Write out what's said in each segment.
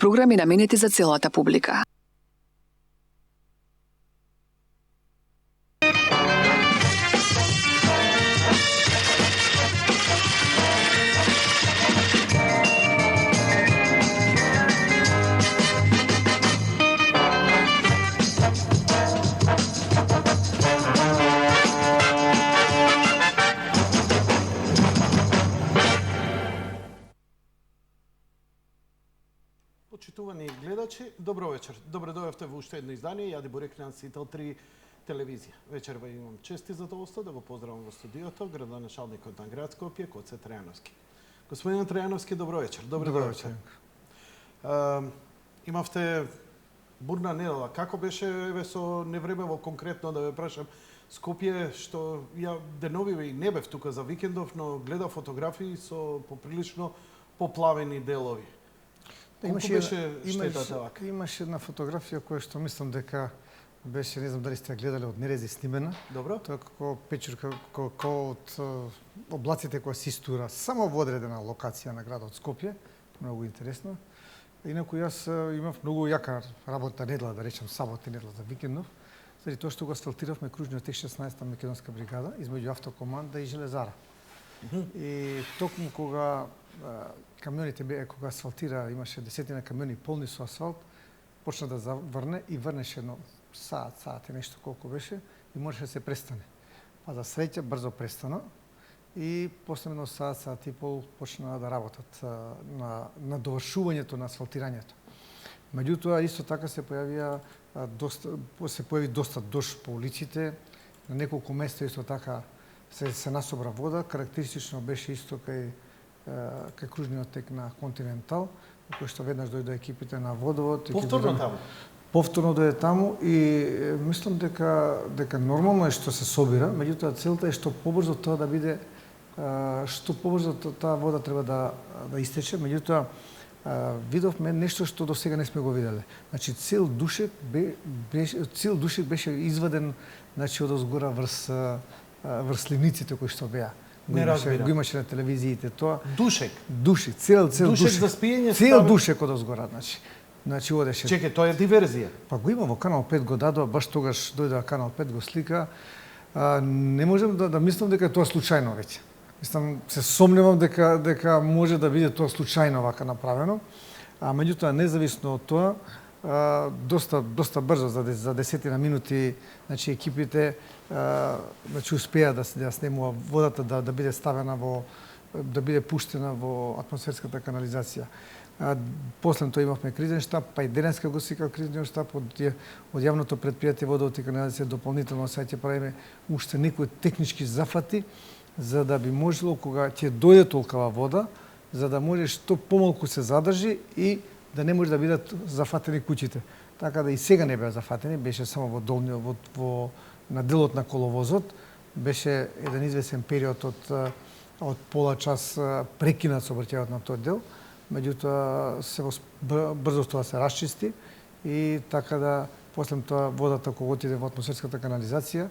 Програми наменети за целата публика. Почитувани гледачи, добро вечер. Добре дојавте во уште едно издание. Јади Бурек на Сител 3 телевизија. Вечерва имам чести задоволство да го поздравам во студиото градоначалникот на град Скопје, Коце Трајановски. Господин Трајановски, добро вечер. Добро вечер. Имавте бурна недела. Како беше еве со невремево конкретно да ве прашам Скопје, што ја деновиве и не бев тука за викендов, но гледав фотографии со поприлично поплавени делови. Имаше една фотографија која што мислам дека беше, не знам дали сте ја гледале, од Нерези снимена. Добро. Тоа како печурка, како од облаците која се истура само во одредена локација на градот Скопје. Многу интересно. Инаку јас имав многу јака работна недела, да речем сабота и недела за викендов, заради тоа што го асфалтиравме кружниот тек 16-та македонска бригада измеѓу автокоманда и железара. И токму кога камионите кога асфалтира, имаше десетина камиони полни со асфалт, почна да заврне и врнеше едно саат и нешто колку беше и можеше да се престане. Па за среќа брзо престана и после едно саат и пол почна да работат на довршувањето на асфалтирањето. Меѓутоа исто така се појави доста дожд по улиците, на неколку места исто така се насобра вода, карактеристично беше исто кај кружниот тек на Континентал, кој што веднаш дојде екипите на водовод. Повторно таму? Повторно дојде таму и мислам дека нормално е што се собира, меѓутоа целта е што побрзо тоа да биде, што побрзо таа вода треба да истече, меѓутоа видовме нешто што до сега не сме го виделе. Значи цел душек беше изваден, значи од озгора врз ливниците кои што беа. Го имаше на телевизиите тоа. Душек? Душек, цел душек за спиење? Цел душек од озгора, значи одеше. Чекај, тоа е диверзија. Па го има во Канал 5 го дадоа, баш тогаш дојдоа Канал 5 го слика. Не можем да мислам дека е тоа случајно веќе. Мислам, се сомневам дека може да биде тоа случајно вака направено. А меѓутоа независно од тоа, доста брзо за десетина минути, значи екипите значи успеа да снемува водата да биде ставена да биде пуштена во атмосферската канализација. После тоа имавме кризен штаб, па и денеска го свика кризниот штаб од јавното претпријатие водовод и канализација. Дополнително сега ќе правиме уште некои технички зафати за да би можело кога ќе дојде толкова вода, за да може што помалку се задржи и да не може да бидат зафатени куќите. Така да и сега не беа зафатени, беше само во долниот на делот на коловозот, беше еден извесен период од пола час прекинат сообраќајот на тој дел, меѓутоа брзо тоа се расчисти и така да после тоа водата кога отиде во атмосферската канализација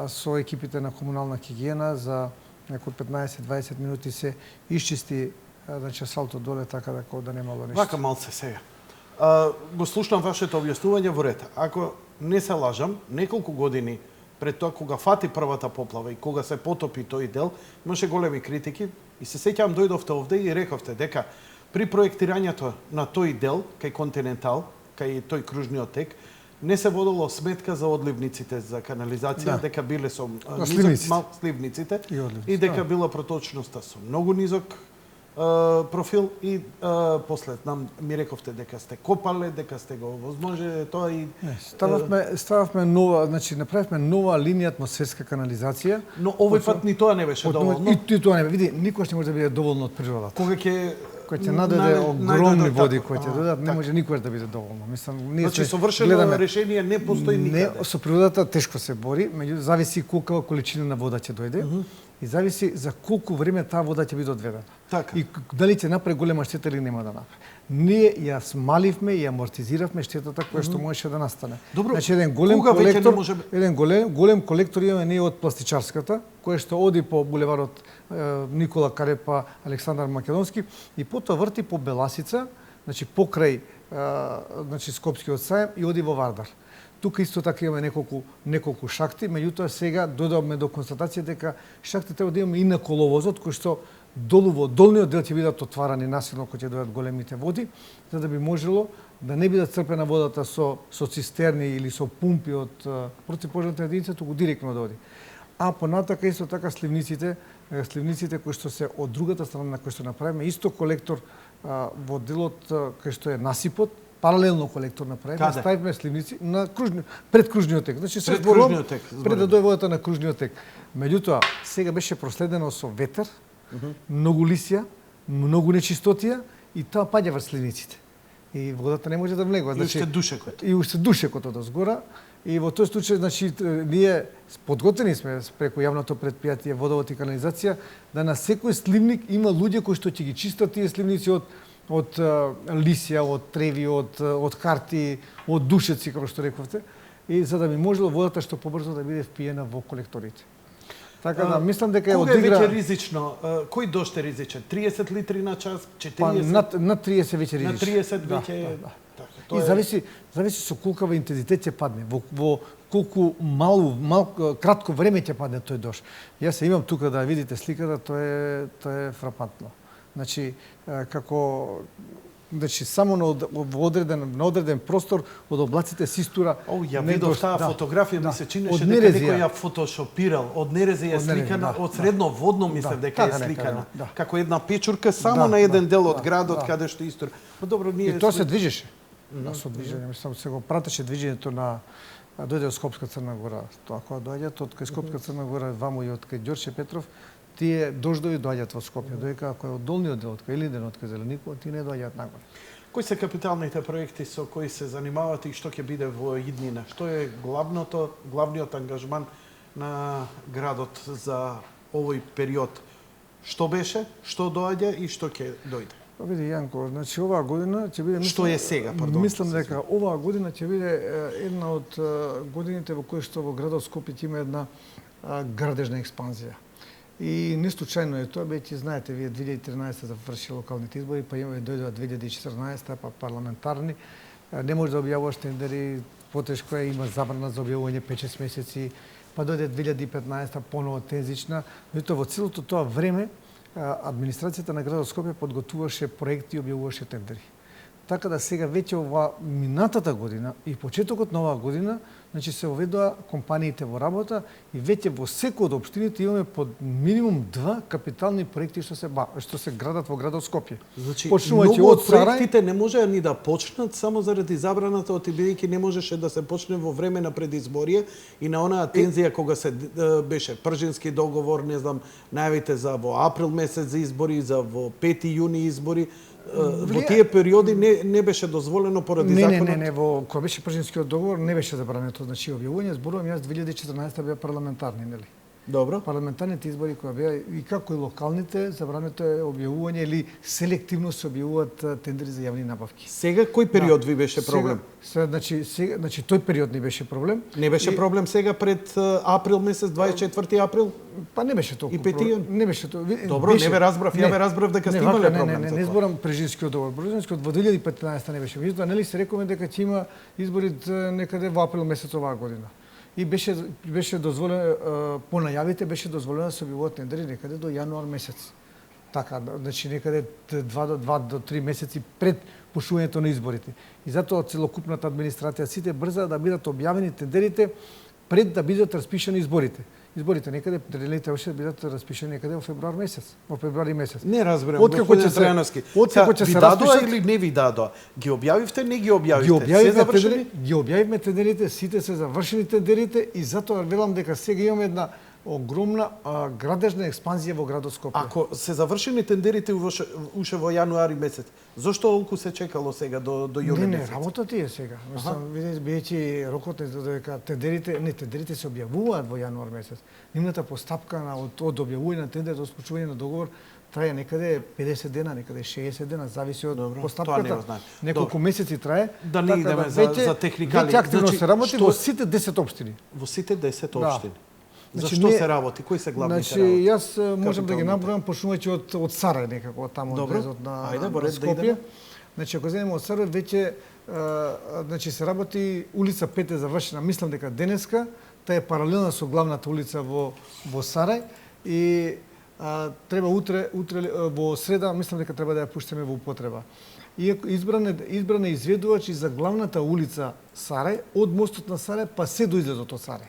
со екипите на комунална хигиена за некои 15-20 минути се исчисти значи асфалтот доле така да немало нешто. Вака малце сега. Го слушнам вашето објаснување во ред. Ако не се лажам, неколку години пред тоа кога фати првата поплава и кога се потопи тој дел, имаше големи критики и се сеќавам дојдовте овде и рековте дека при проектирањето на тој дел кај Континентал, кај тој кружниот тек, не се водело сметка за одливниците за канализација, дека биле со низок сливниците и дека била проточноста со многу низок профил и после ми рековте дека сте копале, дека сте го возможеле тоа и стававме нова, значи направивме нова линија атмосферска канализација. Но овој пат ни тоа не беше доволно. И тоа не, види, никош не може да биде доволно од природата. Кога ќе надојде огромни води кои ќе дојдат, не може никогаш да биде доволно. Мислам, ние значи совршено решение не постои никаде. Не, со природата тешко се бори, меѓутоа зависи колка количина на вода ќе дојде и зависи за колку време таа вода ќе биде одведена. Така. И дали ќе направи голема штета или нема да направи. Ние ја смаливме и амортизиравме штетата која што можеше да настане. Добро, значи еден голем колектор имаме ние од пластичарската, која што оди по булеварот Никола Карепа, Александар Македонски и потоа врти по Беласица значи покрај значи Скопскиот саем и оди во Вардар. Тука исто така имаме неколку шахти, меѓутоа сега додавме до констатација дека шахти треба да имаме и на коловозот, кој што долу во долниот дел ќе бидат отварани насилно кога ќе дојдат големите води, за да би можело да не бидат црпена водата со цистерни или со пумпи од противпожарната единица, туку директно да оди. А понатака исто така сливниците кои што се од другата страна на кој што направиме исто колектор во делот кај што е насипот, паралелно колектор направиме, ставивме сливници на пред кружниот тек. Значи се зборувам пред да дојде водата на кружниот тек. Меѓутоа сега беше проследено со ветер, многу лисја, многу нечистотија и тоа паѓа врз сливниците. И водата не може да влегува. Значи, и уште душекот од озгора. И во тој случај, значи, ние подготвени сме преку јавното претпријатие Водовод и канализација да на секој сливник има луѓе кои што ќе ги чистат тие сливници од лисја, од треви, од карти, од душеци, како што рековте, и за да би можело водата што побрзо да биде впиена во колекторите. Така да, мислам дека кога е веќе ризично? Кој дожд е ризичен? 30 литри на час? 40? Па над 30 веќе ризично. На 30 веќе... И зависи со колкава интензитет ќе падне, во колку кратко време ќе падне тој дожд. Јас се имам тука да видите сликата, тоа е фрапантно. Значи само на одреден простор од облаците се истура. Ја видов таа фотографија, ми се чинеше дека некој ја фотошопирал. Од Нерезија е сликана, од средноводно мислев дека е сликана. Како една печурка само на еден дел од градот каде што истура. Добро, ние... И тоа се движеше. Со движење, мислам, се го пратеше движењето на дојде од Скопска Црна Гора. Тоа кога доаѓаат од кај Скопска Црна Гора ваму и од кај Ѓорче Петров, тие дождови доаѓаат во Скопје. Додека ако е од долниот дел, од кај Илинден, од кај Зеленикова, тие не доаѓаат нагоре. Кои се капиталните проекти со кои се занимавате и што ќе биде во иднина? Што е главниот ангажман на градот за овој период? Што беше, што доаѓа и што ќе дојде? Види, Јанко, значи оваа година ќе биде... Што е сега, пардон? Мислам дека оваа година ќе биде една од годините во кои што во градот Скопје ќе има една градежна експанзија. И не случајно е тоа, веќе знаете, вие 2013 заврши локалните избори, па имаме дојдува 2014, па парламентарни. Не може да објавуваш тендери, потешко е, има забрана за објавување 5-6 месеци, па дојде 2015 поново тензична. Меѓутоа во целото тоа време администрацијата на градот Скопје подготвуваше проекти и објавуваше тендери. Така да сега веќе ова минатата година и почетокот на оваа година, значи се оведоа компаниите во работа и веќе во секој од општините имаме под минимум 2 капитални проекти што се градат во градот Скопје. Значи, многу од проектите не можеа ни да почнат само заради забраната од бидејќи не можеше да се почне во време на предизборие и на онаа тензија кога се беше пржински договор, не знам, најавите за во април месец за избори, за во 5 јуни избори. Во тие периоди не беше дозволено поради законот? Не, кога беше пржинскиот договор не беше забрането, значи објавување, зборувам јас 2014 беа парламентарни, нели? Добро. Парламентарните избори кои беа и како и локалните, забрането е објавување или селективно се објавуваат тендери за јавни набавки. Сега кој период ви беше проблем? Значи тој период не беше проблем. Не беше проблем сега пред април месец, 24 април? Па не беше толку. И 5 јуни? Не беше тоа. Добро, не ве разбрав, ја ве разбрав дека сте имале проблем. Не зборам прежинскиот договор. Прежинскиот во 2015 не беше. Меѓутоа, нели се рековме дека ќе има избори некаде во април месец оваа година. И беше дозволено по најавите беше дозволено да се објавуваат тендери некаде до јануар месец. Така, значи некаде 2 до 3 месеци пред пушувањето на изборите. И затоа целокупната администрација сите брза да бидат објавени тендерите пред да бидат распишани изборите. Изборите некаде трябваше да бидат распишани некаде во февруари месец. Не разбирам, господин Трајановски. Ви дадоа или не ви дадоа? Ги објавивте, не ги објавивте? Ги објавивме тендерите, сите се завршени тендерите и затоа велам дека сега имаме една огромна градежна експанзија во градот Скопје. Ако се завршени тендерите уше во јануари месец, зошто толку се чекало сега до јуни месец? Не, работата е сега. Мислам, бидејќи рокот е дека тендерите се објавуваат во јануар месец. Нивната постапка од објавување на тендер до склучување на договор трае некаде 50 дена, некаде 60 дена, зависи од постапката. Неколку месеци трае. Да не идеме за техникали. Веќе активно се работи во сите 10 општини. Во сите 10 општини. За што се работи? Кои се главните работи? Јас можам да ги набројам почнувајќи од Сарај некако таму од влезот на Скопје. Значи, ако земеме од Сарај, веќе значи се работи улица 5 е завршена, мислам дека денеска, таа е паралелна со главната улица во Сарај и треба утре во среда, мислам дека треба да ја пуштиме во употреба. Иако избран е изведувач и за главната улица Сарај, од мостот на Сарај па се до излезот од Сарај.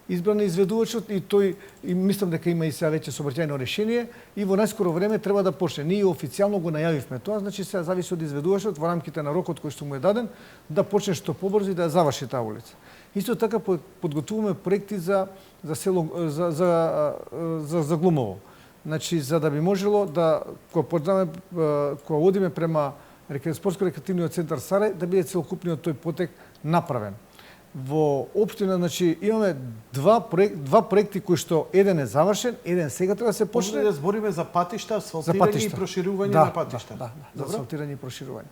Избран е изведувачот и тој, и мислам дека има и сега веќе сообраќајно решение и во најскоро време треба да почне. Ние официјално го најавивме тоа, значи сега зависи од изведувачот во рамките на рокот кој што му е даден да почне што побрзо и да ја заврши таа улица. Исто така подготвуваме проекти за село за Глумово. Значи за да би можело да кога одиме према спортско-рекреативниот центар Сарај да биде целокупниот тој потек направен. Во општина, значи, имаме два проекти кои што еден е завршен, еден сега треба да се почне. Може да збориме за патишта, асфалтирање и проширување на патишта. Да, за асфалтирање и проширување.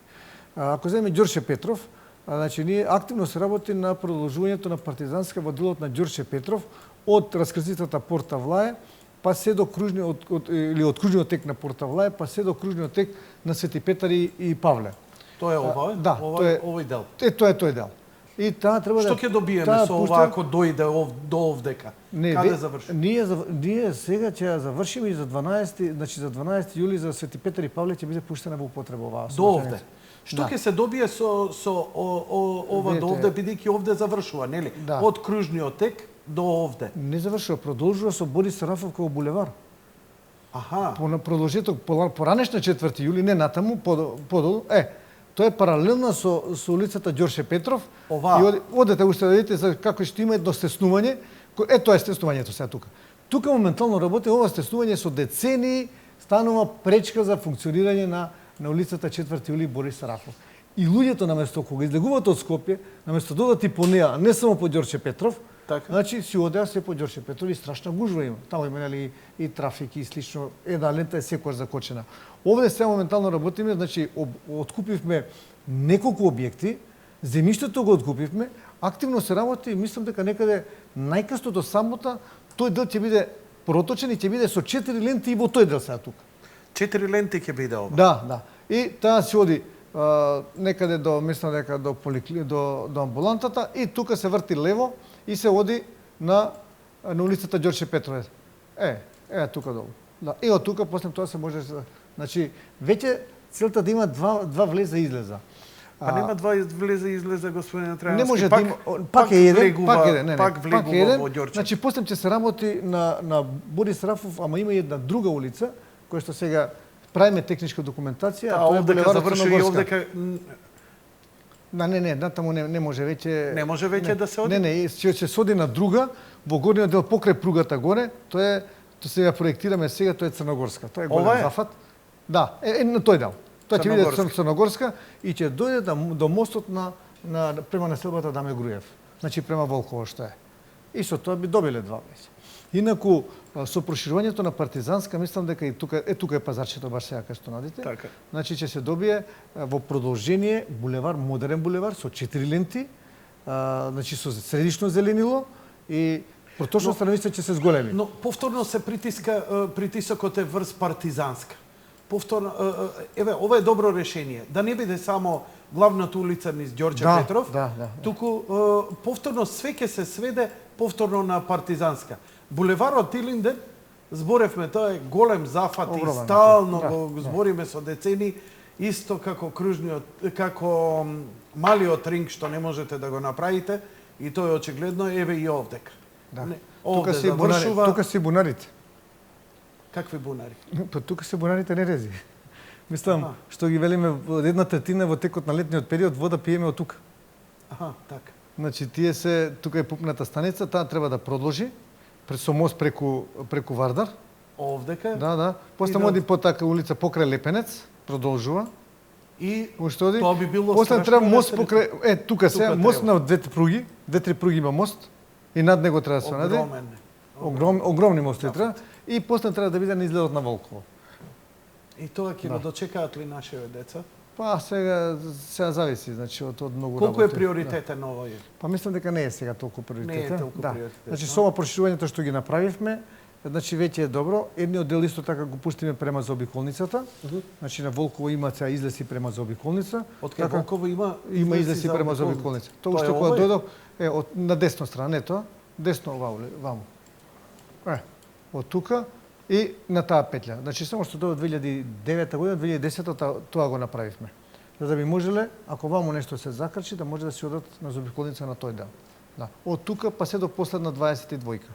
Ако земеме Ѓорче Петров, значи ние активно се работи на продолжувањето на партизанска во делот на Ѓорче Петров од раскрзницата Порта Влае па се до кружниот или од кружниот тек на Порта Влае па се до кружниот тек на Свети Петар и Павле. Тоа е ова? Да, овој дел. Тоа е тој дел. И таа треба Што ќе добиеме со ова ако дојде до овдека? Каде заврши? Ние сега ќе ја завршиме и за 12, значи за 12 јули за Свети Петар и Павле ќе биде пуштена во употреба оваа. До овде. Што ќе се добие со ова до овде бидејќи овде завршува, нели? Од кружниот тек до овде. Не завршува, продолжува со Борис Сарафов како булевар. Аха. Продолжеток поранешна 4 јули, не натаму, подолу. Тоа е паралелно со улицата Ѓорче Петров. И одете уште да видите како што има едно стеснување. Тоа е стеснувањето сега тука. Тука моментално работи ова стеснување со децении, станува пречка за функционирање на улицата 4 јули Борис Сарафов. И луѓето наместо кога излегуваат од Скопје, наместо да одат и по неа, не само по Ѓорче Петров, значи си одеа се по Ѓорче Петров и страшна гужва има. Таму има и трафик и слично. Една лента е секојаш закочена. Овде сега моментално работиме, значи откупивме неколку објекти, земјиштето го откупивме, активно се работи и мислам дека некаде најкасно до самота тој дел ќе биде проточен и ќе биде со 4 ленти и во тој дел сега тука. 4 ленти ќе биде ова. Да. И таа се оди некаде до, мислам дека до амбулантата и тука се врти лево и се оди на улицата Ѓорче Петров. Тука долу. Да. И од тука после тоа се може, значи веќе целта да има два влеза и излеза. Па нема два влеза и излеза, господине Трајански. Не може да има, пак е еден, пак влегува во Ѓорче. Значи после ќе се работи на Борис Сарафов, ама има и една друга улица која што сега правиме техничка документација, тоа е булеварот Црногорска. Не, таму не може веќе. Не може веќе да се оди. Не, ќе се оди на друга, во горниот дел покрај пругата горе, тоа сега проектираме сега, тоа е Црногорска. Тоа е голем зафат. Да, на тој дел. Тоа ќе биде Црногорска и ќе дојде до мостот према населбата Даме Груев. Значи према Волково што е. И со тоа би добиле два влеза. Инаку со проширувањето на партизанска, мислам дека и тука е пазарчето баш сега кај што надите. Така. Значи ќе се добие во продолжение булевар, модерен булевар со 4 ленти, значи со средишно зеленило и проточно становище ќе се зголеми. Но повторно се притисокот е врз партизанска. Повторно ова е добро решение. Да не биде само главната улица низ Ѓорче Петров, туку повторно све ќе се сведе повторно на партизанска. Булеварот Тилинден, зборевме, тоа е голем зафат и стално го збориме со децени, исто како како малиот ринг што не можете да го направите, и тоа е очигледно, еве и овдека. Тука се бунарите. Какви бунари? Па тука се бунарите не рези. Мислам, што ги велиме од една третина во текот на летниот период, вода пиеме од тука. Така. Значи, тука е пупната станица, таа треба да продолжи, со мост преку Вардар. Овдека? Да. После оди по така улица покрај Лепенец, продолжува. И тоа би било после треба мост покрај тука се мост на две-три пруги има мост и над него треба да се наде. Огромни мости треба и после треба да биде на изгледот на Волково. И тоа ќе го дочекаат ли нашите деца? Па сега зависи, значи од многу работи. Колку е приоритетен овој? Па мислам дека не е сега толку приоритетен. Не е толку приоритетен. Значи со ова проширувањето што ги направивме, значи веќе е добро. Едниот дел исто така го пуштиме према за обиколницата. Значи на Волково има ця излеси према за обиколница. Од кај Волково има излеси према за обиколница. Тоа уште кога дојдов на десна страна, не тоа, десно ваму. Од тука и на таа петља. Значи само што до 2009 година, 2010 тоа го направивме. За да би можеле, ако ваму нешто се закрчи, да може да си одат на заобиколница на тој дел. Да. Од тука па се до последна 22-ка.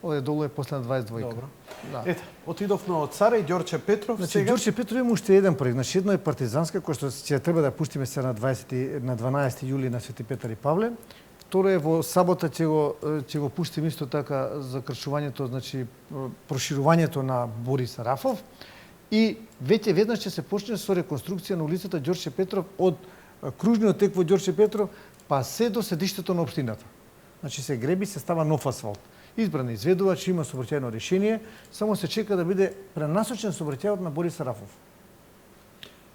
Овде долу е последна 22-ка. Добро. Да. Ете, отидовме од Цара и Ѓорче Петров. Значи сега... Ѓорче Петров има уште еден проект. Значи едно е партизанска која што ќе треба да пуштиме се на 12 јули на Свети Петар и Павле. Второ е во сабота ќе го пуштиме исто така за кршувањето, значи проширувањето на Борис Рафов. И веќе веднаш ќе се почне со реконструкција на улицата Ѓорче Петров од кружниот тек во Ѓорче Петров па се до седиштето на општината. Значи се греби, се става нов асфалт. Избран е изведувач, има сообраќајно решение, само се чека да биде пренасочен сообраќајот на Борис Рафов.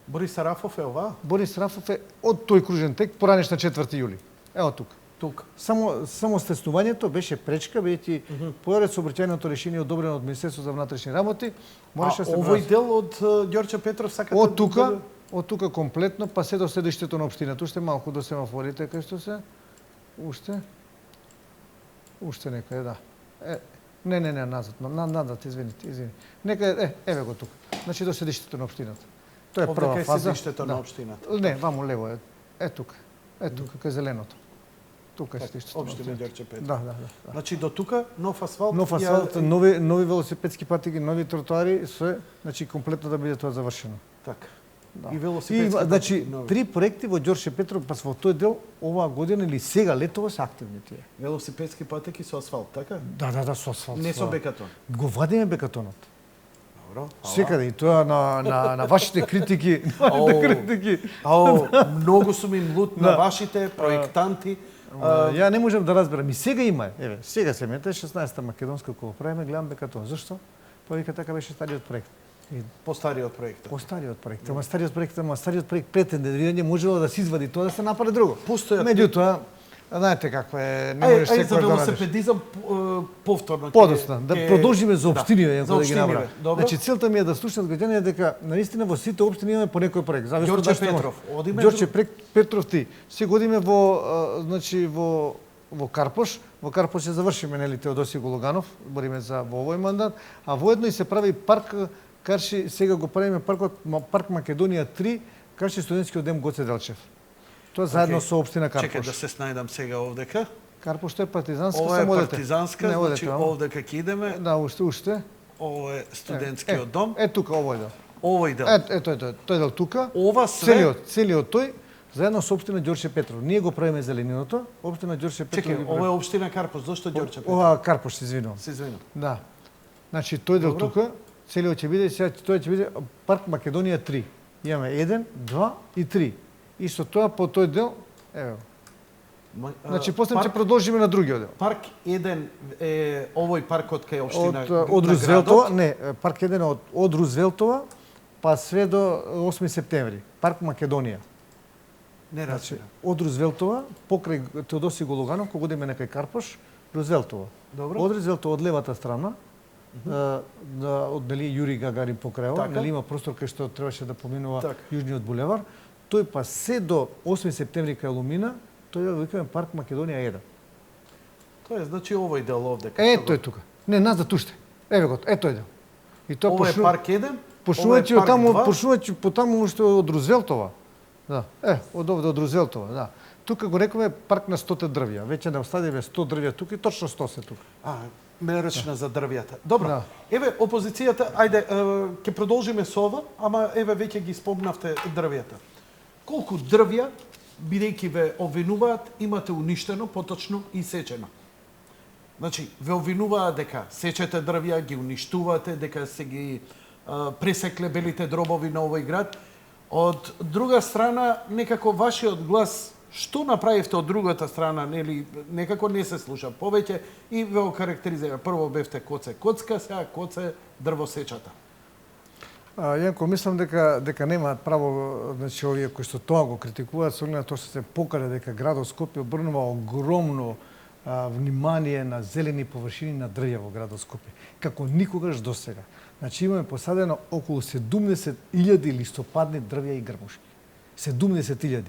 Борис Рафов е ова? Борис Рафов е од тој кружен тек поранеш на 4 јули. Ево тука. Тука. Само стеснувањето беше пречка, бидејќи поред сообраќајното решение одобрено од Министерството за внатрешни работи, можеше да се овој дел од Ѓорче Петров сакате од тука комплетно па се до седиштето на општината, уште малку до семафорите кај што се уште некаде, да. Не, назад, извини. Некаде, еве го тука. Значи до седиштето на општината. Тоа е прва фаза. Овде кај седиштето на општината. Не, ваму лево е тука. Кај зеленото. Тука е седиштето. Општина Ѓорче Петров. Да. Значи до тука нов асфалт. Нов асфалт, нови велосипедски патеки, нови тротоари, све, значи комплетно да биде тоа завршено. Така. Да. И велосипедски значи 3 проекти во Ѓорче Петров, па во тој дел оваа година или сега летово се активни тие. Велосипедски патеки со асфалт, така? Да, со асфалт. Не со бекатон. Го вадиме бекатонот. Добро. Секаде и тоа на вашите критики, многу сум им лут на вашите проектанти. Ја не можам да разберам. И сега има, еве, сега се мете 16-та македонска кога правиме, гледам бекатон. Зашто? Па вика така беше стариот проект. По стариот проект. Ама стариот проект претендирање можело да се извади тоа да се направи друго. Меѓутоа, знаете како е, не можеш секој за да велосипедизам повторно. Подоцна, да продолжиме за општините, за да ги направиме. Добро. Значи целта ми е да слушнат граѓаните дека наистина во сите општини имаме по некој проект. Ѓорче Петров, одиме. Ѓорче Петров ти. Се годиме во Карпош. Во Карпош ќе завршиме нели Теодоси Гологанов, бориме за во овој мандат, а воедно и се прави парк Карши, сега го правиме парк Македонија 3, Карши студентскиот дом Гоце Делчев. Тоа заедно со општина Карпош. Чекај да се снајдам сега овдека. Карпош тоа е партизанска, ова е само одете. партизанска, значи овдека ќе идеме. Да, уште. Ова е студентскиот дом. Тука овој дел. Овој дел. Тој дел тука. Ова све целиот тој заедно со општина Ѓорче Петров. Ние го правиме зелениното, општина Ѓорче Петров. Чекај, ова е општина Карпош, зошто Ѓорче Петров? Ова Карпош, се извинувам. Да. Значи тој дел тука, целиот ќе биде, сега тоа ќе биде парк Македонија 3. Имаме 1, 2 и 3. И со тоа по тој дел, еве. Значи после ќе продолжиме на другиот дел. Парк 1 е овој паркот кај општина од Рузвелтова, не, парк 1 од Рузвелтова па све до 8 септември. Парк Македонија. Не разбирам. Од Рузвелтова покрај Теодоси Гологанов, кога одиме некај Карпош, Рузвелтова. Добро. Од Рузвелтова од левата страна, од дали Јури Гагарин покрајова, нели има простор кај што требаше да поминува Јужниот булевар, тој па се до 8 септември кај Лумина, тој го викаме парк Македонија 1. Тоа е значи овој дел овде. Тој тука. Не, назад уште. Еве го, тој дел. И тоа ова е парк 1, почнувајќи од таму, по таму што од Рузвелтова. Да. Од овде од Рузвелтова, да. Тука го рековме парк на 100 дрвја. Веќе не оставиме 100 дрвја тука и точно 100 се тука. Мерачна за дрвјата. Добро. Еве опозицијата, ајде ќе продолжиме со ова, ама еве веќе ги спомнавте дрвјата. Колку дрвја бидејќи ве обвинуваат, имате уништено, поточно и сечено? Значи, ве обвинуваат дека сечете дрвја, ги уништувате, дека се ги пресекле белите дробови на овој град. Од друга страна, некако вашиот глас, што направивте од другата страна, нели, некако не се слуша повеќе и ве окарактеризира. Прво бевте коцка, сега коце дрвосечата. Јанко, мислам дека немаат право, значи овие кои што тоа го критикуваат, со оглед на тоа што се покаже дека градот Скопје обрнува огромно внимание на зелени површини на дрвја во градот Скопје, како никогаш досега. Значи имаме посадено околу 70.000 листопадни дрвја и грмушки. 70.000.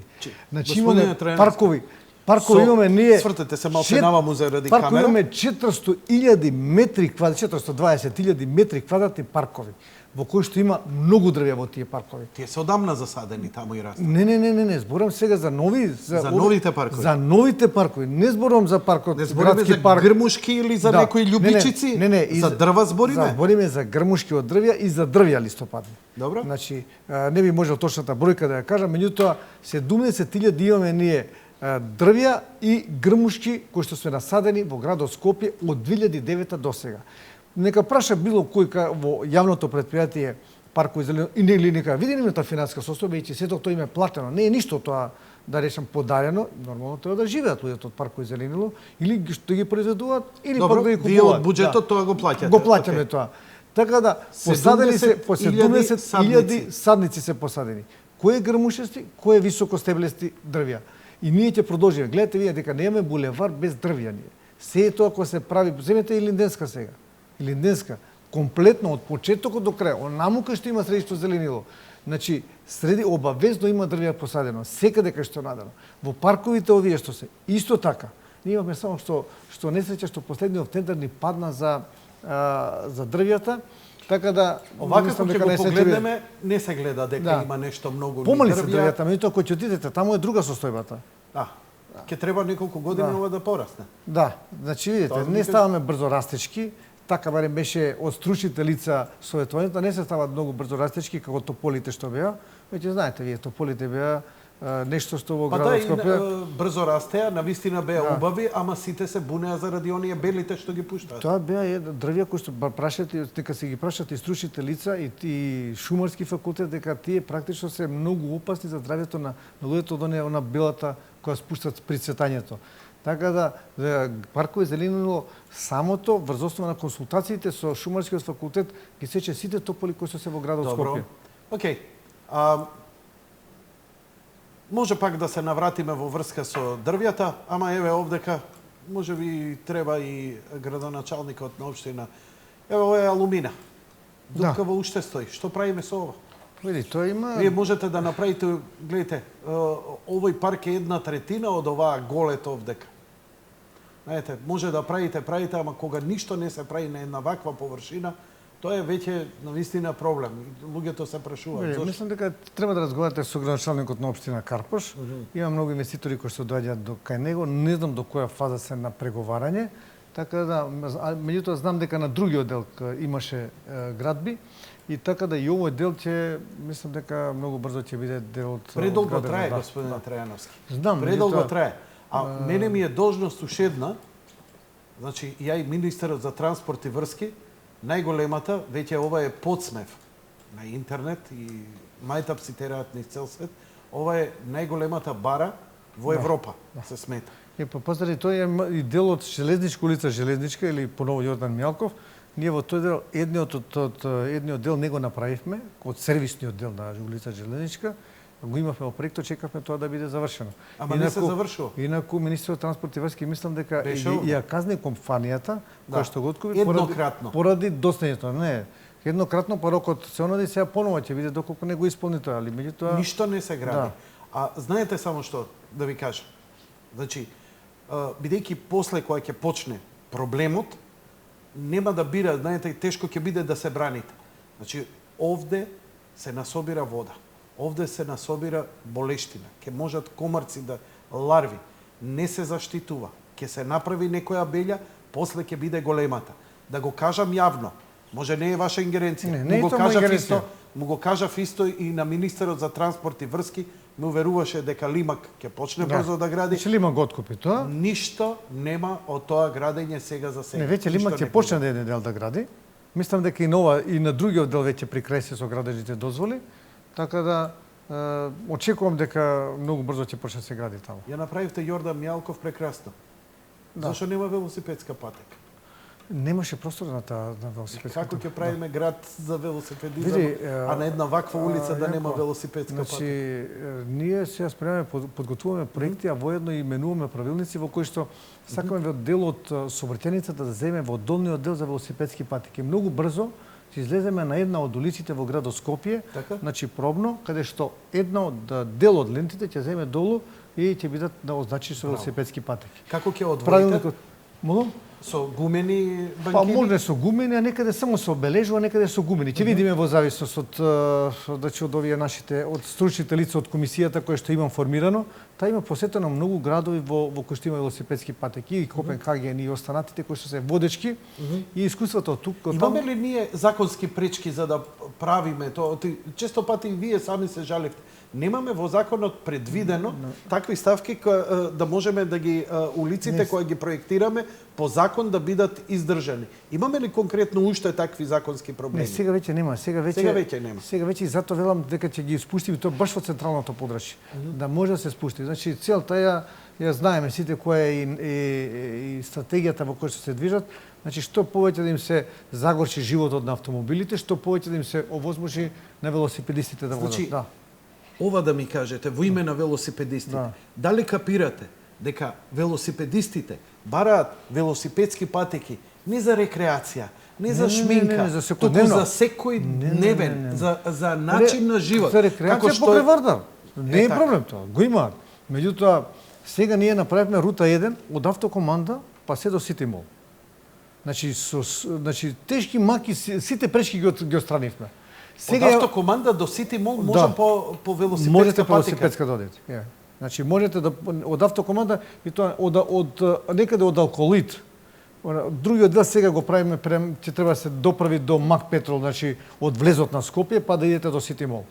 Значи имаме паркови. Паркови имаме ние... Свртете се малце наваму заради камера. Паркови имаме 400.000 метри квадратни, 420.000 метри квадратни паркови, во кои што има многу дрвја во тие паркови. Тие се одамна засадени таму и растат. Не, зборам сега за нови... За новите паркови? За новите паркови. Не зборам за паркот, не збориме за парк. грмушки или за некои љубичици? Не, за дрва збориме? Збориме за грмушки од дрвја и за дрвја листопадни. Добро. Значи, не би можел точната бројка да ја кажам, меѓутоа 70.000 имаме ние дрвја и грмушки кои што се насадени во градот Скопје од 2009 до сега. Нека праша било кој во јавното предпријатие паркови зелено и нели нека види нивната финансиска состојба и че сето тоа им е платено. Не е ништо тоа да речам подарено, нормално треба да живеат луѓето од паркови зеленило или што ги произведуваат или пак да ги купуваат. Вие од буџетот тоа го плаќате. Го плаќаме тоа. Така да посадени се по 70.000 садници се посадени. Кои грмушести, кои високостеблести дрвја. И ние ќе продолжиме. Гледате вие дека немаме булевар без дрвја ние. Се тоа кога се прави, земете и Линденска сега. Линденска комплетно од почетокот до крај, онаму кај што има средишто зеленило. Значи, обавезно има дрвја посадено, секаде кај што надано. Во парковите овие што се, исто така. Ние имаме само што несреќа што последниот тендер ни падна за дрвјата, така да овака кога ќе го погледнеме, не се гледа дека има нешто многу помали се дрвјата, меѓутоа кога ќе отидете таму е друга состојбата. Ќе треба неколку години ова да порасне. Да, значи видите, не ставаме брзо растечки. Така барем беше од стручните лица советувањето, не се стават многу брзо растечки како тополите што беа. Веќе знаете вие, тополите беа нешто што во градот Скопје брзо растеа, навистина беа убави, ама сите се бунеа заради оние белите што ги пуштаат. Тоа беа дрвја кои што прашате, дека се ги прашат и стручните лица и шумарски факултет, дека тие практично се многу опасни за здравјето на луѓето од она белата која спуштат при цветањето. Така да паркови зеленило самото врз основа на консултациите со шумарскиот факултет ги сече сите тополи кои се во градот Скопје. Океј. Може пак да се навратиме во врска со дрвјата, ама еве овдека може би треба и градоначалникот на општина. Еве ова е алумина. Дупкава уште стои. Што правиме со ова? Види, тоа има... Вие можете да направите, гледате, овој парк е 1/3 од оваа голет овдека. Знаете, може да правите, ама кога ништо не се прави на една ваква површина, тоа е веќе навистина проблем. Луѓето се прашуваат зошто. Мислам дека треба да разговарате со градоначалникот на општина Карпош. Има многу инвеститори кои што доаѓаат до кај него, не знам до која фаза се на преговарање, така да меѓутоа знам дека на другиот дел имаше градби и така да и овој дел ќе мислам дека многу брзо ќе биде дел од предолго трае, господин Трајановски. Знам, предолго трае. А мене ми е должност уште една, значи ја и министерот за транспорт и врски, најголемата, веќе ова е подсмев на интернет и мајтап цитираат низ цел свет, ова е најголемата бара во Европа, се смета. Позади тој е и дел од Железничка улица Железничка или поново Јордан Мјалков. Ние во тој дел едниот дел не го направивме, од сервисниот дел на улица Железничка, го имавме во проектот, чекавме тоа да биде завршено. Ама не се завршува. Инаку министерот транспорт и врски мислам дека ја казни компанијата која што го откупи поради доснењето. Не, еднократно па рокот се онади сега поново ќе биде доколку не го исполни тоа, али меѓутоа ништо не се гради. А знаете само што да ви кажам. Значи, бидејќи после кога ќе почне проблемот, нема да бира, знаете, тешко ќе биде да се браните. Значи, овде се насобира вода. Овде се насобира болештина. Ке можат комарци да ларви. Не се заштитува. Ке се направи некоја белја, после ќе биде големата. Да го кажам јавно. Може не е ваша ингеренција. Му го кажав исто и на министерот за транспорт и врски, ме уверуваше дека Лимак ќе почне брзо да гради. Че Лимак го откупи тоа? Ништо нема од тоа градење сега за сега. Не, веќе Лимак ќе почне да еден дел да гради. Мислам дека и на другиот дел веќе при крај се со градежните дозволи. Така да очекувам дека многу брзо ќе почне се гради таму. Ја направивте Јордан Мјалков прекрасно. Зашо нема велосипедска патека? Немаше простор на таа на велосипедска. Како ќе правиме град за велосипедизам, Види, а на една ваква улица да нема Јанко, велосипедска Значи, патека? ние сега спремаме, подготвуваме проекти, а воедно и менуваме правилници во кои што сакаме во дел од сообраќајницата да земеме во долниот дел за велосипедски патеки. Многу брзо ќе излеземе на една од улиците во градот Скопје, Така? значи пробно, каде што една од дел од лентите ќе земе долу и ќе бидат означени со велосипедски патеки. Како ќе одвоите? Правилникот, молам? Со гумени Па банкини? може со гумени, а некаде само се обележува, некаде со гумени. Ќе видиме во зависност од овие нашите од стручните лица од комисијата кои што имам формирано, таа има посетено многу градови во кои што има велосипедски патеки, и Копенхаген и останатите кои што се водечки, и искуството од тук од Имаме ли ние законски пречки за да правиме тоа? Често пати и вие сами се жалевте. Немаме во законот предвидено такви ставки да можеме да ги улиците кои ги проектираме по закон да бидат издржани. Имаме ли конкретно уште такви законски проблеми? Не, сега веќе нема, сега веќе нема. Сега веќе и затоа велам дека ќе ги спустиме тоа баш во централното подрачје. Да може да се спусти. Значи целта ја знаеме сите која е и стратегијата во која што се движат. Значи што повеќе да им се загорчи животот на автомобилите, што повеќе да им се овозможи на велосипедистите да водат. Значи, Да. Ова да ми кажете во име на велосипедистите. Да. Дали капирате дека велосипедистите бараат велосипедски патеки не за рекреација, не за шминка, за туку секојдневно. за секој дневен, за начин на живот. За рекреација покрај Вардар. Не е така. проблем тоа. Го има. Меѓутоа, сега ние направивме рута 1 од автокоманда па се до Сити Мол. Значи тешки маки сите пречки ги отстранивме. Од автокоманда до Сити Мол може по велосипедска можете по патека. велосипедска да одите. Значи можете да од автокоманда и тоа од некаде од Алколит. Другиот дел сега го правиме, ќе треба да се доправи до Мак Петрол, значи од влезот на Скопје па да идете до Сити Мол.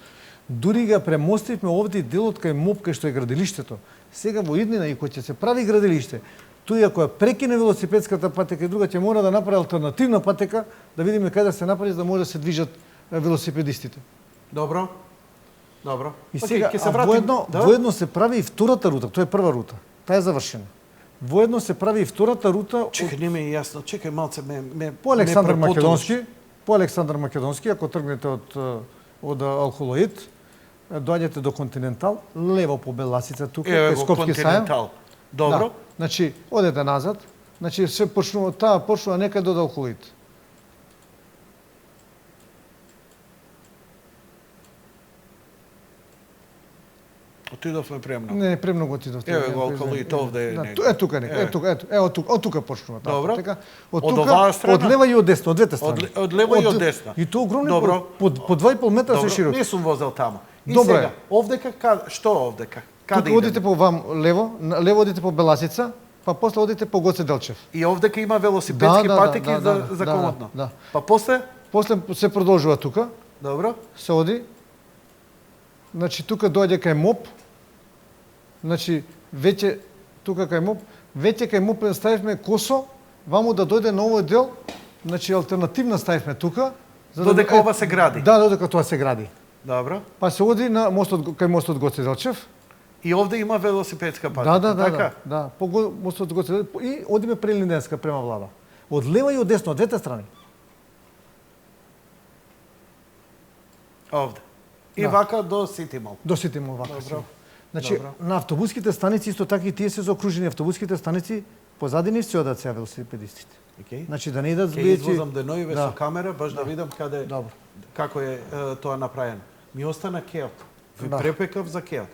Дури го премостивме овде делот кај МОП кај што е градилиштето. Сега во иднина и кој ќе се прави градилиште, тој ако ја прекине велосипедската патека и друга ќе мора да направи алтернативна патека, да видиме каде да се направи за да може да се движат велосипедистите. Добро. Добро. И сега ќе се вратим. воедно се прави и втората рута, тоа е прва рута. Таа е завршена. Воедно се прави и втората рута. Чекај, не ми е јасно. Чекај малце ме по Александар ме препотолиш. Македонски, по Александар Македонски, ако тргнете од Алколоид, доаѓате до Континентал, лево по Беласица тука, кај Скопски сајм. Добро. Да. Значи, одете назад, значи се почнува почнува некаде од Алколоид. Отидовме премногу. Не, премногу отидовте. Еве го Алколоид овде е. Е тука некаде. Од тука почнува таа Добро. патека. Од оваа страна? Од лева и од десно, од двете страни. Од лева и од десна. И тоа огромни Добро. по 2,5 метра се широки. Не сум возел таму. И Добро сега, е. овдека што овдека? Каде Тука одите идеме? по вам лево, лево одите по Беласица, па после одите по Гоце Делчев. И овдека има велосипедски патеки за да, комодно. да. Па после? После се продолжува тука, Добро. се оди. Значи тука доаѓа кај МОП. Значи веќе тука кај МОП, веќе кај МОП ставивме косо, ваму да дојде на овој дел, значи алтернативна ставивме тука, за Додека ова се гради. Да, додека тоа се гради. Добро. Па се оди на мостот кај мостот Гоце Делчев. И овде има велосипедска патека. Така? Да, по мостот Гоце Делчев и одиме Прелинденска према влада. Од лева и од десно, од двете страни. Овде. И Да. вака до Сити Мол. До Сити Мол вака. Добро. Значи, Добро. на автобуските станици исто така и тие се заокружени автобуските станици, позади нив се одат сега велосипедистите. Океј. Значи да не идат Ќе збијачи. извозам деноиве Да. со камера, баш да видам каде Добро. како е тоа направено. Ми остана кеот. Ви Да. препекав за кеот.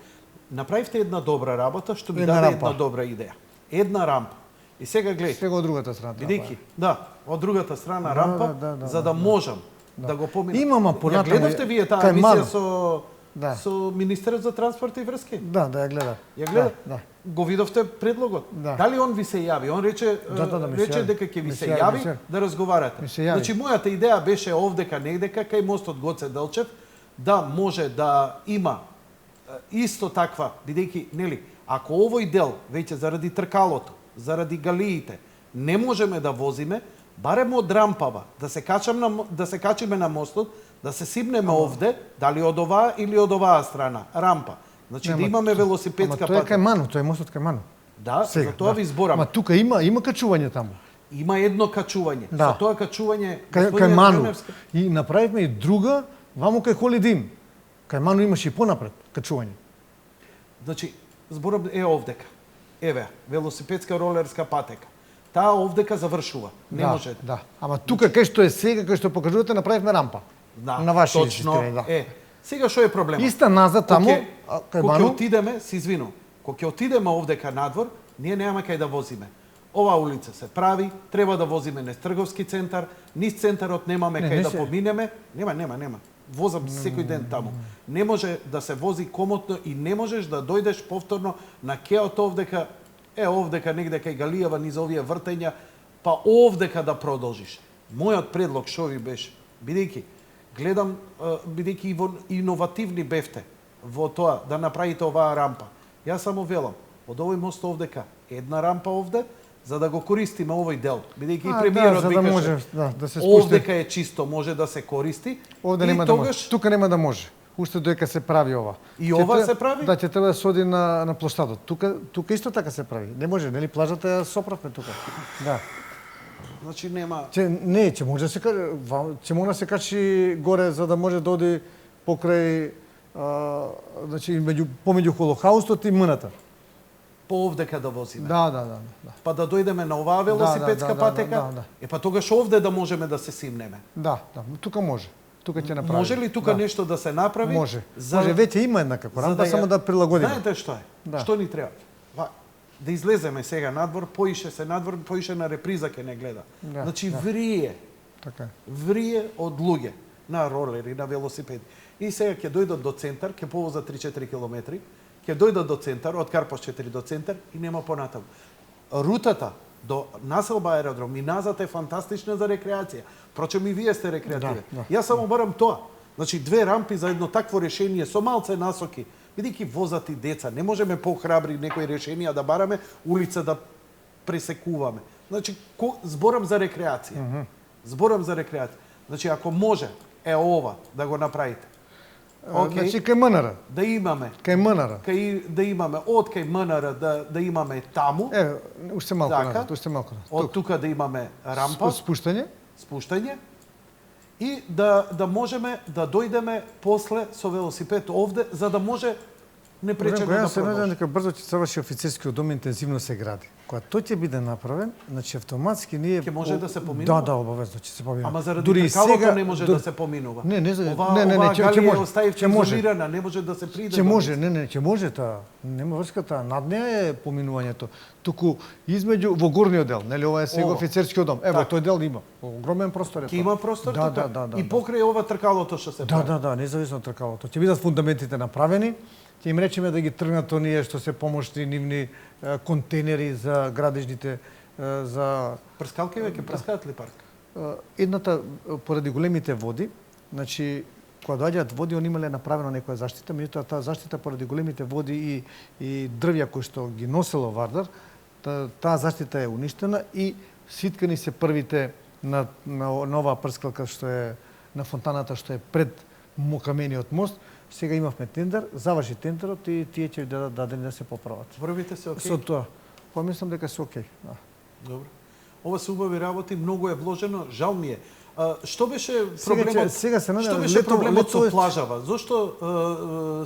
Направивте една добра работа, што ми Една даде рампа. една добра идеја. Една рампа. И сега гледај, Сега од другата страна. бидејќи, да, од другата страна Да, рампа, да, за да можам да го поминам. Имам, а понатаму Ја гледавте вие таа кај Мано. емисија Да. со министерот за транспорт и врски? Да, да ја гледав. Ја гледав? Да. Го видовте предлогот? Да. Дали он ви се јави? Он рече, Да, ми се рече јави. дека ќе ви Ми се се јави, јави ми се- да разговарате. ми се јави. Значи, мојата идеја беше овдека негдека, кај мостот Гоце Делчев, да може да има исто таква, бидејќи, нели, ако овој дел, веќе заради тркалото, заради галиите, не можеме да возиме, барем од рампава, да се качиме на мостот, да се сипнеме овде, дали од оваа или од оваа страна, рампа. Значи да имаме велосипедска Ама тоа е патека. кај Мано, тоа е мостот кај Мано. Да, Сега, за тоа ви зборам. Ма тука има качување таму. Има едно качување. Да. За тоа качување Кај господине Ману. Дреневски, И направивме и друга, вамо кај Холидим. Кај Ману имаше и понапред качување. значи зборот е овдека. Еве, велосипедска ролерска патека. Таа овдека завршува. Не може. Да. Ама тука кај што е сега, кај што покажувате, направивме рампа. Да, на ваше точно. инсистирање, да. Сега што е проблемот? Иста назад таму, кај Кога ќе Ману. отидеме, се извинувам, кога ќе отидеме овдека надвор, ние немаме кај да возиме. Оваа улица се прави, треба да возиме низ трговски центар, низ центарот немаме Не, кај не да се- поминеме. Нема. Возам секој ден таму. Не може да се вози комотно и не можеш да дојдеш повторно на кеот овдека, овдека негде кај Галијава низ овие вртења, па овдека да продолжиш. Мојот предлог што ви беше, бидејќи гледам, бидејќи иновативни бевте во тоа да направите оваа рампа. Јас само велам, од овој мост овдека, една рампа овде, за да го користиме овој дел. Бидејќи и премиерот за да викаше, може да се спусти. овдека е чисто, може да се користи. Овде и нема да може. тогаш Тука нема да може. Уште доека се прави ова. И Ќе ова треба- се прави? Да, ќе треба да се оди на площадот. Тука исто така се прави. Не може, нели плажата ја соправме тука. Да. Значи нема... Ќе може да се ќе може да се качи горе за да може да оди покрај значи помеѓу Холокаустот и Мната. по овдека да возиме. Да. Па да дојдеме на оваа велосипедска да, патека, да. па тогаш овде да можеме да се симнеме. Да, тука може. Тука ќе направи. Може ли тука нешто да се направи? Може. Може, веќе има една како рампа, само да прилагодиме. Знаете што е? Да. Што ни треба? Да излеземе сега надвор, поише на реприза ке не гледа. Да, Значи да. врие Така е. врие од луѓе на ролери, на велосипеди. И сега ќе дојдат до центар, ќе повозат 3-4 километри, ќе дојдат до центар, од Карпош 4 до центар и нема понатаму. Рутата до населба аеродром и назад е фантастична за рекреација. Прочем и вие сте рекреативни. Да. Јас само барам тоа. Значи две рампи за едно такво решение со малце насоки. Бидејќи возат и деца, не можеме похрабри некои решенија да бараме, улица да пресекуваме. Значи зборам за рекреација. Зборам за рекреација. Значи ако може ова да го направите. Значи кај МНР. Да имаме Кај МНР. да имаме од кај МНР да имаме таму, Уште малку Така. назад, уште малку назад. од тука да имаме рампа, Спуштање. спуштање и да можеме да дојдеме после со велосипед овде за да може непречено да Јас се надевам продолжи. дека брзо ќе заврши офицерскиот дом, интензивно се гради. Кога тој ќе биде направен, значи автоматски ние Ќе може да се поминува? Да, обавезно ќе се поминува. Ама заради Дури и тркалото сега не може да се поминува. Не, Оваа ќе Галија може. Остаевче Ќе може. изолирана, не може да се приде. Ќе може, ќе може таа. Нема врска таа. Над неа е поминувањето. Туку измеѓу во горниот дел, нели ова е сега Ова. офицерскиот дом. Ево Така. тој дел има. Огромен простор е. Ќе има простор Да, тука. да, И покрај ова тркалото што се прави. Да, независно од тркалото. Ќе бидат фундаментите направени, ќе им речеме да ги тргнат оние што се помошни нивни контейнери за градежните за Прскалки веќе прскаат ли парк? едната поради големите води, значи кога доаѓаат води, они имале направено некоја заштита, меѓутоа таа заштита поради големите води и дрвја кои што ги носело Вардар, таа заштита е уништена и свиткани се првите на нова прскалка што е на фонтаната што е пред камениот мост. Сега имавме тендер, заврши тендерот и тие ќе дадени да се поправат. Врвите се окей? Со тоа, мислам дека се окей. Да. Добро. Ова се убави работи, многу е вложено, жал ми е. Што беше проблемот? Сега се надевам, што беше проблемот со е- плажава? Зошто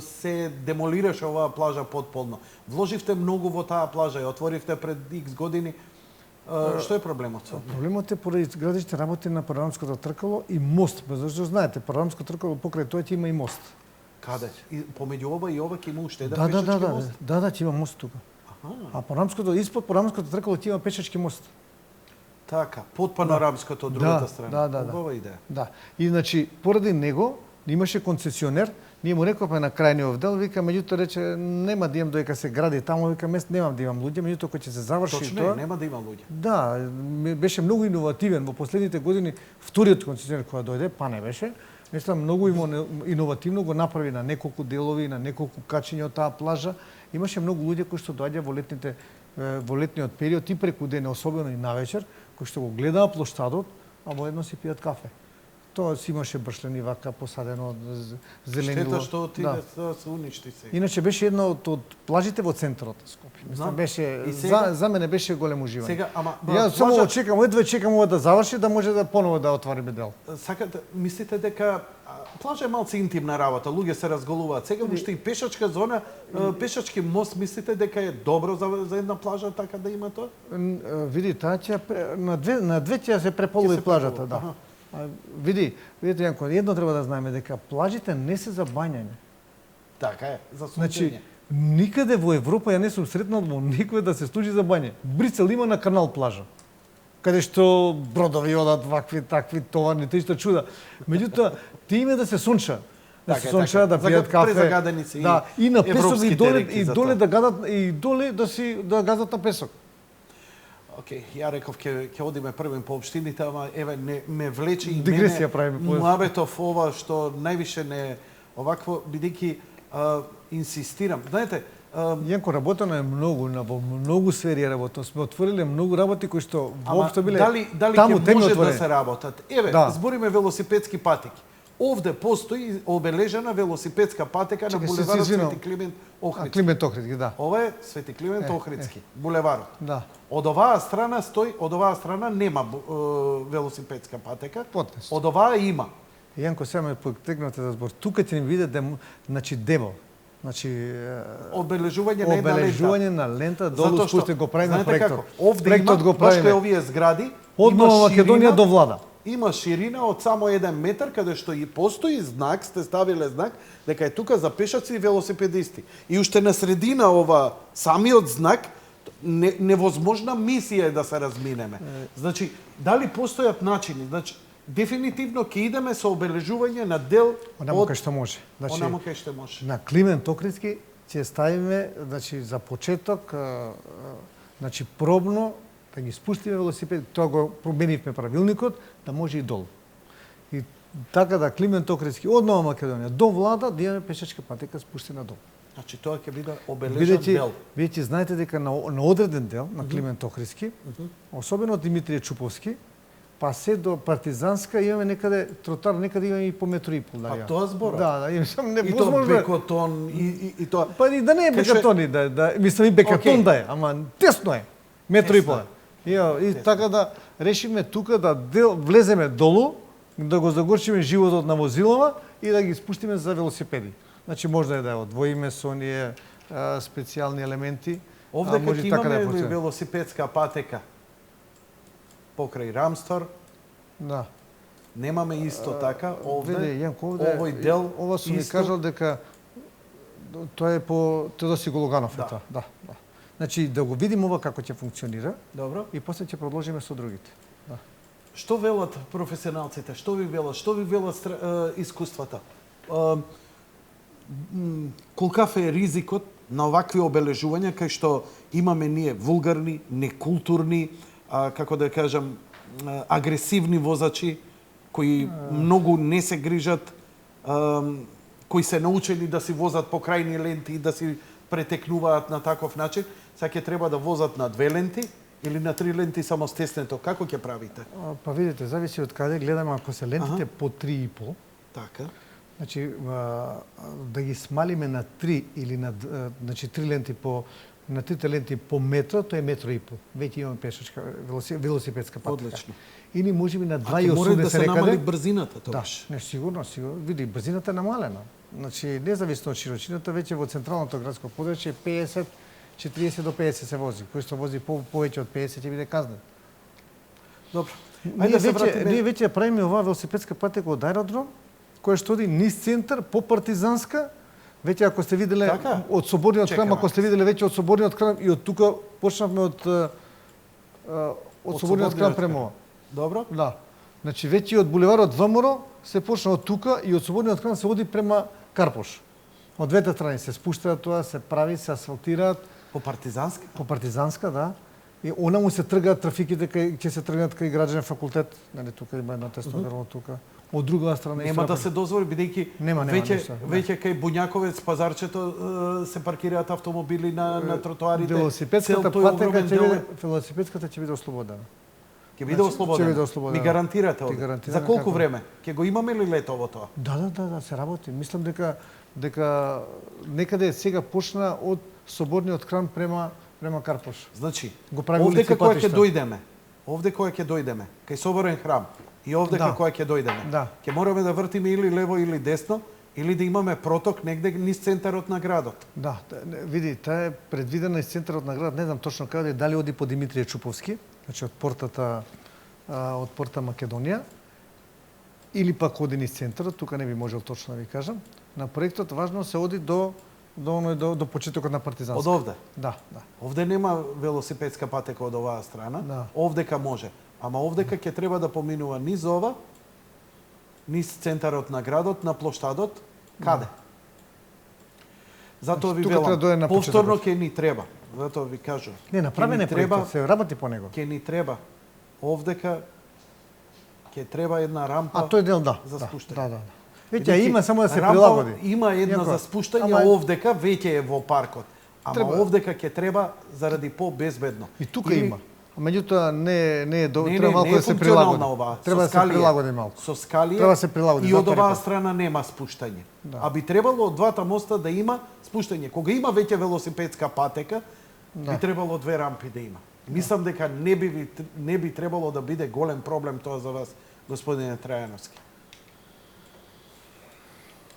се демолираше оваа плажа потполно? Вложивте многу во таа плажа, ја отворивте пред X години. Што е проблемот со? Проблемот е поради градичните работи на Парарамското тркало и мост. Зашто знаете, Парарамско тркало покрај тоа ќе има и мост. Каде? И помеѓу ова и ова ќе има уште еден Да, пешачки мост? ќе има мост тука. А Парарамското испод Парарамското тркало ќе има пешачки мост. Така, под панорамското, од другата страна. Да. Убава идеја. Да. И значи поради него имаше концесионер, ние му рековме на крајниот дел, вика меѓутоа рече нема да имам доека се гради таму, вика мест немам да имам луѓе, меѓутоа кога ќе се заврши Точно тоа. е, нема да има луѓе. Да, беше многу иновативен во последните години. Вториот концесионер кој дојде, па не беше, мислам многу иновативно го направи на неколку делови, на неколку качиња од таа плажа. Имаше многу луѓе кои што доаѓа во летниот период и преку ден, особено и навечер, кои што го гледаа площадот, а воедно си пијат кафе. Тоа си имаше бршлени вака посадено зеленило. Штета што отиде да се уништи сега. Иначе беше една од плажите во центарот на Скопје. Мислам, беше И сега- за мене беше големо уживање. Сега, ама Ја само плажа- чекам, едва чекам ова да заврши да може да поново да отвориме дел. Сакате, мислите дека плажа е малце интимна работа, луѓе се разголуваат. Сега уште и пешачка зона, пешачки мост, мислите дека е добро за една плажа така да има тоа? Види, таа ќе на две ќе се преполови се плажата, преполови, да. Видите Јанко, едно треба да знаеме дека плажите не се за бањање. Така е, за Значи, сонцење. никаде во Европа ја не сум сретнал во никој да се служи за бање. Брисел има на канал плажа, каде што бродови одат вакви, такви, товарни, тие што чуда. Меѓутоа, ти име да се сонча. Да Така се е, сонча, така да е. пијат кафе. Презагадени се и да, и на песок европските и доле, реки и за доле тоа. да гадат, и доле да газат на песок. Океј, ја реков ќе одиме првен по општините, ама еве ме влече и Дигресија мене правиме по- муабетов ова што највише не овакво бидејќи инсистирам. Знаете, Јанко, работено е многу, во многу сфери е работено. Сме отвориле многу работи кои што ама воопшто биле дали таму ќе теми може да отворени. се работат? Еве, Да. збориме велосипедски патеки. Овде постои обележена велосипедска патека на Чекај, се булеварот извинувам. Свети Климент Охридски. Климент Охридски, да. Ова е Свети Климент Охридски, булеварот. Да. Од оваа страна нема велосипедска патека. Потест. Од оваа има. Јанко, сега ме потегнате за збор. Тука ќе ни виде значи дебел. Значи Обележување на една лента. обележување на лента долу Затоа што, спусти го правиме знаете проектот. како, овде Проектот има, го баш кај правиме. овие згради, Од има Нова Македонија ширина- до Влада. Има ширина од само 1 метар, каде што и постои знак, сте ставиле знак, дека е тука за пешаци и велосипедисти. И уште на средина ова самиот знак, невозможна мисија е да се разминеме. Значи, дали постојат начини? Значи, дефинитивно ќе идеме со обележување на дел Онамо од кај што може. Значи, онамо кај што може. на Климент Охридски ќе ставиме, значи за почеток, значи пробно да ги спустиме велосипед, тоа го променивме правилникот, да може и долу. И така да Климент Охридски од Нова Македонија до Влада да имаме пешачка патека спустена долу. Значи, тоа ќе биде обележан дел. Бидејќи знаете дека на одреден дел на Климент Охридски, особено од Димитрije Чуповски, па се до Партизанска имаме некаде тротар, некаде имаме и по метро и пол. А тоа зборот? Да, имам сам И тоа невозможно. бекотон, и тоа... Па и да не е Кај што- бекатони, мислам и бекатон Океј. да е, ама тесно е. Метро и Тесно пол. е. И така да решиме тука да влеземе долу, да го загорчиме животот на возилова и да ги спустиме за велосипеди. Значи може да одвоиме со оние специјални елементи. Овде може како и така да имаме почнеме. велосипедска патека покрај Рамстор, Да. немаме исто така овде. Види, Јанко, овде, овој дел ова сум ми исто- кажал дека тоа е по Теодоси Гологанов е Да. тоа. Да, да. Значи да го видиме ова како ќе функционира Добро. и после ќе продолжиме со другите. Да. Што велат професионалците? Што ви велат? Што ви велат искуствата? Колкав е ризикот на овакви обележувања кај што имаме ние вулгарни, некултурни, како да кажам, агресивни возачи кои многу не се грижат, кои се научени да си возат по крајни ленти и да си претекнуваат на таков начин, сега ќе треба да возат на 2 ленти или на 3 ленти само стеснето. Како ќе правите? Па видите, зависи од каде гледаме, ако се лентите по 3,5, Така. значи да ги смалиме на 3 или на значи 3 ленти по на 3 ленти по метро, тоа е метро и пол. Веќе имаме пешачка велосипедска патека. Одлично. Или можеби на А ќе мора 2,80 да се некаде. намали брзината Да, тогаш. не, сигурно. Види, брзината е намалена. Значи, независно од широчината, веќе во централното градско подрачје 40 до 50 се вози. Кој што вози повеќе од 50 ќе биде казнен. Добро. Ние Ајде да се веќе, вратиме. ние веќе правиме оваа велосипедска патека од аеродром, која што оди низ центар по Партизанска. Веќе ако сте виделе Така? од Соборниот Чекаме. храм, ако сте виделе веќе од Соборниот храм и од тука почнавме од Соборниот храм према ова. Добро. Да. Значи веќе од булеварот ВМРО се почна од тука и од Соборниот храм се оди према Карпош. Од двете страни се спуштува тоа, се прави, се асфалтираат По партизанска? по Партизанска, да. И она му се тргаат трафиките кај ќе се тргнат кај граѓанен факултет, нели тука има едно тестоверно тука. Од друга страна Нема да се дозволи бидејќи Нема ништо, да. веќе кај Буњаковец пазарчето се паркираат автомобили на тротоарите. велосипедската Цел тој патека огромен ќе дел биде е- велосипедската ќе биде ослободена. Ќе биде ослободен. Ќе биде ослободен. Ми гарантирате Ти овде. гарантираме За колку како? време? Ќе го имаме ли летово тоа? Да, се работи. Мислам дека некаде сега почна од соборниот кран према Карпош. Значи, Го прави овде улици и кога ќе патишта. дојдеме, кај Соборен храм и овде Да. кога ќе дојдеме, Да. ќе мораме да вртиме или лево или десно, или да имаме проток негде низ центарот на градот. Да, види, таа е предвидена из центарот на град, не знам точно каде, дали оди по Димитрije Чуповски, значи од порта Македонија, или пак оди низ центарот, тука не би можел точно да ви кажам. На проектот важно се оди до почетокот на Партизанска. Од овде. Да. Овде нема велосипедска патека од оваа страна. Да. Овдека може. Ама овдека ќе треба да поминува низ ова, низ центарот на градот, на плоштадот, каде? Затоа ви Тука треба да дојде велам, на повторно почетокот. ќе ни треба. Затоа ви кажувам. Не, направен е проектот, се работи по него. Ќе ни треба овдека ќе треба една рампа. А тој дел да. За спуштање. Да. Веќе има само да се рампа прилагоди. Има една Јако, за спуштање, ама- овдека веќе е во паркот. Ама Треба. овдека ќе треба заради по-безбедно. И тука Или- има. А меѓутоа не е добро, Не, треба малку не е да се функционална прилагоди. оваа. Треба да Со се скалија. прилагоди малку. Со скалија. Треба да се прилагоди, И од затоа оваа реков. страна нема спуштање. Да. А би требало од двата моста да има спуштање. Кога има веќе велосипедска патека, би требало две рампи да има. Мислам дека не би требало да биде голем проблем тоа за вас, господине Трајановски.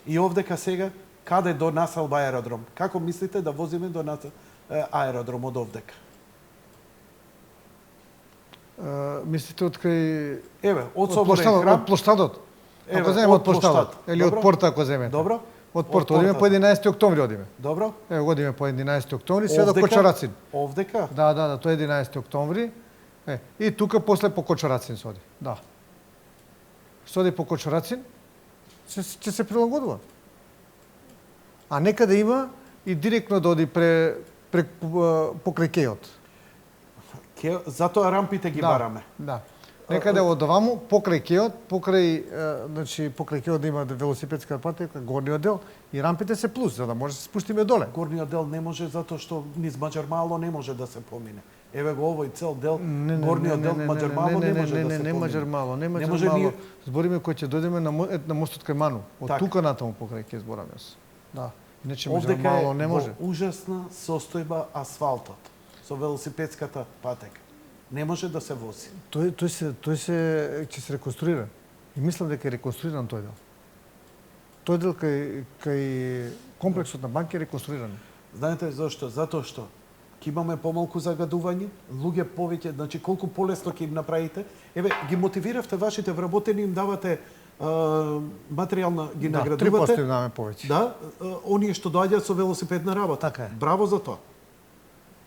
И овдека сега, каде до Населба аеродром? Како мислите да возиме до аеродром од овдека? Мислите од кај Еве, од од Соборен плоштадот, храм. од плоштадот? Еве, Ако земе од од плоштадот плоштад. или од Добро. порта ако земете. Добро. Од Од порта одиме по портата. 11 октомври одиме. Добро. Еве одиме по 11 октомври, се до Овдека? Кочарацин. Овдека? Да, тоа е 11 октомври. И тука после по Кочарацин се оди. Да. Се оди по Кочарацин, ќе се прилагодува. А некаде има и директно да оди покрај кејот. Затоа рампите ги бараме. Да. Некаде од оваму, покрај кејот, покрај кејот да има велосипедска патека, горниот дел, и рампите се плюс, за да може да се спустиме доле. Горниот дел не може затоа што низ Маџар мало не може да се помине. Еве го овој цел дел, горниот дел Маџар мало не може да се помине. Не Маџар мало, не Маџар може мало. ние- Збориме кој ќе дојдеме на мостот кај Ману. Од Така. тука натаму покрај ќе збораме. Да. Иначе Маџар Овдека мало е не може. во ужасна состојба асфалтот со велосипедската патека. Не може да се вози. Тој ќе се реконструира. И мислам дека е реконструиран тој дел. Тој дел кај комплексот на банки е реконструиран. Знаете зашто? Затоа што ќе имаме помалку загадување, луѓе повеќе, значи колку полесно ќе им направите. Еве, ги мотивиравте вашите вработени, им давате материјална, ги Да, наградувате. 3% им даваме повеќе. Да, оние што доаѓаат со велосипедна работа. Така е. Браво за тоа.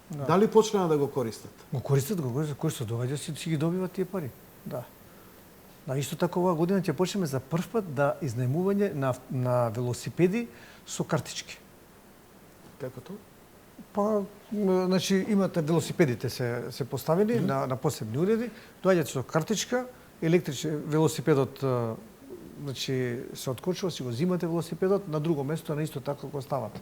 Да. Дали почнаа да го користат? Го користат, кој што доаѓа си ги добива тие пари. Да. Да, исто така оваа година ќе почнеме за прв пат да изнајмување на велосипеди со картички. Како тоа? Па, значи имате велосипедите се поставени на посебни уреди, доаѓате со картичка, електричен велосипедот значи се откочува, си го зимате велосипедот на друго место, на исто така го ставате.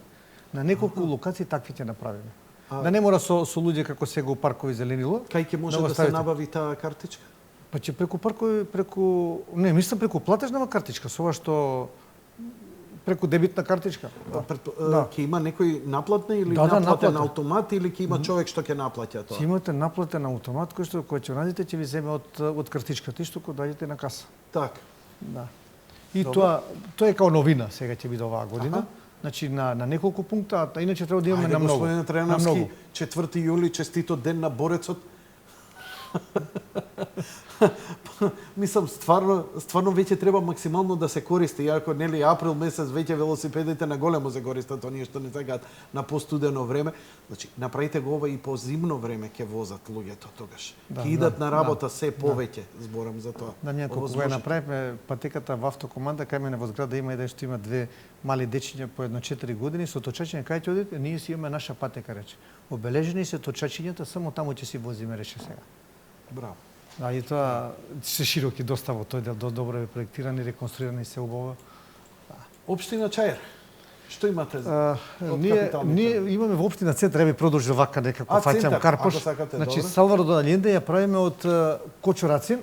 На неколку локации такви ќе направиме. Да не мора со луѓе како сега у паркови зеленило. Кај ќе може го да се ставите. набави таа картичка? Па ќе преку паркови, не, мислам преку платежна картичка, со ова што преку дебитна картичка. Да. Ќе има некој наплатна или Да, наплатен наплатен. автомат или ќе има човек што ќе наплаќа тоа? Ќе имате наплатен автомат кој ќе урадите ќе ви земе од картичката исто кога доаѓате на каса. Така. Да. И Добро. тоа е као новина сега ќе биде оваа година. Аха. Значи на неколку пункта, а иначе треба да имаме Ајде, на многу. господине На Трајановски, многу. 4 јули, честито ден на борецот. Мислам, стварно веќе треба максимално да се користи, иако нели април месец веќе велосипедите на големо се користат, оние што не сакаат на постудено време. Значи, направите го ова и по зимно време ќе возат луѓето тогаш. Да, Ќе идат да, на работа да. се повеќе, зборам за тоа. Да, ние кога ја направивме патеката во автокоманда, кај мене во зграда има еден што има две мали дечиња по едно 4 години со точачиња, кај ќе одите, ние си имаме наша патека, рече. Обележени се точачињата, само таму ќе си возиме, рече сега. Браво. Да, и тоа се широки доста во тој дел, добро е проектиран и реконструиран и се убаво. Општина Чаир. Што имате од ние капиталните? имаме во општина Центар, би продолжил вака некако фаќам Центар, Карпош. ако сакате, Значи добро. Салвадор до Алјенде ја правиме од Кочурацин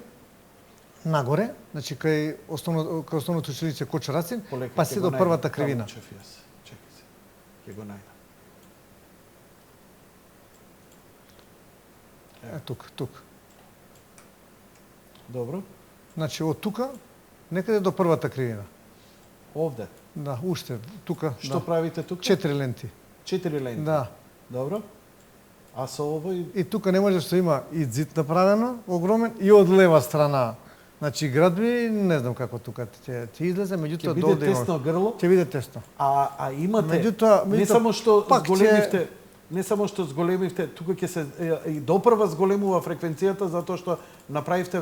нагоре, значи кај основното училище Кочурацин, Полека, па ќе се го до најдам. првата Таму кривина. чеф јас. Чекај се. Ќе го најдам. Тук. Добро. Значи од тука некаде до првата кривина. Овде. Да, уште тука. Што да. правите тука? 4 ленти. 4 ленти. Да. Добро. А со овој И тука не може што има и зид направено, огромен, и од лева страна. Значи градби, не знам како тука ќе излезе, ќе меѓутоа биде доде тесно грло, ќе биде тесно. а имате не Меѓутоа, само што пак зголемивте, не само што зголемивте, тука ќе се и допрва зголемува фреквенцијата затоа што направивте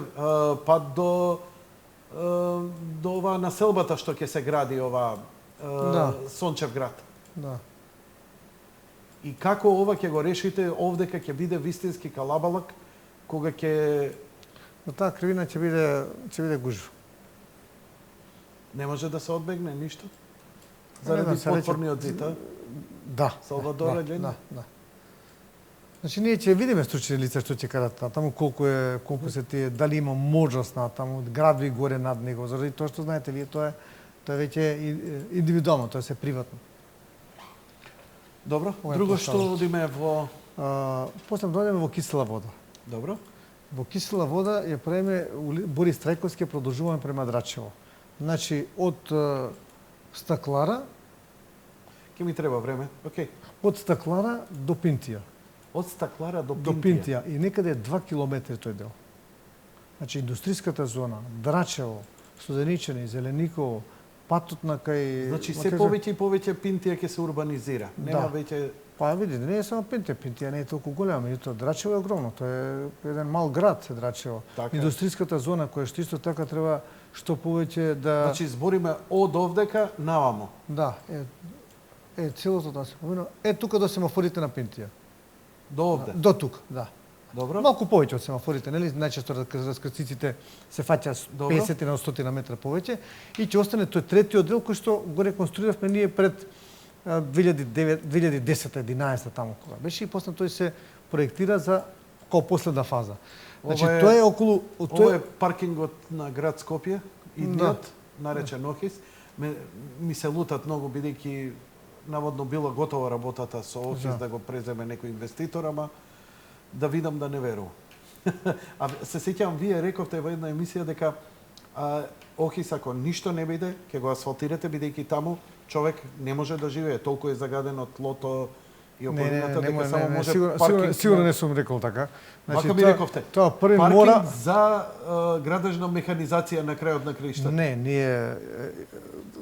пат до оваа населбата што ќе се гради оваа Да. Сончев град. Да. И како ова ќе го решите овдека ќе биде вистински калабалак кога ќе Но таа кривина ќе биде гужва. не може да се одбегне ништо? Не знам, Заради се рече- потворниот зид, а? Да. Салвадор да, Алјенде? да. Значи ние ќе видиме стручни лица што ќе кажат таму колку се тие, дали има можност на таму градви горе над него, заради тоа што знаете вие тоа е веќе индивидуално, тоа се приватно. Добро. Ова е Друго поставено. што одиме во После дојдеме во кисела вода. Добро. Во кисела вода ја правиме Борис Трајковски, ја продолжуваме према Драчево. Значи од Стаклара, Ке ми треба време. Океј. од Стаклара до Пинтија. Од Стаклара до До Пинтија. Пинтија и некаде 2 километри тој дел. Значи индустријската зона, Драчево, Студеничани, Зелениково, патот на кај Значи се повеќе и повеќе Пинтија ќе се урбанизира. Нема Да. веќе Па видите, не е само Пинтија, Пинтија не е толку голема, меѓутоа Драчево е огромно, тоа е еден мал град се Драчево. Така е. Индустријската зона која што исто така треба што повеќе да Значи збориме од овдека навамо. да, целото тоа се поминува. Тука до семафорите на Пинтија. До овде. До тука, да. Добро. Малку повеќе од семафорите, нели? Најчесто раскрциците се фаќа Добро. 50 на 100 метра повеќе и ќе остане тој третиот дел кој што го реконструиравме ние пред 2010-11 таму кога беше и после тој се проектира за као последна фаза. Значи Ова е- тоа е околу Ова е паркингот на град Скопје, идниот, наречен Охис. Ми се лутат многу бидејќи наводно била готова работата со Охис да го преземе некој инвеститор, ама да видам да не верувам. А се сеќавам, вие рековте во една емисија дека Охис ако ништо не биде, ќе го асфалтирате бидејќи таму човек не може да живее, толку е загаден од тлото и околината дека само може паркинг. Сигурно не сум рекол така. Вака ми рековте. Тоа први Паркинг мора за градежна механизација на крајот на краиштата. Не, ние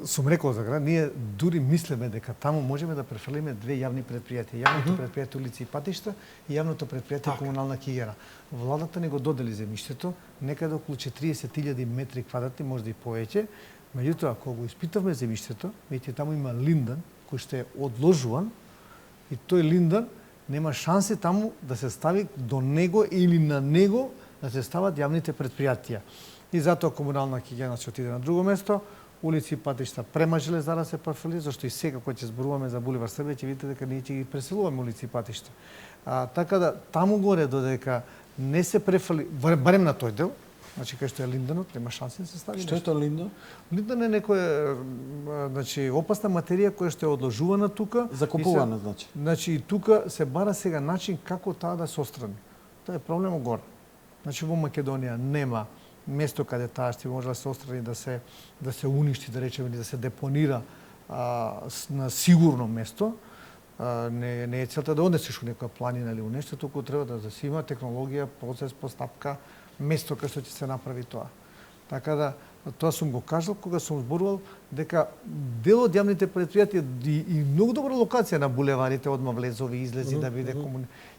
сум рекол за град, ние дури мислиме дека таму можеме да префрлиме две јавни предпријатија. Јавното предпријатие улици и патишта и јавното предпријатие Така. комунална хигиена. Владата ни го додели земјиштето, некаде околу 40.000 метри квадратни, може и повеќе. Меѓутоа, кога го испитавме земјиштето, веќе таму има линдан кој што е одложуван и тој линдан нема шанси таму да се стави до него или на него да се стават јавните предпријатија. И затоа комунална хигиена ќе отиде на друго место, улици и патишта према железара се префрли, зашто и сега кога ќе зборуваме за Буливар Србија ќе видите дека ние ќе ги преселуваме улици и патишта. Така да таму горе додека не се префрли, барем на тој дел, значи кај што е линданот, нема шанси да се стави. Што е тоа линдо? Линдан е некоја значи опасна материја која што е одложувана тука. Закупувана, значи. Значи и тука се бара сега начин како таа да се острани. Тоа е проблемот горе. Значи во Македонија нема место каде таа ще може да се острани, да се уништи, да речеме, или да се депонира на сигурно место. Не е целта да однесеш у некоја планина или у нешто, туку треба да се има технологија, процес, постапка, место кај што ќе се направи тоа. Така да, тоа сум го кажал кога сум зборувал дека дел од јавните предпријатија и многу добра локација на булеварите, одма влезови, излези да биде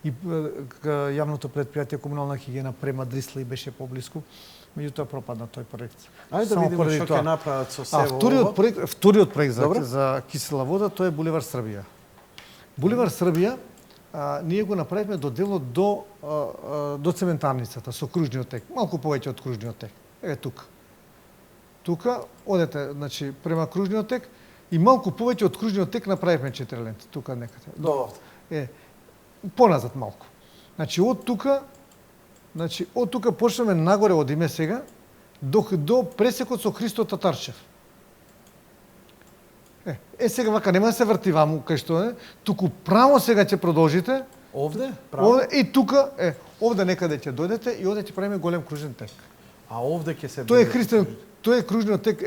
и јавното предпријатие комунална хигиена према Дрисла и беше поблиску. Меѓутоа пропадна тој проект. Ајде да видиме што ќе направат со сево. Вториот проект за кисела вода тоа е Буливар Србија. Буливар Србија ние го направивме до делот до цементарницата со кружниот тек, малку повеќе од кружниот тек. Тука. Тука одете, значи према кружниот тек И малку повеќе од кружниот тек направивме 4 ленти, тука некаде. До овде. Поназад малку. Значи од тука почнеме нагоре одиме сега до пресекот со Христо Татарчев. Сега вака нема да се врти ваму кај што е, туку право сега ќе продолжите. Овде? Право? Овде и тука, овде некаде ќе дојдете и овде ќе правиме голем кружен тек. А овде ќе се... Тој е христијан, тој е кружниот тек.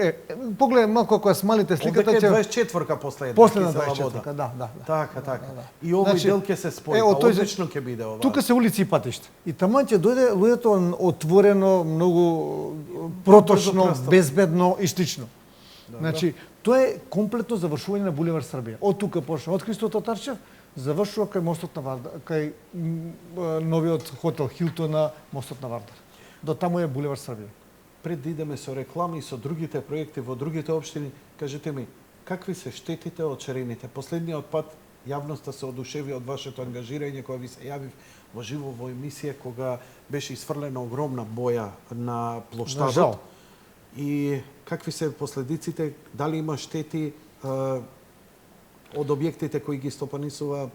Погледај малку ако ја смалите сликата ќе... Овде ќе 24-ка последна 24-ка, да. Така. И овој дел ќе се спои, одлично ќе биде ова. Тука се улици и патишта. И таман ќе дојде луѓето отворено, многу проточно, безбедно и слично. Значи, тоа е комплетно завршување на булевар Србија. Од тука почна, од Христо Татарчев, завршува кај мостот на Вардар, кај новиот хотел Хилтон на мостот на Вардар. До таму е булевар Србија. Пред да идеме со реклами и со другите проекти во другите општини, кажете ми, какви се штетите од шарените? Последниот пат јавноста се одушеви од вашето ангажирање кога ви се јавив во живо во емисија кога беше исфрлена огромна боја на плоштадот. И какви се последиците? Дали има штети од објектите кои ги стопанисува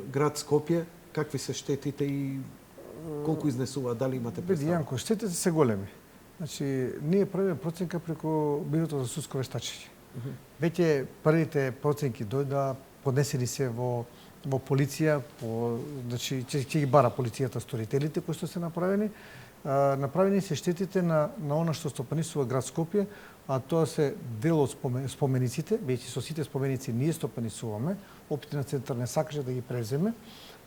град Скопје? Какви се штетите и колку изнесува? Дали имате представа? Јанко, штетите се големи. Значи, ние правиме проценка преку Бирото за судско вештачење. Веќе првите проценки дојда, поднесени се во полиција, значи ќе ги бара полицијата сторителите кои што се направени. Направени се штетите на она што стопанисува град Скопје, а тоа се дел од спомениците, веќе со сите споменици ние стопанисуваме, Општина Центар не сакаше да ги преземе,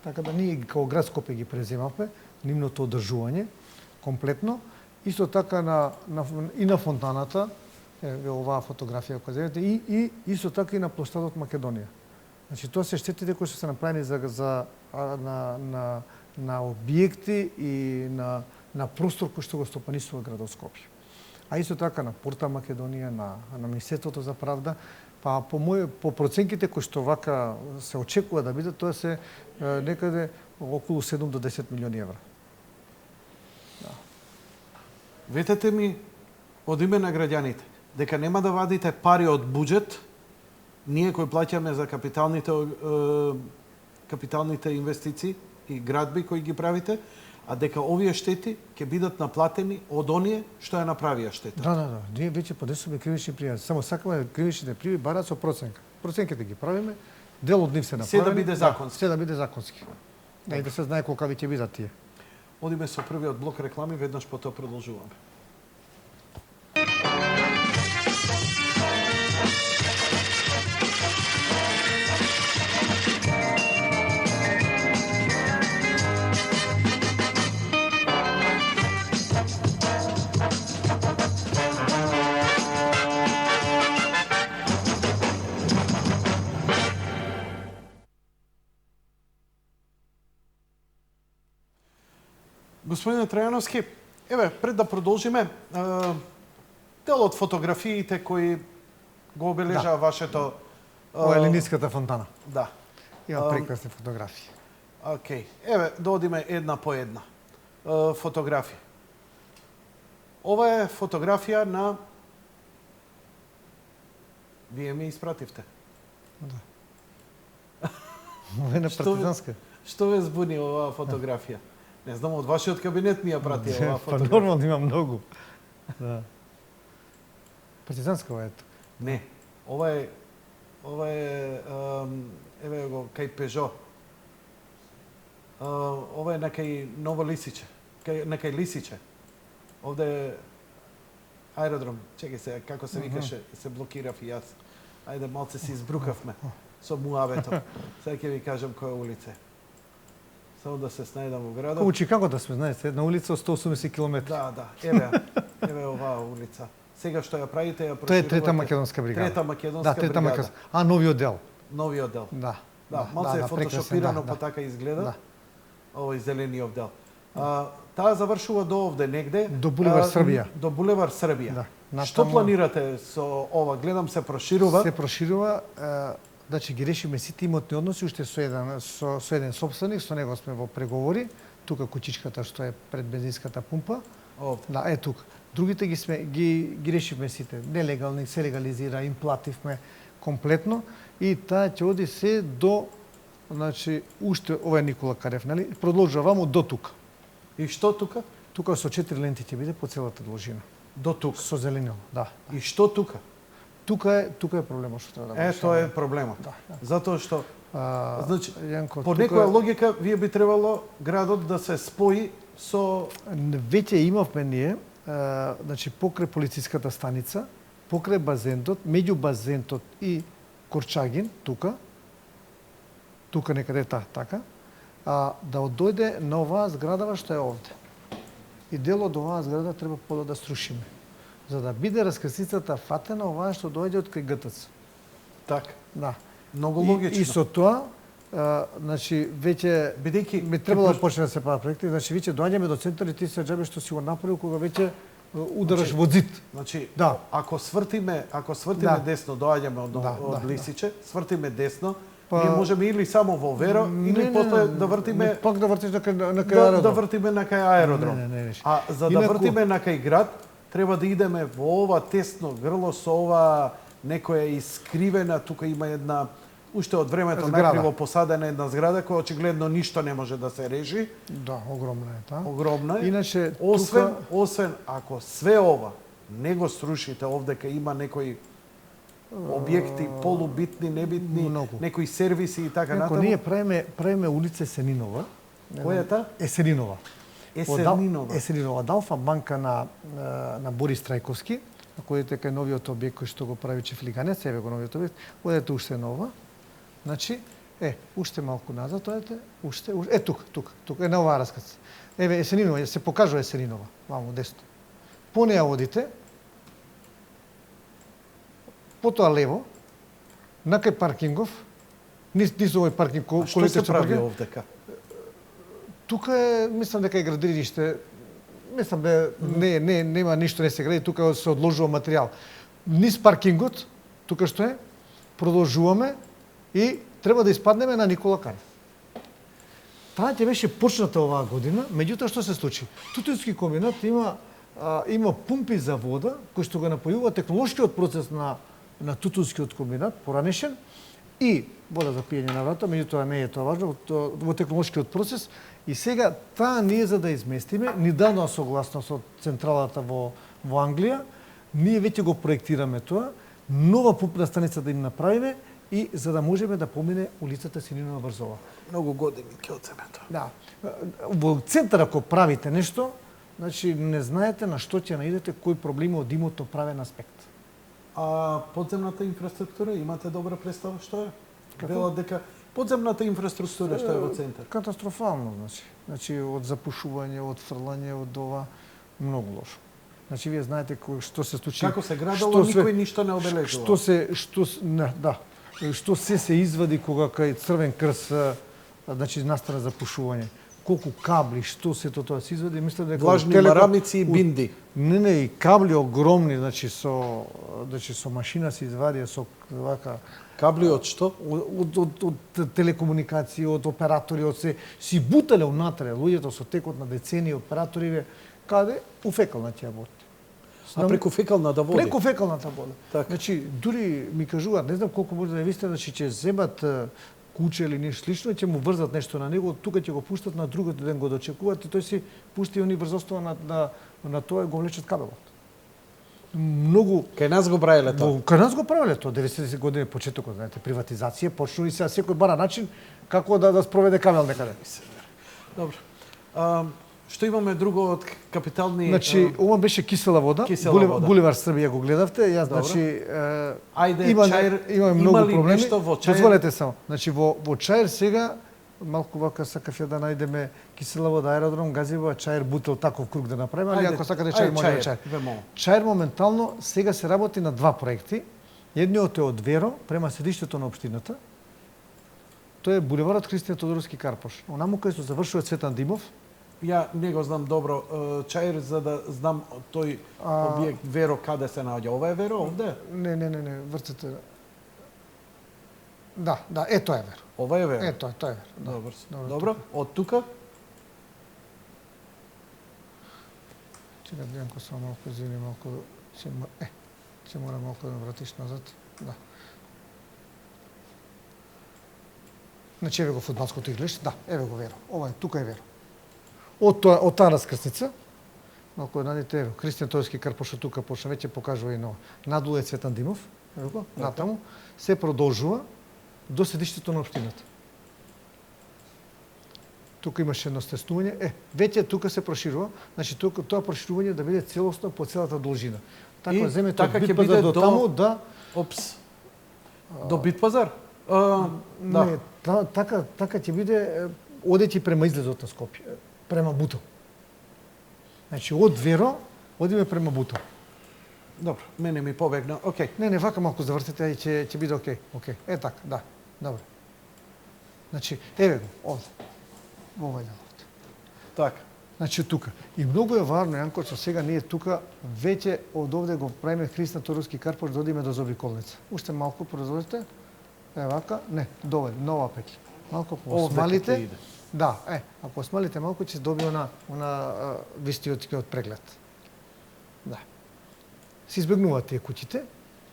така да ние како град Скопје ги преземавме, нивното одржување комплетно. Исто така и на фонтаната, оваа фотографија која земете, и исто така и на плоштадот Македонија. Значи тоа се штетите кои што се направени на објекти и на простор кој што го стопанисува градот Скопје. А исто така на Порта Македонија, на Министерството за правда, па по проценките кои што вака се очекува да бидат, тоа се некаде околу 7 до 10 милиони евра. Ветете ми од име на граѓаните дека нема да вадите пари од буџет, ние кои плаќаме за капиталните инвестиции и градби кои ги правите, а дека овие штети ќе бидат наплатени од оние што ја направија штета. Да. Ние веќе поднесуваме кривични пријави. Само сакаме кривичните пријави бараат со проценка. Проценките ги правиме, дел од нив се направени. Се да биде законски. Се да биде законски. И да се знае колка ќе бидат тие. Одиме со првиот блок реклами, веднаш по тоа продолжуваме. Господине Трајановски, пред да продолжиме, дел од фотографиите кои го обележаа вашето... Ова е Ленинската фонтана. Да. Има прекрасни фотографии. Океј. Да одиме една по една. Фотографија. Ова е фотографија на... Вие ми испративте. Да. Ова е на партизанска. Што ве збуни оваа фотографија? Не знам, од вашиот кабинет ми ја прати оваа фотографија. Па нормално има многу. Да. Партизанска ова е. Не, ова е еве го кај Пежо. Ова е некај Ново Лисиче, некај Лисиче. Овде е аеродром. Чекај се, како се викаше, се блокирав и јас. Ајде, малце си избрукавме со муавето. Сега ќе ви кажам која улица е. Само да се снајдам во градот. Како Чикаго да сме, знаете, една улица од 180 км. Да. Еве оваа улица. Сега што ја правите, ја Тоа проширувате. е Трета македонска бригада. Трета македонска бригада. бригада. Новиот дел. Новиот дел. Да. Малце е фотошопирано, па така изгледа. Да. Овој зелениот дел. Таа завршува до овде негде. До булевар Србија. До булевар Србија. Да. Што планирате со ова? Гледам се проширува. Се проширува. Значи ги решиме сите имотни односи уште со еден сопственик, со него сме во преговори. Тука кучичката што е пред бензинската пумпа. Овде. Да, тука. Другите ги решивме сите. Нелегални се легализира, им плативме комплетно и таа ќе оди се до, значи, уште ова е Никола Карев, нели? Продолжува ваму до тука. И што тука? Тука со 4 ленти ќе биде по целата должина. До тука. Со зеленино, да. И што тука? Тука е проблемот што треба да го Тоа е проблемот. Да. Затоа што значи, Јанко, по некоја логика вие би требало градот да се спои со веќе имавме ние, значи покрај полициската станица, покрај базентот, меѓу базентот и Корчагин, тука некаде е така, да дојде на оваа зградава што е овде. И дел од оваа зграда треба полу да срушиме, за да биде раскрсицата фатена оваа што дојде од кај ГТЦ. така. Да. Многу логично. И со тоа, значи, веќе Бидејќи би требало да почне да се прават проекти, значи веќе доаѓаме до центар и ти се џабе што си го направил кога веќе удараш во зид. Значи, Да. ако свртиме Да. десно, доаѓаме Да, од Лисиче, свртиме десно, Па- ние можеме или само во Веро, или после да вртиме пак да вртиш на кај да аеродром. вртиме на кај аеродром. Не. А за да Инаку- вртиме на кај град, треба да идеме во ова тесно грло со ова некоја искривена, тука има една уште од времето Зграда. накриво посадена една зграда која очигледно ништо не може да се реши, Да, огромна е таа. огромна е. Иначе Освен ако све ова не го срушите овде кај има некои објекти полубитни, небитни, Многу. некои сервиси и така Ако натаму. ние правиме улица Есенинова. Која е таа? Есенинова. Есенинова. Есенинова. Далфа банка на Борис Трајковски, ако одите кај новиот објект кој што го прави Чифлиганец, еве го новиот објект, одете уште нова. Значи, уште малку назад одете, уште, тук, е на оваа раскаца. Еве Есенинова, се покажува Есенинова, ваму десно. По неја одите, потоа лево, на кај паркингов, низ овој паркинг, А што колите се што прави паркинг, овдека? тука е, мислам дека е градилиште. Мислам дека нема ништо, не се гради, тука се одложува материјал. Низ паркингот, тука што е, продолжуваме и треба да испаднеме на Никола Карев. Таа ќе беше почната оваа година, меѓутоа што се случи? Тутунски комбинат има пумпи за вода кои што го напојува технолошкиот процес на Тутунскиот комбинат поранешен и вода за пиење на врата, меѓутоа не е тоа важно во технолошкиот процес. И сега таа ние за да изместиме, ни дадоа согласност од централата во Англија, ние веќе го проектираме тоа, нова пумпна станица да им направиме и за да можеме да помине улицата Сининова Врзова. Многу години ќе одземе тоа. Да. Во центар ако правите нешто, значи не знаете на што ќе наидете, кои проблеми од имотно правен аспект. А подземната инфраструктура, имате добра представа што е? Велат дека подземната инфраструктура што е во центар. Катастрофално, значи од запушување, од фрлање, од ова многу лошо. Значи вие знаете што се случи. Како се градало, никој ништо не обележува. Што се извади кога кај Црвен крст значи настана запушување. Колку кабли, што се тоа се извади, мислам дека влажни марамици и бинди. Не, и кабли огромни, значи со машина се извадија со вака Кабли од што? од телекомуникации, од оператори, од се си бутале унатре луѓето со текот на децении операториве каде у фекалната вода. А преку фекалната вода? Преку фекалната вода. Так. Значи дури ми кажуваат, не знам колку може да е вистина, значи ќе земат куче или нешто слично, ќе му врзат нешто на него, тука ќе го пуштат, на другиот ден го дочекуваат и тој си пусти они врзостува на тоа и го влечат кабелот. Многу Кај нас го правеле тоа. Кај нас го правеле тоа, 90 години почетокот, знаете, приватизација, почнува и сега секој бара начин како да спроведе кабел некаде. Добро. Што имаме друго од капитални... Значи, ова беше кисела вода, Буливар Србија го гледавте, јас, значи, имаме многу проблеми. Дозволете само, значи, во Чаир сега, малку вака сакав ја да најдеме кисела вода, аеродром, газива, Чаир, бутел, таков круг да направиме, али ако сакате Чаир, може да Чаир. Чаир моментално сега се работи на два проекти. Едниот е од Веро, према седиштето на општината. Тоа е булеварот Христијан Тодоровски Карпош. Онаму кај што завршува Цветан Димов. Ја не го знам добро Чаир, за да знам тој објект Веро каде се наоѓа. Ова е Веро овде? Не, врците. Да, тоа е Веро. Ова е Веро. Тоа е Веро. Добро. Од тука? Чекай, Бјанко, само малку, извини, малку, ќе мора малку да вратиш назад. Да. Значи, еве го фудбалското иглиш, да, еве го Веро. Ова е, тука е Веро. Од таа раскрсница, малку надите, еве, Кристијан Тојски Карпош тука почна, веќе покажува и ново. Надолу е Цветан Димов, еве го, натаму, се продолжува до седиштето на општината. Тука имаше едно стеснување. Веќе тука се проширува, значи тука тоа проширување да биде целосно по целата должина. Така земете така од ќе Битпазар биде до таму, да. Опс. До Битпазар? Не, така ќе биде одејќи према излезот на Скопје, према Буто. Значи од Веро одиме према Буто. Добро, мене ми побегна. Океј. Не, вака малку завртете и ќе биде окей. Окей. Така, да. Добро. Значи, еве го, овде. Во овој делот. Така. Значи тука. И многу е важно, Јанко, што сега ние тука веќе од овде го правиме Христијан Тојски Карпош да одиме до Зобиколница. Уште малку производите. Вака, не, доволно, нова петли. Малку посмалите. Да, ако смалите малку ќе се доби она вистиотскиот преглед. Да. Се избегнуваат тие куќите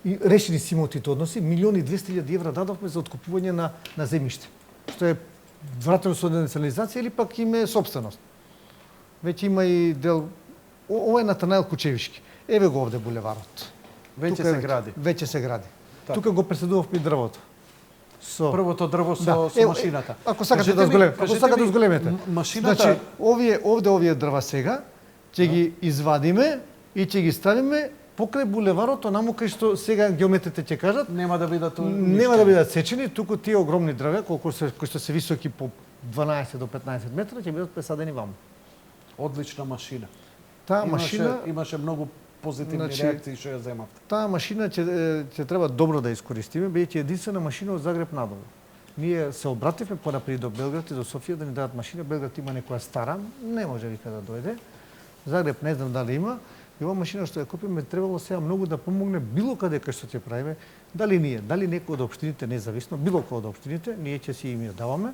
и решени си имотите односи, 1.200.000 евра дадовме за откупување на земјиште. Што е вратено со денационализација или пак име собственост. Веќе има и дел... Ова е Натанаел Кучевишки. Еве го овде булеварот. Веќе се гради. Веќе се гради. Так. Тука го преседувавме дрвото. Првото дрво со машината. Ако сакате да зголемете. Машината... Значи, овие дрва сега, ќе ги извадиме и ќе ги ставиме покрај булеварот, онаму кај што сега геометрите ќе кажат, нема да бидат сечени, туку тие огромни дрвја, кои што се високи по 12 до 15 метра, ќе бидат пресадени ваму. Одлична машина. Таа машина имаше многу позитивни реакции што ја земавте. Таа машина ќе треба добро да искористиме, бидејќи единствена машина од Загреб надолу. Ние се обративме понапред до Белград и до Софија да ни дадат машина. Белград има некоја стара, не може вика да дојде. Загреб не знам дали има. И ова машина што ја купиме требало сега многу да помогне било каде кај што ќе правиме, дали ние, дали некој од општините независно, било кој од општините, ние ќе си им ја даваме.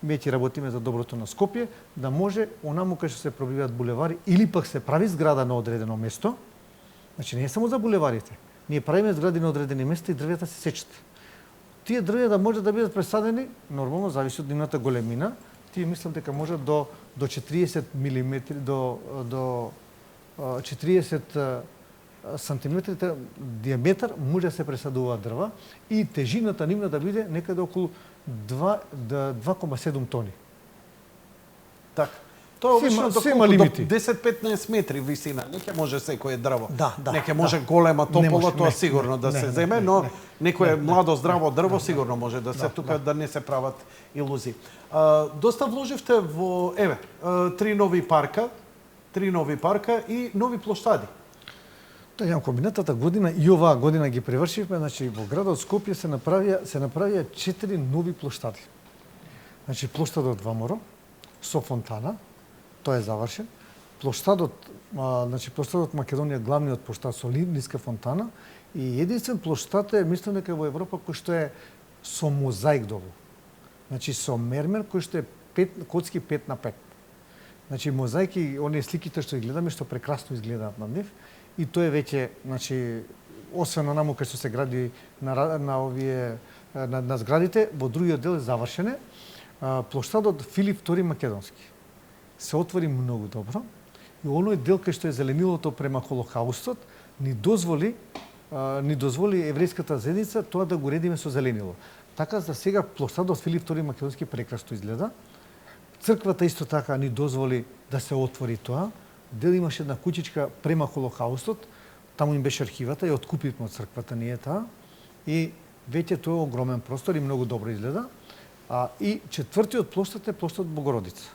Ние ќе работиме за доброто на Скопје, да може онаму кај што се пробиваат булевари или пак се прави зграда на одредено место. Значи не е само за булеварите. Ние правиме згради на одредени места и дрвјата се сечат. Тие дрвја да може да бидат пресадени, нормално зависи од нивната големина. Тие мислам дека може до 40 мм до 40 сантиметри диаметар може да се пресадуваат дрва и тежината нивна да биде некаде околу 2,7 тони. Така. Тоа обично до 10-15 метри висина. Не ќе може секое дрво. Не ќе може голема топола, тоа сигурно да се земе, но некое младо здраво дрво сигурно може да се тука да не се прават илузии. Доста вложивте во три нови парка и нови плоштади. Да, Јанко, минатата година и оваа година ги превршивме, значи во градот Скопје се направија 4 нови плоштади. Значи плоштадот Ваморо со фонтана, тој е завршен. Плоштадот Македонија, главниот плоштад со ниска фонтана и единствен плоштад е, мислам дека во Европа кој што е со мозаик долу. Значи со мермер кој што е коцки 5 на 5. Значи мозаики, оние сликите што ги гледаме, што прекрасно изгледаат на нив, и тоа е веќе, значи, освен онаму кај што се гради на зградите, во другиот дел е завршене. Плоштадот Филип II Македонски се отвори многу добро и оној дел кај што е зеленилото према Холокаустот ни дозволи еврејската заедница тоа да го редиме со зеленило. Така за сега плоштадот Филип II Македонски прекрасно изгледа. Црквата исто така ни дозволи да се отвори тоа. Дел имаше една куќичка према Холокаустот, таму им беше архивата и откупивме од црквата ние таа и веќе тоа е огромен простор и многу добро изгледа. И четвртиот плоштад е плоштад Богородица.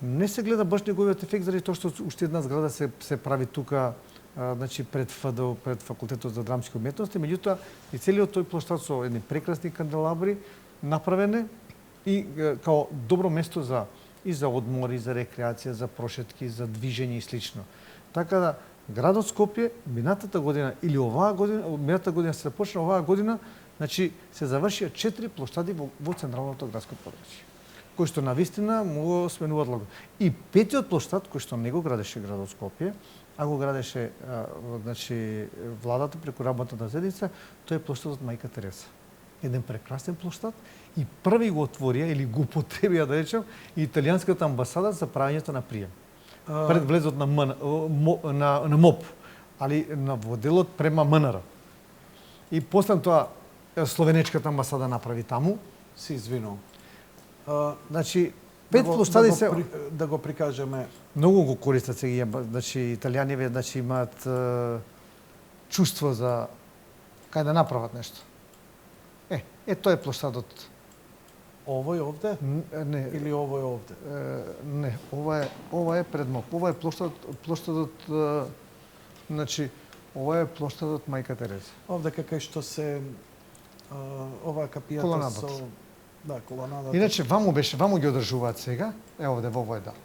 Не се гледа баш неговиот ефект заради тоа што уште една зграда се прави тука, значи пред ФДО, пред Факултетот за драмски уметности, меѓутоа и целиот тој плоштад со едни прекрасни канделабри направене и као добро место за одмори, за рекреација, за прошетки, за движење и слично. Така да градот Скопје минатата година или оваа година, минатата година се започна, оваа година, значи се завршија 4 плоштади во централното градско подрачје, кој што навистина му сменуваат лого. И петиот плоштад кој што не го градеше градот Скопје, а го градеше значи владата преку работната заедница, тоа е плоштадот Мајка Тереза. Еден прекрасен плоштад и први го отворија или го употребија, да речем, италијанската амбасада за правењето на прием. Пред влезот на на МОП, али на воделот према МНР. И после тоа словенечката амбасада направи таму. Се извинувам. Значи, пет плоштади се... Да го прикажеме. Многу го користат сега, значи, италијаниве, значи, имаат чувство за кај да направат нешто. Тоа е плоштадот. Овој овде? Не. Или овој овде? Не, ова е пред МОП. Ова е плоштадот, значи, ова е плоштадот Мајка Тереза. Овде кај што се оваа капијата Колонадата. со... Да, колонадата. Иначе, ваму ги одржуваат сега. Овде, во овој дел.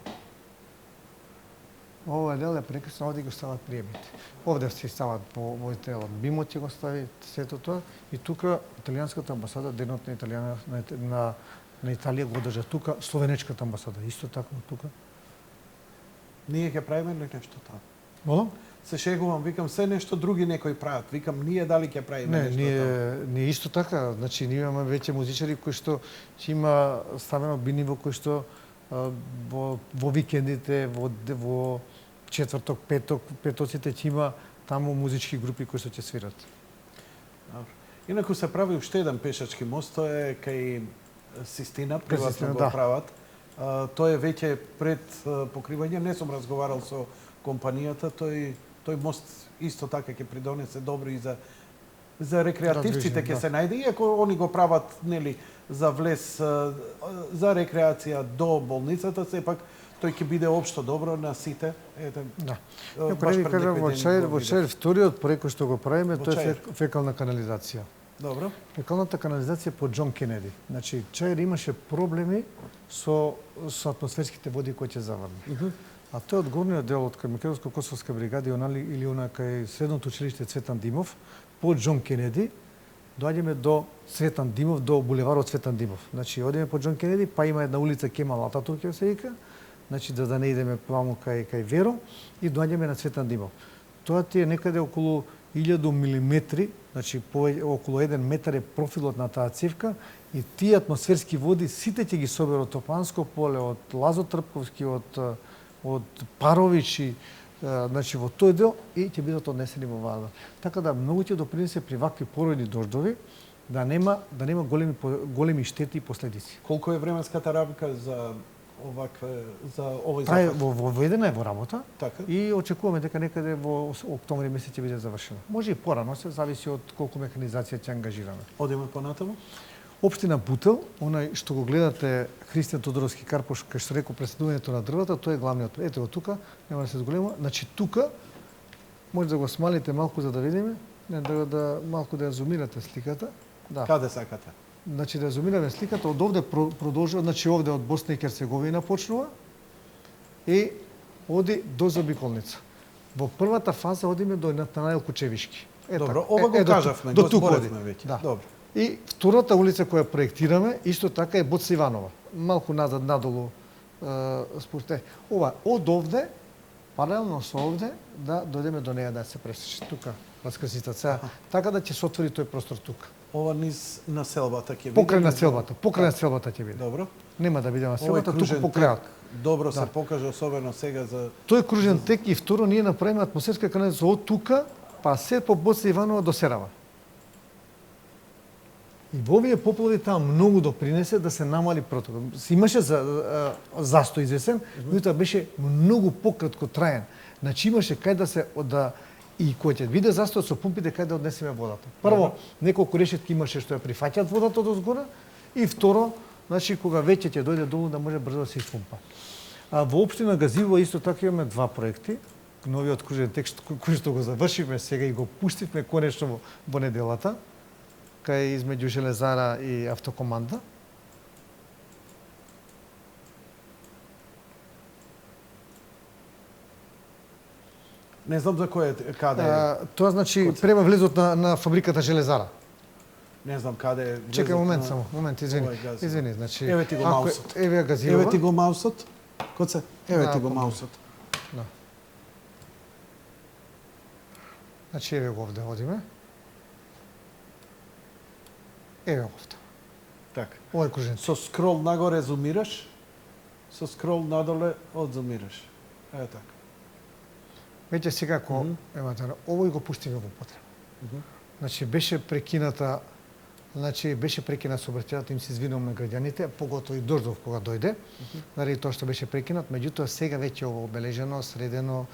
Овој дел е прекрасно, овде го стават приемите. Овде се стават во делот. Бимот ќе го стави сето тоа. И тука италијанската амбасада, денот на на Италија го одржа тука, словенечката амбасада исто така тука. Ние ќе правиме ли нешто таму? Молам? Се шегувам, викам се нешто други некои прават. Викам ние дали ќе правиме Не, нешто таму? ние исто така, значи ние имаме веќе музичари кои што ќе има ставено биниво кои што во викендите, во четврток, петоците ќе има таму музички групи кои што ќе свират. Добро. Инаку се прави уште еден пешачки мост, тоа е кај Систина, приватно Систина, го да. прават. Тоа е веќе пред покривање, не сум разговарал со компанијата, тој мост исто така ќе придонесе добро и за рекреативците ќе да. се најде, иако они го прават нели за влез за рекреација до болницата, сепак тој ќе биде општо добро на сите. Да. Баш ви пред кажам, некој во ден Чаир, го во видов. Чаир вториот проект кој што го правиме, Во тоа е Чаир. фекална канализација. Добро. Фекалната канализација по Џон Кенеди. Значи, Чаир имаше проблеми со атмосферските води кои ќе заврне. А тој од горниот дел од кај Македонско-Косовска бригада или она кај средното училиште Цветан Димов, по Џон Кенеди, доаѓаме до Цветан Димов, до булеварот Цветан Димов. Значи, одиме по Џон Кенеди, па има една улица Кемал Ататурк, ќе се вика, значи да не идеме прямо кај Веро, и доаѓаме на Цветан Димов. Тоа ти е некаде околу 1000 милиметри, значи околу 1 метар е профилот на таа цевка, и тие атмосферски води сите ќе ги собере од Топанско поле, од Лазо Трпковски, од Парович и значи во тој дел и ќе бидат однесени во вода. Така да многу ќе допринесе при вакви поројни дождови да нема големи штети и последици. Колку е временската рамка за овој Трае зафат? воведена е во работа Така. и очекуваме дека некаде во октомври месец ќе биде завршена. Може и порано, се зависи од колку механизација ќе ангажираме. Одиме понатаму? Општина Бутел, онај што го гледате Христијан Тодоровски Карпош, кај што рекол преседувањето на дрвата, тоа е главниот. Ете го тука, нема да се зголема. Значи тука може да го смалите малку за да видиме, не да малку да ја зумирате сликата. Да. Каде сакате? Значи да зумираме сликата, од овде продолжува, значи овде од Босна и Херцеговина почнува и оди до Забиколница. Во првата фаза одиме до Натанаел Кучевишки. Добро, ова го кажавме, го зборевме веќе. Да. Добро. И втората улица која проектираме, исто така е Боца Иванова. Малку назад, надолу, спусте. Ова, од овде, паралелно со овде, да дојдеме до неја да се пресече. Тука, раскрсница. Така да ќе се отвори тој простор тука. Ова низ населбата ќе биде? Покрај населбата, населбата ќе биде. Добро. Нема да биде Овој населбата, туку кружен покрајот. тек добро се Да. покажа, особено сега за... Тој е кружен тек и второ ние направиме атмосферска канализација од тука, па се по Боца Иванова до Серава. И во овие поплави таа многу допринесе да се намали протокот. Имаше застој извесен, но тоа беше многу пократко траен. Значи имаше кај да се и кој ќе биде застој со пумпите кај да однесеме водата. Прво, неколку решетки имаше што ја прифаќаат водата од озгора, и второ, значи кога веќе ќе дојде долу да може брзо да се испумпа. А во општина Газивоа исто така имаме два проекти. Новиот кружен текст кој што го завршивме сега и го пуштивме конечно во неделата, кај измеѓу Железара и Автокоманда. Не знам за кој е, каде е. Тоа значи према влезот на фабриката Железара. Не знам каде е. Чекај момент на- само, момент, извини. Овој Газиво. Извини, значи Еве ти го ако е- маусот. Еве Газивова. Еве ти го маусот. Коце? Еве Да, ти го помага. маусот. Да. Значи, еве го овде одиме. Еве го овде. Така. Ова е круженце. Со скрол нагоре зумираш, со скрол надоле одзумираш. Така. Веќе сега ако емате овој го пуштиме во употреба. Значи беше прекината сообраќајот, им се извинувам на граѓаните, поготово и Дордов кога дојде, заради тоа што беше прекинат, меѓутоа сега веќе ово обележено, средено,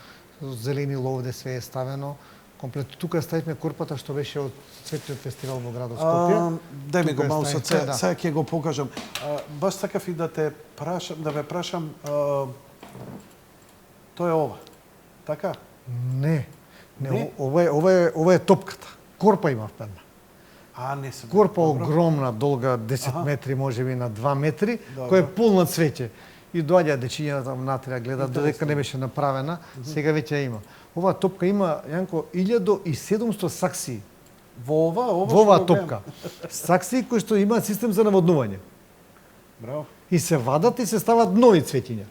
зелени ловде све е ставено. Комплет тука ставивме корпата што беше од Цветниот фестивал во градот Скопје. Дај ми го Тука маусот, ставивме, да. сега ќе го покажам. Баш сакав и да те прашам, да ве прашам, тоа е ова. Така? Не. Не? Ова е топката. Корпа има впедна. Не се. Корпа Добро. огромна, долга 10 метри, можеби на 2 метри, Добро. која е полна цвеќе. И доаѓа дечињата таму натре, гледат додека не беше направена, сега веќе има. Оваа топка има, Јанко, 1700 саксии. Во ова Во што оваа го гледам. топка. Саксии кои што имаат систем за наводнување. Браво. И се вадат и се стават нови цветиња.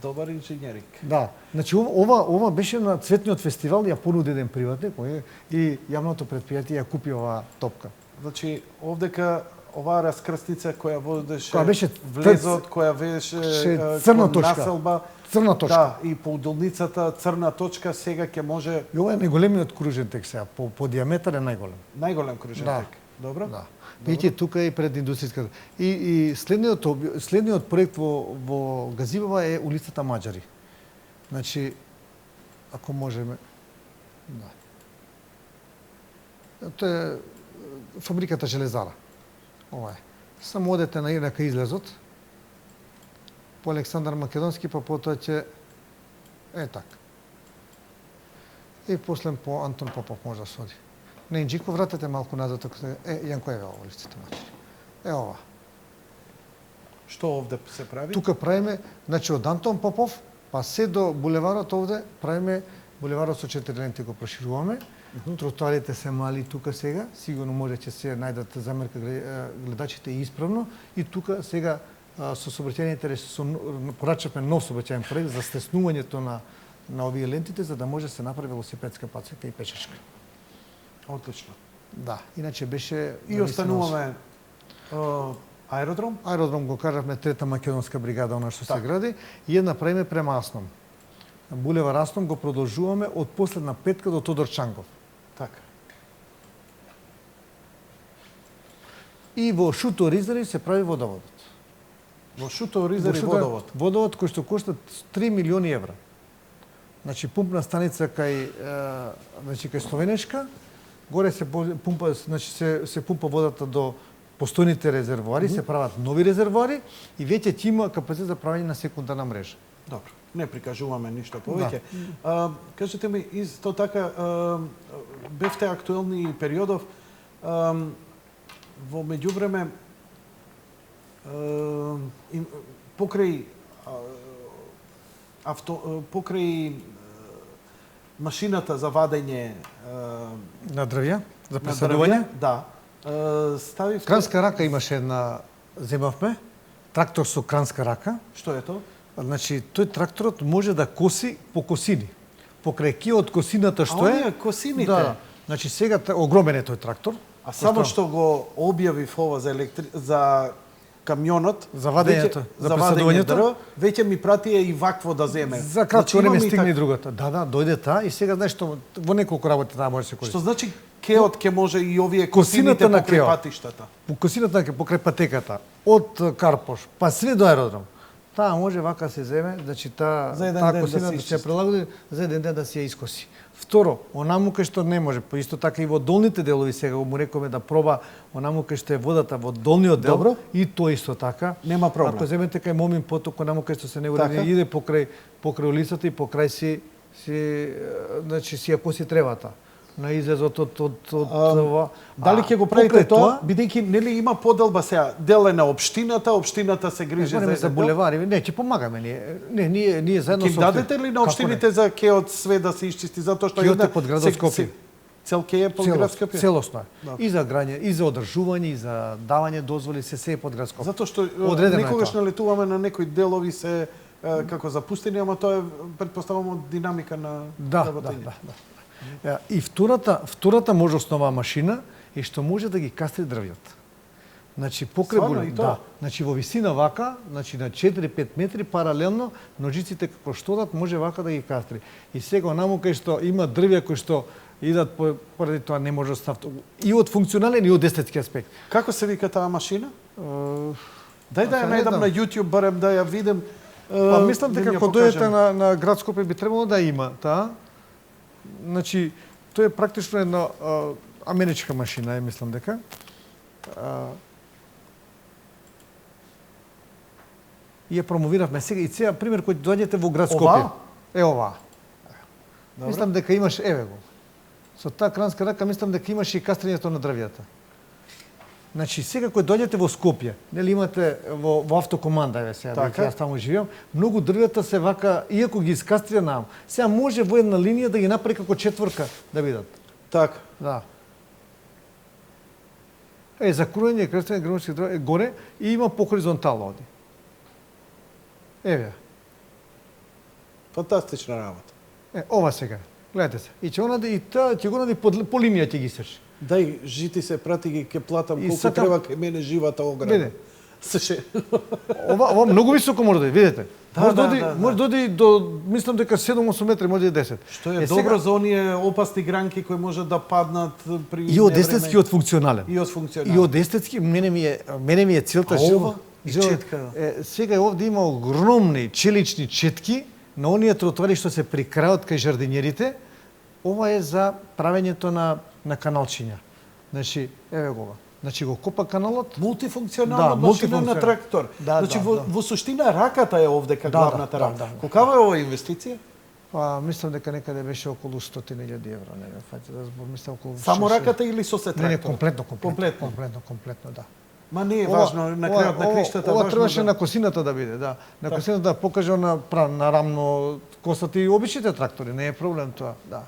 Добар инженерик. Да. Значи ова беше на Цветниот фестивал, ја понуди еден приватник и јавното претпријатие ја купи оваа топка. Значи, овдека оваа раскрстница која водеше Која беше влезот, која беше црна кон точка. населба. Црна точка. Да, и по удолницата црна точка сега ќе може И ова е најголемиот кружен тек сега, по диаметар е најголем. најголем кружен Да. тек. Добро? Да. Веќе тука и пред индустријската. И следниот проект во Газибава е улицата Маџари. Значи, ако можеме... Да. Тоа е фабриката Железара. Ова е. Само одете на еднака излезот, по Александар Македонски, па потоа ќе... така. И после по Антон Попов може да се оди. На Инџико вратете малку назад, Јанко еве ова улицата Маџари. Ова. Што овде се прави? Тука правиме, значи од Антон Попов, па се до булеварот овде, правиме булеварот со 4 ленти го прошируваме. Тротоарите се мали тука сега, сигурно може ќе се најдат замерка гледачите исправно. И тука сега со сообраќајните порачавме нов сообраќајен проект за стеснувањето на овие лентите, за да може да се направи велосипедска пацека и пешачка. Отлично. Да, иначе беше... И остануваме аеродром. Аеродром го кажавме трета македонска бригада, она што се Так. гради, и ја направиме према Асном. Булевар Асном го продолжуваме од последна петка до Тодор Чангов. Така. И во Шуто Ризари се прави водоводот. Во Шуто Ризари водовод. Водовод кој што кошта 3 милиони евра. Значи пумпна станица кај Словенешка, горе се пумпа, значи се пумпа водата до постојните резервоари, се прават нови резервоари и веќе ќе има капацитет за правење на секундарна мрежа. Добро, не прикажуваме ништо повеќе. Кажете ми, исто така, бевте актуелни периодов, во меѓувреме, покрај машината за вадење На дрвја, за на пресадување. дрвја, да, ставивте... Кранска рака имаше една, земавме, трактор со кранска рака. Што е тоа? Значи, тој тракторот може да коси по косини. Покрај киот косината што е... оние косините? Да. Значи, сега огромен е тој трактор. А само што го објавив ова за камионот, За вадењето, за вадење пресадувањето. дрво, веќе ми пратија и вакво да земе. За кратко време имаме и стигне и така. другата. Да, дојде таа и сега знаеш што во неколку работи таа може да се користи. Што значи кеот ќе може и овие Косината косините на покрај кеот. патиштата. По косината покрај патеката, од Карпош, па све до аеродром. Таа може вака се земе, значи За еден таа ден да косината се ќе ја исчисти. прилагоди за еден ден да се ја искоси. Второ, онаму кај што не може, па исто така и во долните делови сега му рекоме да проба онаму кај што е водата во долниот дел. Добро. И тоа исто така. Нема проблем. Ако земете кај Момин поток, онаму кај што се не Така. уреди, иде покрај улицата и покрај значи си ја коси тревата. На излезот од ова. Дали ќе го покрај правите тоа, бидејќи нели има поделба сега, дел е на општината се грижи за за булевари, не, ќе помагаме ние. Не, ние заедно Ќе дадете ли на општините за кеот све да се исчисти затоа што Кеот е под градот Скопје. Цел ке е под град Скопје. Целосно е. Да. И за грање, и за одржување, и за давање дозволи се е под град Скопје. Затоа што Одредено е некогаш тоа. налетуваме на некои делови како запустени, ама тоа е претпоставувам од динамика на Да. работење. И втората можност на оваа машина е што може да ги кастри дрвјата. Значи покрај Стварно, и тоа? да, значи во висина вака, значи на 4-5 метри паралелно, ножиците како што одат може вака да ги кастри. И сега онаму кај што има дрвја кои што идат поради тоа не може да и од функционален и од естетски аспект. Како се вика таа машина? Дај да ја не најдам знам. на YouTube, барем да ја видим. Па мислам да дека ми ја кога дојдете покажем. на град Скопје би требало да има таа. Значи тоа е практично една америчка машина, мислам дека. И ја промовиравме сега и сега пример кој доаѓате во град Скопје. Оваа? Е оваа. Мислам дека имаш еве го. Со таа кранска рака мислам дека имаш и кастрењето на дрвјата. Значи сега кога доаѓате во Скопје, нели имате во автокоманда, еве сега Така. дека јас таму живеам, многу дрвјата се вака иако ги искастрија сега може во една линија да ги направи како четворка да бидат. Така. Да. За круење крстење грмушки дрва е горе и има по хоризонтално оди. Еве. Фантастична работа. Ова сега. Гледате се. И ќе онади и таа ќе го нади по линија ќе ги сечи. Дај, жити се, прати ги, ке платам И колку сакам- треба кај мене живата ограда. Виде. Слушай, Ова многу високо може да е, видите. Да, Може да, оди, да. може да оди до мислам дека 7-8 метри, може и 10. што е сега- добро за оние опасни гранки кои можат да паднат при И од невреме. естетски и од функционален. И од И функционален. од естетски мене ми е целта А ова? И четка. Сега овде има огромни челични четки на оние тротоари што се при крајот кај жардинерите. Ова е за правењето на каналчиња. Значи, еве го ова. Значи го копа каналот. Мултифункционална Да, машина на мултифункционална. трактор. Да, значи да, во суштина раката е овде како Да, главната да, работа. да. Колкава е ова инвестиција? Па мислам дека некаде беше околу 100.000 евра, не ме фаќа да збор, мислам околу Само 60. раката или со се трактор? Не, комплетно, да. Ма не е важно, на крајот на криштата ова важно требаше да... на косината да биде, да. На косината да покаже на рамно косата и обичните трактори, не е проблем тоа, да.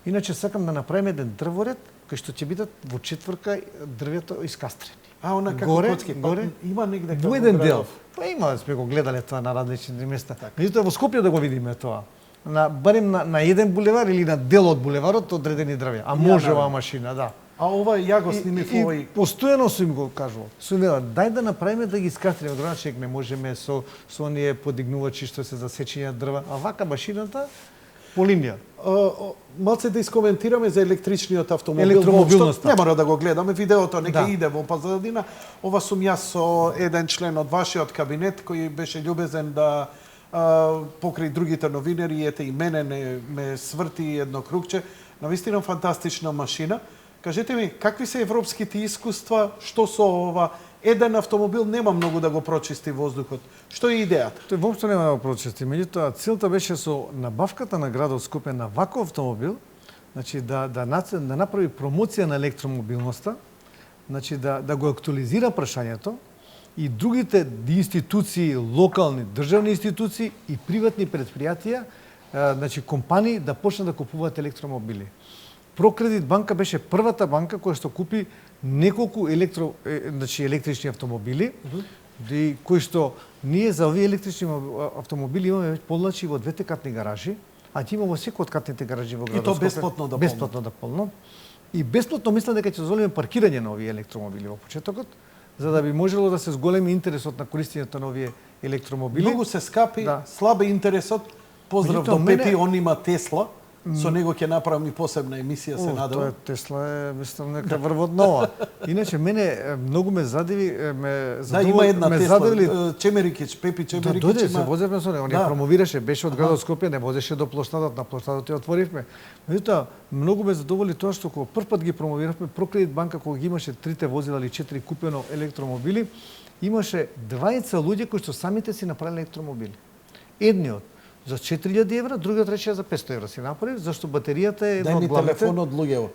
Иначе сакам да направиме еден дрворед кај што ќе бидат во четврка дрвјата искастрени. А, она како Горе, коцки, горе. Има негде Во како еден градов. дел. Па има, сме го гледале тоа на различни места. Меѓутоа во Скопје да го видиме тоа. Барем на еден булевар или на дел од булеварот одредени дрвја. А може наравно. оваа машина, да. А ова ја го снимив И овој... постојано сум го кажувал. Сум велел, дај да направиме да ги искастриме другачек, не можеме со оние подигнувачи што се за сечење дрва, а вака машината по линија. Малце да искоментираме за електричниот автомобил. Електромобилноста. Воопшто Не мора да го гледаме, видеото нека Да. иде во позадина. Ова сум јас со еден член од вашиот кабинет кој беше љубезен да покрај другите новинери, ете и мене ме сврти едно кругче. Навистина фантастична машина. Кажете ми, какви се европските искуства, што со ова? Еден автомобил нема многу да го прочисти воздухот. Што е идејата? Тој воопшто нема да го прочисти. Меѓутоа, целта беше со набавката на градот Скопје на ваков автомобил, значи да направи промоција на електромобилноста, значи да го актуализира прашањето и другите институции, локални, државни институции и приватни предпријатија, значи компании да почнат да купуваат електромобили. Прокредит банка беше првата банка која што купи неколку електрични автомобили, кои што ние за овие електрични автомобили имаме подлачи во двете катни гаражи, а ти има во секој од катните гаражи во градот то Скопје. бесплатно да Бесплатно да полно. И бесплатно мислам дека ќе дозволиме паркирање на овие електромобили во почетокот, за да би можело да се зголеми интересот на користењето на овие електромобили. Многу се скапи, Да. слабе интересот. Поздрав Меѓутоа, до Пепи, мене- он има Тесла. Со него ќе направам и посебна емисија, се Тоа надевам. е Тесла мислам нека врвот нова. Иначе мене многу ме задиви, Да, има една ме Тесла, задивили. Чемерикич, Пепи Да, Чемерикич дојде, се има... возевме со него, не Да. промовираше, беше од градот Скопје, не возеше до площадот, на площадот ја отворивме. Меѓутоа, многу ме задоволи тоа што кога прв пат ги промовиравме, Прокредит банка кога ги имаше 3 возила или 4 купено електромобили, имаше 20 луѓе кои што самите си направиле електромобили. Едниот за 4.000 евра, другиот рече за 500 евра си направи, зашто батеријата е Дај една од ми главните. телефонот луѓево.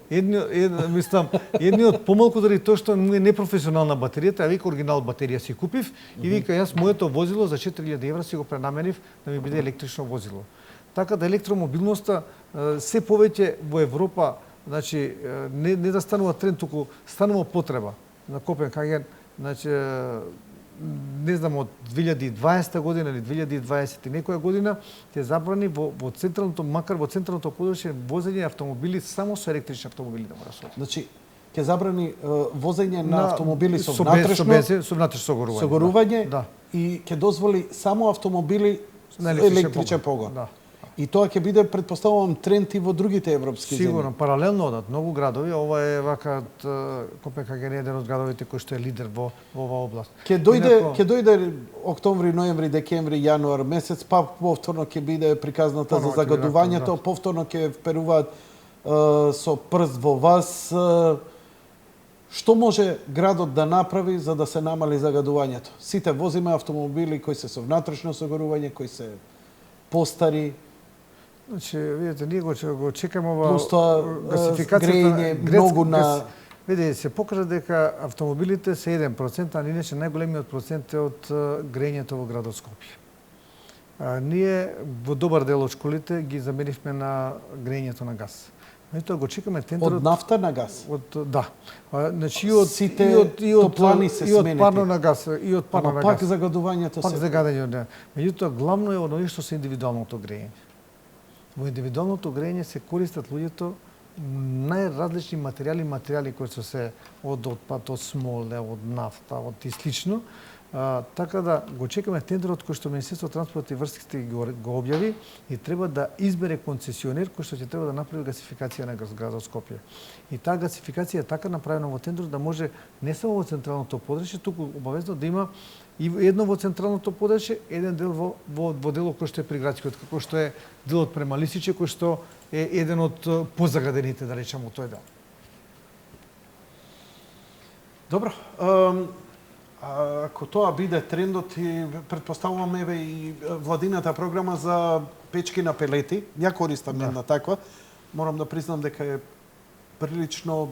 Едниот помалку заради тоа што му е непрофесионална батеријата, а вика оригинал батерија си купив и вика јас моето возило за 4.000 евра си го пренаменив да ми биде електрично возило. Така да електромобилноста се повеќе во Европа, значи не да станува тренд, туку станува потреба на Копенхаген, значи не знам, од 2020 година или 2020 и некоја година ќе забрани во централното, макар во централното подручје, возење автомобили само со електрични автомобили да мора се. Значи, ќе забрани возење на автомобили со внатрешно согорување, да. И ќе дозволи само автомобили на електричен погон. Да. И тоа ќе биде, предпоставувам, тренд и во другите европски земји. Сигурно, паралелно одат многу градови. Ова е вака Копенхаген е еден од градовите кој што е лидер во оваа област. Ќе дојде октомври, ноември, декември, јануар месец, па повторно ќе биде приказната за загадувањето, повторно ќе вперуваат со прст во вас. Што може градот да направи за да се намали загадувањето? Сите возиме автомобили кои се со внатрешно согорување, кои се постари. Значи, видите, ние го чекаме ова плюс тоа грејење многу на... Видите, се покажа дека автомобилите се 1%, а иначе најголемиот процент е од грејењето во градот Скопје. Ние во добар дел од школите ги заменивме на грејењето на газ. Меѓутоа го чекаме тендерот од нафта на газ. Да. Значи и од топлани се сменети. И од парно на газ, и од парно на газ. Пак загадувањето се. Пак загадувањето. Меѓутоа главно е оно што се индивидуалното грејење. Во индивидуалното грејење се користат луѓето најразлични материјали кои се од отпад, од смоле, од нафта, од и слично. Така да го чекаме тендерот кој што Министерството транспорт и врските го објави и треба да избере концесионер кој што ќе треба да направи гасификација на градот Скопје. И таа гасификација е така направена во тендерот да може не само во централното подрачје, туку обавезно да има и едно во централното подрачје, еден дел во делот кој што е приградскиот, како што е делот према Лисиче, кој што е еден од позагадените, да речеме, тој дел. Добро. Ако тоа биде трендот, и предпоставувам еве и владината програма за печки на пелети, ја користам една таква, морам да признам дека е прилично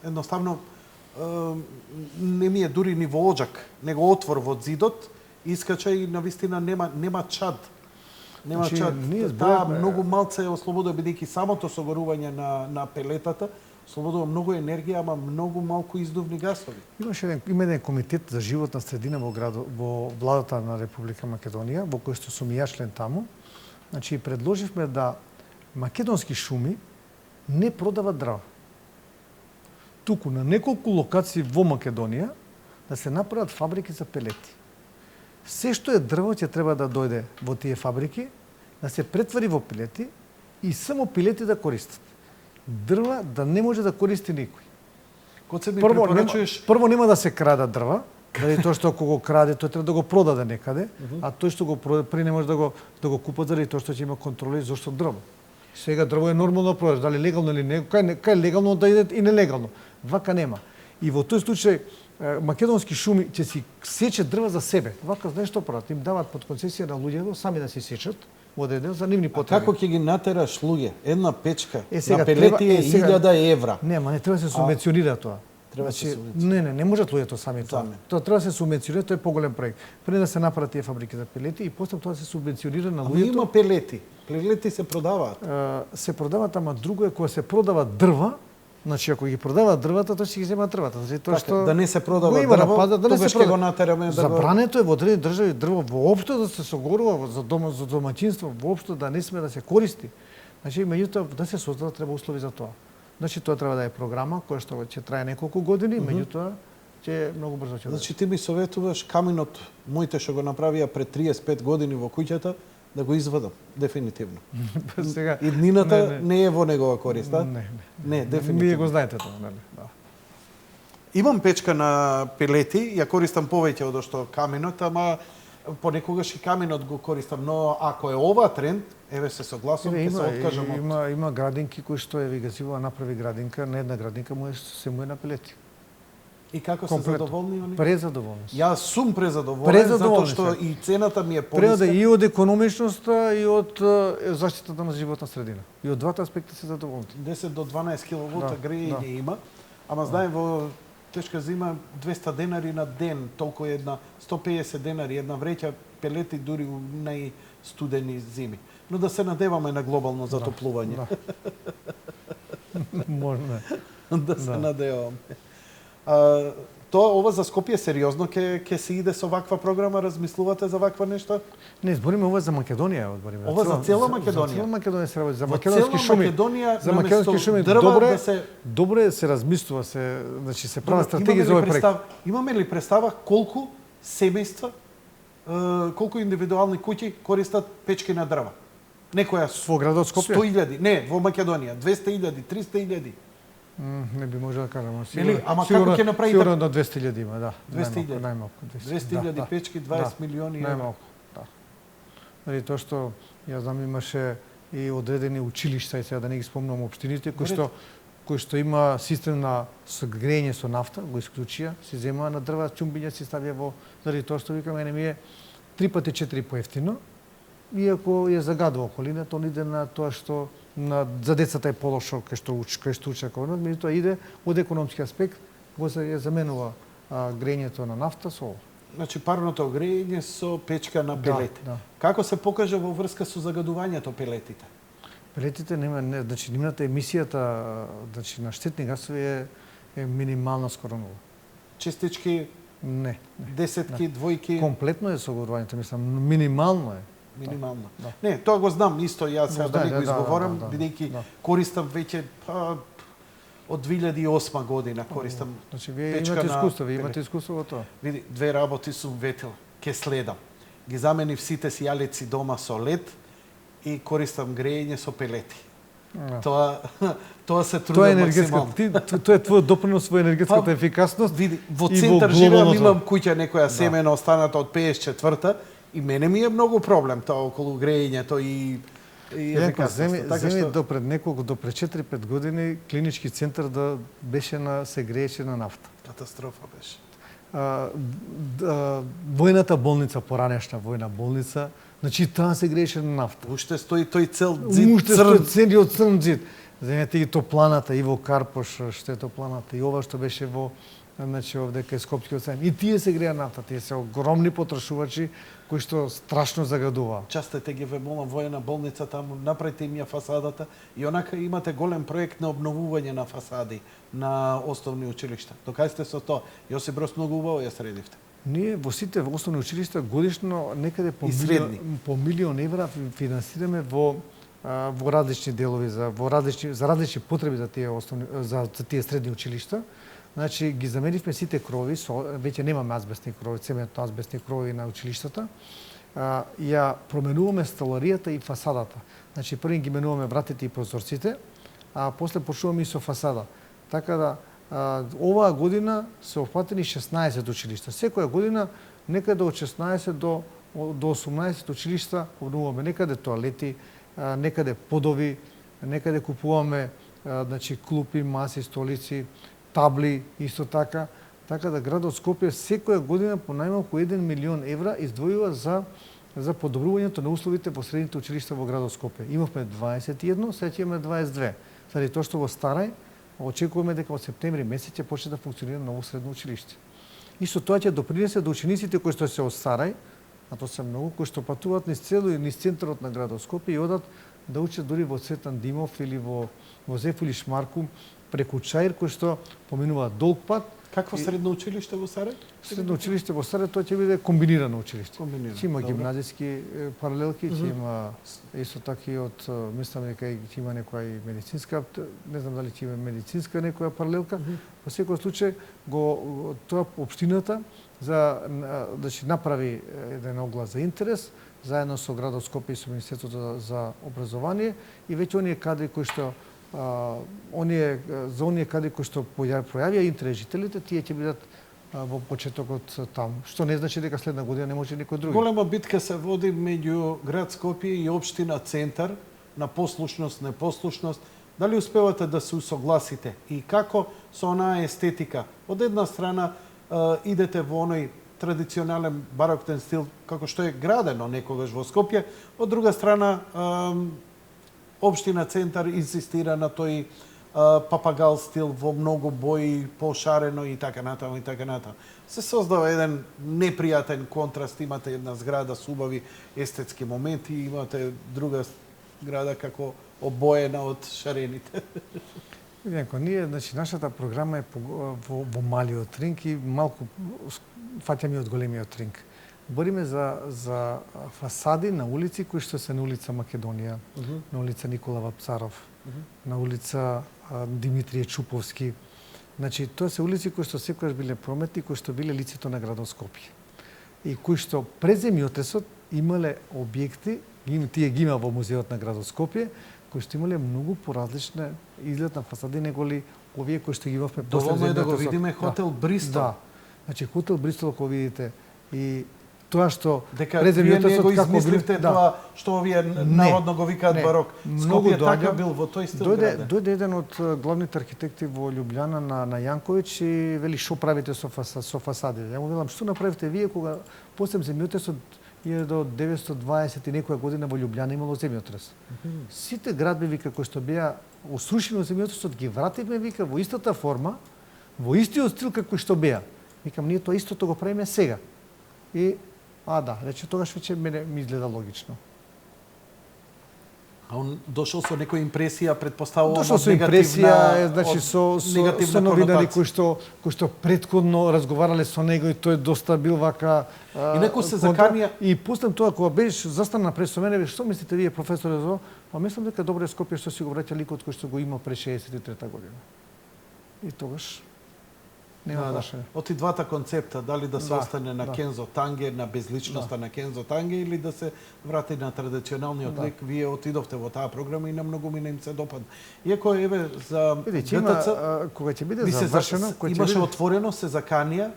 едноставно не ми е дури ни во оџак, него отвор во зидот, искача и навистина нема чад. Нема чад. Таа многу малце е ослободува, бидејќи самото согорување на пелетата слободува многу енергија, ама многу малку издувни гасови. Има еден комитет за животна средина во владата на Република Македонија, во кој што сум и ја член таму. Значи, предложивме да македонски шуми не продават дрва. Туку на неколку локации во Македонија да се направат фабрики за пелети. Се што е дрво ќе треба да дојде во тие фабрики, да се претвари во пелети и само пелети да користат. Дрва да не може да користи никој. Прво нема да се крадат дрва, заради тоа што ако го краде, тој треба да го продаде некаде, а тој што го продаде не може да го купат заради тоа што ќе има контроли зошто дрво. Сега дрво е нормално да продаш, дали легално или не, кај легално да иде и нелегално. Вака нема. И во тој случај македонски шуми ќе си сече дрва за себе. Вака знаеш што прават? Им дават под концесија на луѓето сами да си сечат во одреден за нивни потреби. Како ќе ги натераш луѓе? Една печка на пелети е 1000 евра. Нема, не треба да се субвенционира тоа. Треба се субвенционира. Не можат луѓето сами тоа. Тоа треба да се субвенционира, тоа е поголем проект. Пред да се направат тие фабрики за пелети и после тоа се субвенционира на луѓето. Има пелети. Пелети се продаваат. Се продаваат, ама друго е кога се продава дрва. Значи, ако ги продаваат дрвата, тоа ќе ги земат дрвата. Значи, тоа што да не се продава дрво, тогаш ќе го натераме да го... Забрането е во одредени држави дрво воопшто да се согорува за домаќинство, воопшто да не сме да се користи. Значи, меѓутоа да се создадат треба услови за тоа. Значи, тоа треба да е програма која што ќе трае неколку години, меѓутоа ќе многу брзо ќе. Значи, ти ми советуваш каминот моите што го направија пред 35 години во куќата да го извадам, дефинитивно. Сега иднината не е во негова корист, а? Не, дефинитивно. Вие го знаете тоа, нели? Да. Имам печка на пелети, ја користам повеќе од што каминот, ама понекогаш и каминот го користам, но ако е ова тренд, еве се согласувам, ќе се откажам од... Има градинки кои што е Газивова направи градинка, не една градинка се му е на пелети. И како се задоволни они? Презадоволни. Јас сум презадоволен, затоа што и цената ми е пониска. И од економичноста и од заштитата на животна средина. И од двата аспекта се задоволни. 10 до 12 киловолта грејење има, ама знаем во тешка зима 200 денари на ден, толку една 150 денари една вреќа пелети дури у најстудени зими. Но да се надеваме на глобално затоплување. Можно. Да се надеваме. ова за Скопје сериозно ќе се иде со ваква програма, размислувате за ваква нешто? Не, збориме ова за Македонија, збориме. Ова за цела Македонија. За цела Македонија се работи, за Во македонски цела шуми. Македонија, За македонски наместо шуми дрва добре, да се добре се размислува, значи се прават Добро, стратегии за овој проект. Имаме ли представа колку семејства, колку индивидуални куќи користат печки на дрва? Некоја Во градот Скопје? 100.000, не, во Македонија, 200.000, 300.000. Не би можел да кажам, Нели, ама сигурно, како ќе направите? Сигурно до 200.000 има, да. 200.000. Најмалку. 200.000 печки, 20 милиони евра. Најмалку, да. Нали, тоа што, ја знам, имаше и одредени училишта, и сега да не ги спомнам општините, кои што има систем на грејење со нафта, го исклучија, се земаа на дрва, чумбиња си ставија во, заради тоа што викаме, не ми е 3 пати 4 поевтино, иако ја загадува околината, он иде на тоа што за децата е полошо кај што учат кој, меѓутоа иде од економски аспект, го се ја заменува грејењето на нафта со ова. Значи парното грејење со печка на пелети. Да. Како се покажа во врска со загадувањето пелетите? Пелетите значи нивната емисијата значи на штетни гасови е минимална скоро нула. Честички, Не. десетки, двојки, Комплетно е согорувањето, мислам, минимално е. минимално. Да. Не, тоа го знам исто, јас сега да го изговорам, бидејќи да. користам веќе од 2008 година користам. Значи вие печка имате на искуство, вие пелет. имате искуство во тоа. Види, две работи сум ветил, ке следам. Ги заменив сите си јалеци дома со лед и користам грејење со пелети. Да. Тоа се Тоа е трудам енергетска, максимално. тоа е твој допринос во енергетската ефикасност. Види, во и во центар живеам, глобалното. имам куќа некоја семена останата од 54-та и мене ми е многу проблем тоа околу грејењето и Јанко, ефикасноста. земи до пред 4-5 години клинички центар да беше се грееше на нафта. Катастрофа беше. Војната болница, поранешна војна болница, значи таа се грееше на нафта. Уште стои тој цел зид Уште црн. стои целиот црн зид. Земете и топланата, и во Карпош, што е топланата, и ова што беше во значи овде кај Скопскиот сајм. И тие се греа нафта, тие се огромни потрошувачи кои што страшно загадуваат. Частете ги ве молам војна болница таму, направите им ја фасадата и онака имате голем проект на обновување на фасади на основни училишта. Докај сте со тоа? Јосип Брос многу убаво ја средивте. Ние во сите основни училишта годишно некаде И средни. по милион евра финансираме во различни делови за различни потреби за тие тие средни училишта. Значи ги заменивме сите крови веќе немаме азбестни крови, цементно азбестни крови на училиштата. Ја променуваме столаријата и фасадата. Значи први ги менуваме вратите и прозорците, а после почнуваме и со фасада. Така да оваа година се опфатени 16 училишта. Секоја година некаде од 16 до 18 училишта обновуваме, некаде тоалети, некаде подови, некаде купуваме значи клупи, маси, столици, табли исто така. Така да градот Скопје секоја година по најмалку 1 милион евра издвојува за подобрувањето на условите во средните училишта во градот Скопје. Имавме 21, сега ќе имаме 22. Заради тоа што во Старај очекуваме дека од септември месец ќе почне да функционира ново средно училиште. Исто тоа ќе допринесе до учениците кои што се од Старај, а тоа се многу, кои што патуваат низ низ центарот на градот Скопје и одат да учат дури во Цветан Димов или во Зеф или Шмарку преку Чаир, кој што поминува долг пат. Какво средно училиште во Сарај? Средно училиште во Сарај тоа ќе биде комбинирано училиште. Комбинирано, Ќе има добро. гимназиски паралелки, ќе има исто така и од мислам дека ќе има некоја и медицинска, не знам дали ќе има медицинска некоја паралелка. Во секој случај тоа општината значи направи еден оглас за интерес заедно со градот Скопје и со Министерството за образование и веќе оние кадри кои што за оние кадри кои што пројавија интерес жителите, тие ќе бидат во почетокот таму. Што не значи дека следна година не може некој други. Голема битка се води меѓу град Скопје и општина Центар на послушност, непослушност. Дали успевате да се усогласите и како со онаа естетика? Од една страна идете во оној традиционален бароктен стил како што е градено некогаш во Скопје, од друга страна општина Центар инсистира на тој папагал стил во многу бои, пошарено и така натаму и така натаму. Се создава еден непријатен контраст, имате една зграда со убави естетски моменти, имате друга зграда како обоена од шарените. Јанко, ние, значи, нашата програма е во малиот ринг и малку фаќаме од големиот ринг. Бориме за фасади на улици кои што се на улица Македонија, на улица Никола Вапцаров, на улица Димитрije Чуповски. Значи, тоа се улици кои што секогаш биле прометни, кои што биле лицето на градот Скопје. И кои што пред земјотресот имале објекти, тие ги има во музеот на градот Скопје, кои што имале многу поразлична изглед на фасади неголи овие кои што ги имавме после Доволно е да го земјотресот. видиме хотел Бристол. Да. Значи, хотел Бристол, ако видите, и тоа што Дека пред вие не земјотресот го како измисливте да. тоа што овие наводно го викаат не. барок. Многу Скопје така доаѓа. бил во тој стил граден. Дојде еден од главните архитекти во Љубљана на Јанковиќ и вели што правите со фасади. Ја му велам што направивте вие кога после земјотресот е до 920 и некоја година во Љубљана имало земјотрес. Сите градби вика кои што беа осрушени од земјотресот ги вративме вика во истата форма, во истиот стил како што беа. Викам ние тоа истото го правиме сега. И да, рече тогаш веќе мене ми изгледа логично. А он дошол со некоја импресија, предпоставувам, Дошол со импресија, значи со новинари кои што претходно разговарале со него и тој доста бил вака Инаку се заканија и пустам тоа кога беше застана пред со мене, што мислите вие професоре за? Па мислам дека добро е Скопје што си го враќа ликот кој што го има пред 63 година. И тогаш нема прашање. Од и двата концепта, дали да се остане на да. Кензо Танге, на безличноста на Кензо Танге или да се врати на традиционалниот лик, вие отидовте во таа програма и на многу ми им се допадна. Иако еве за Видите, ГТЦ кога ќе биде завршено, имаше отворено, се заканија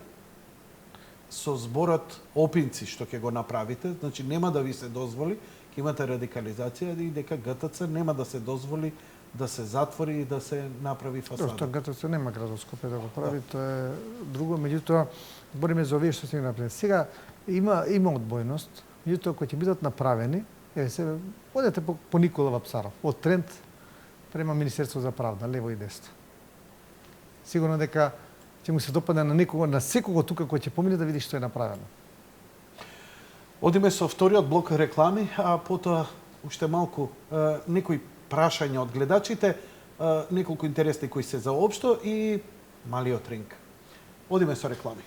со зборот опинци што ќе го направите, значи нема да ви се дозволи, ќе имате радикализација и дека ГТЦ нема да се дозволи да се затвори и да се направи фасада. Тоа ГТЦ нема градот Скопје да го прави, тоа е друго, меѓутоа бориме за овие што се направи. Сега има одбојност, меѓутоа кога ќе бидат направени, се одете по Никола Вапцаров, од Трент према Министерство за правда, лево и десно. Сигурно дека ќе му се допадне на некого, на секого тука кој ќе помине да види што е направено. Одиме со вториот блок реклами, а потоа уште малку некои прашања од гледачите, неколку интересни кои се за општо и малиот ринг. Одиме со реклами.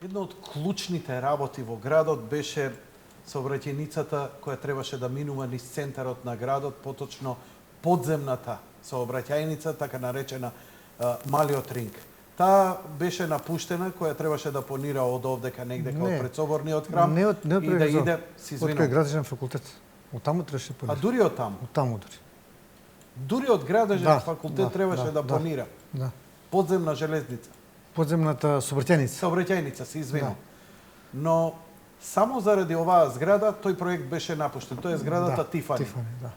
Една од клучните работи во градот беше сообраќајницата која требаше да минува низ центарот на градот, поточно подземната сообраќајница, така наречена малиот ринг. Таа беше напуштена, која требаше да понира од овдека негдека од предсоборниот храм не и да иде, се од извинувам. градежен факултет. Од таму требаше понира. А дури од таму? Од таму дури. Дури од градежен факултет требаше да понира. Да. Подземна железница. Подземната сообраќајница. Сообраќајница, се извинувам. Но само заради оваа зграда тој проект беше напуштен. Тоа е зградата Тифани. Да.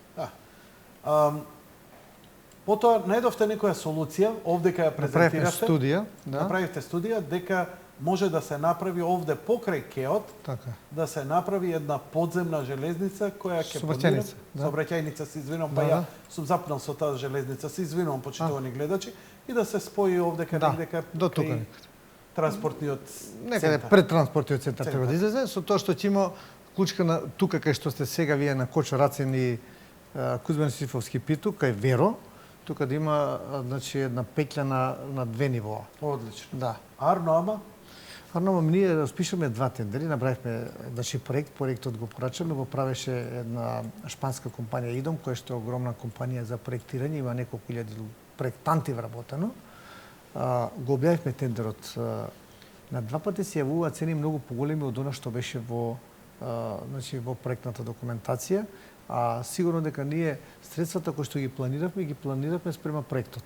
Потоа најдовте некоја солуција, овдека ја презентиравте. Направивте студија дека може да се направи овде покрај кеот, да се направи една подземна железница која ќе понира сообраќајница, се извинувам, па ја сум запнал со таа железница, се извинувам почитувани гледачи, и да се спои овдека негдека до тука транспортниот некаде пред транспортниот центар треба да излезе, со тоа што ќе има клучка на тука кај што сте сега вие на Кочо Рацин и Кузман Сифовски питу, кај Веро, тука да има значи една пеќа на две нивоа. Одлично. Да. Арно ние распишуваме два тендери, направивме значи проектот го порачаме, го правеше една шпанска компанија Идом, која што е огромна компанија за проектирање, има неколку илјади проектанти вработено. Го објавивме тендерот. На два пати се јавува цени многу поголеми од она што беше во проектната документација, а сигурно дека ние средствата кои што ги планиравме спрема проектот.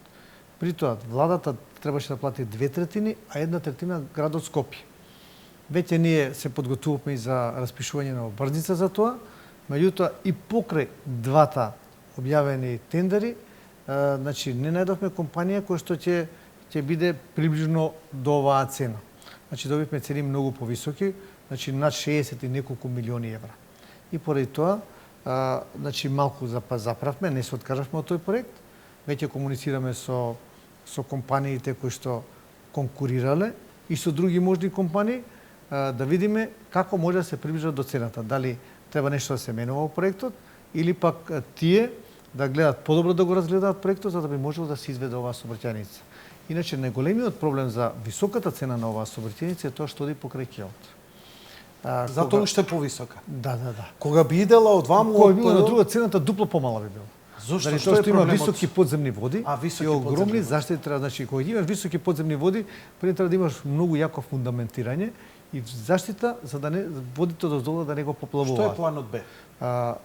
При тоа, владата требаше да плати 2/3, а 1/3 градот Скопје. Веќе ние се подготвувавме и за распишување на обрзница за тоа, меѓутоа и покрај двата објавени тендери, значи не најдовме компанија која што ќе биде приближно до оваа цена. Значи добивме цени многу повисоки, значи над 60 и неколку милиони евра. И поради тоа, значи малку заправме, не се откажавме од тој проект. Веќе комуницираме со компаниите кои што конкурирале и со други можни компании да видиме како може да се приближат до цената. Дали треба нешто да се менува во проектот или пак тие да гледат подобро да го разгледаат проектот за да би можело да се изведе оваа сообраќајница. Иначе најголемиот проблем за високата цена на оваа сообраќајница е тоа што оди покрај Кеот. Затоа уште повисока. Да. Кога би идела од ваму... Кога би на друга цената дупло помала би била. Зошто? Дали Што тоа е што има проблемот? високи подземни води високи и огромни подземни води. заштити треба, значи кога имаш високи подземни води, пред треба да имаш многу јако фундаментирање и заштита за да не водите доздолу да не го поплавуваат. Што е планот Б?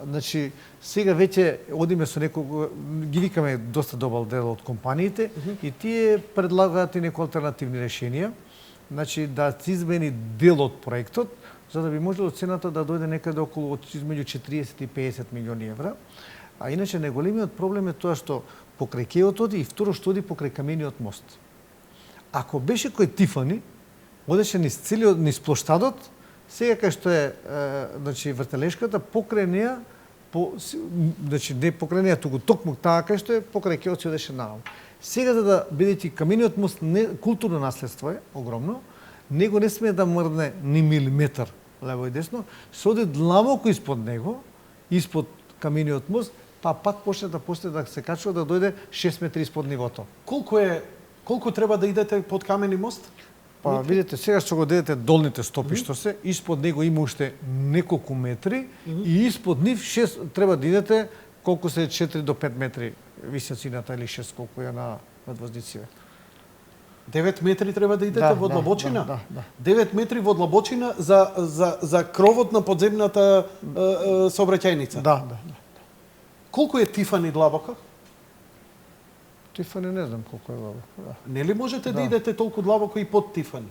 Значи сега веќе одиме со некој ги викаме доста добар дел од компаниите и тие предлагаат и некои алтернативни решенија. Значи да се измени дел од проектот за да би можело цената да дојде некаде околу измеѓу 40 и 50 милиони евра. А иначе најголемиот проблем е тоа што покрај Кеот оди и второ што оди покрај камениот мост. Ако беше кој Тифани, одеше низ целиот низ плоштадот, сега кај што е значи вртелешката покрај неа значи не покрај неа туку токму таа кај што е покрај Кеот се одеше нааму. Сега за да бидејќи камениот мост културно наследство е огромно, него не смее да мрдне ни милиметар лево и десно, се оди длабоко испод него, испод камениот мост, па пак почне да се качува да дојде 6 метри испод нивото. Колку треба да идете под камени мост? Па видите, сега што го дадете долните стопи што се, испод него има уште неколку метри и испод нив треба да идете колку се 4 до 5 метри височината или 6 колку е на надвоздниците. 9 метри треба да идете во длабочина? Да. 9 метри во длабочина за кровот на подземната сообраќајница? Да. Колку е Тифани длабоко? Тифани не знам колку е длабоко. Да. Нели можете да идете толку длабоко и под Тифани?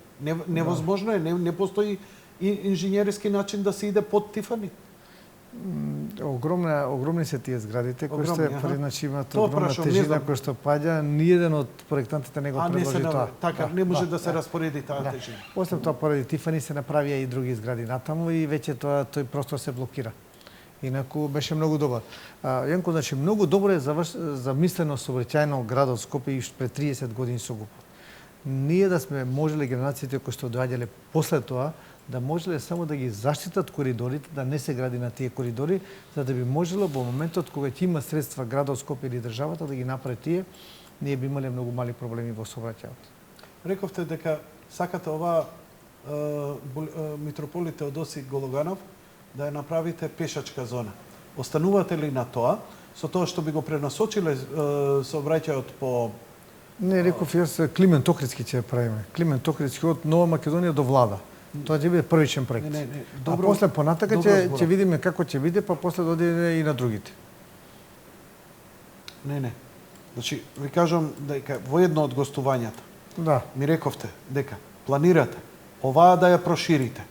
Невозможно е, не постои инженерски начин да се иде под Тифани? Огромни се тие зградите кои што значи имаат огромна прашам, тежина која што паѓа, ниеден од проектантите не го предложи тоа. Така, не може да се распореди таа тежина. Освен тоа, поради Тифани се направија и други згради натаму и веќе тој простор се блокира. Инаку беше многу добар. Јанко, значи многу добро е замислено сообраќајно градот Скопје и пред 30 години со го. Ние да сме можеле генерациите кои што доаѓале после тоа да можеле само да ги заштитат коридорите, да не се гради на тие коридори, за да би можело во моментот кога ќе има средства градот Скопје или државата да ги направи тие, ние би имале многу мали проблеми во сообраќајот. Рековте дека сакате оваа митрополит Теодосиј Гологанов да ја направите пешачка зона. Останувате ли на тоа, со тоа што би го пренасочиле сообраќајот по... Не, реков јас Климент Охридски ќе ја правиме. Климент Охридски од Нова Македонија до Влада. Тоа ќе биде првичен проект. Не. Добро, после понатака ќе видиме како ќе биде, па после да оди и на другите. Не. Значи, ви кажам дека во едно од гостувањата ми рековте дека планирате оваа да ја проширите.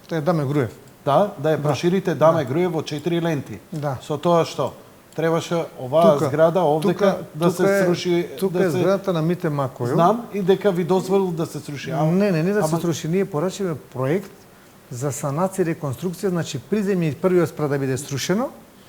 Тоа е Даме Груев. Да ја проширите Даме Груев во 4 ленти. Со тоа што требаше оваа зграда овдека да се сруши. Тука е зградата на Мите Макојо. Знам и дека ви дозволил да се сруши. Не да се сруши. Ние порачиме проект за санација и реконструкција, значи приземји првиот спрат да биде срушено,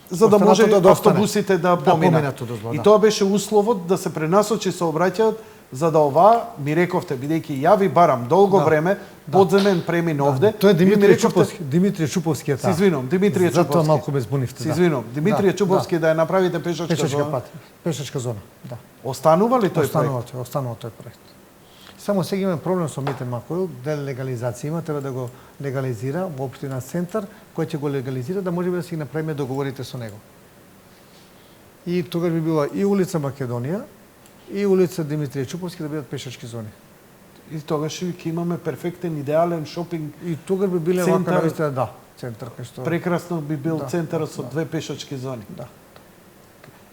за да може автобусите да поминат. И тоа беше условот да се пренасочи сообраќајот, за да оваа, ми рековте, бидејќи ја ви барам долго време, подземен премин овде. Тоа е Димитрije Чуповски е таа. Се извинувам, Димитрije Чуповски. Затоа малку ме збунивте. Се извинувам, Димитрije Чуповски да ја направите пешачка зона. Пешачка зона, да. Останува ли тој проект? Останува тој проект. Само сега имаме проблем со Мите Макојо, дел легализација има, треба да го легализира во општина Центар, кој ќе го легализира да можеме да си направиме договорите со него. И тогаш би била и улица Македонија, и улица Димитрije Чуповски да бидат пешачки зони. И тогаш ќе имаме перфектен, идеален шопинг. И тогаш би биле вака навистина, центар кај што. Прекрасно би бил центарот со две пешачки зони. Да.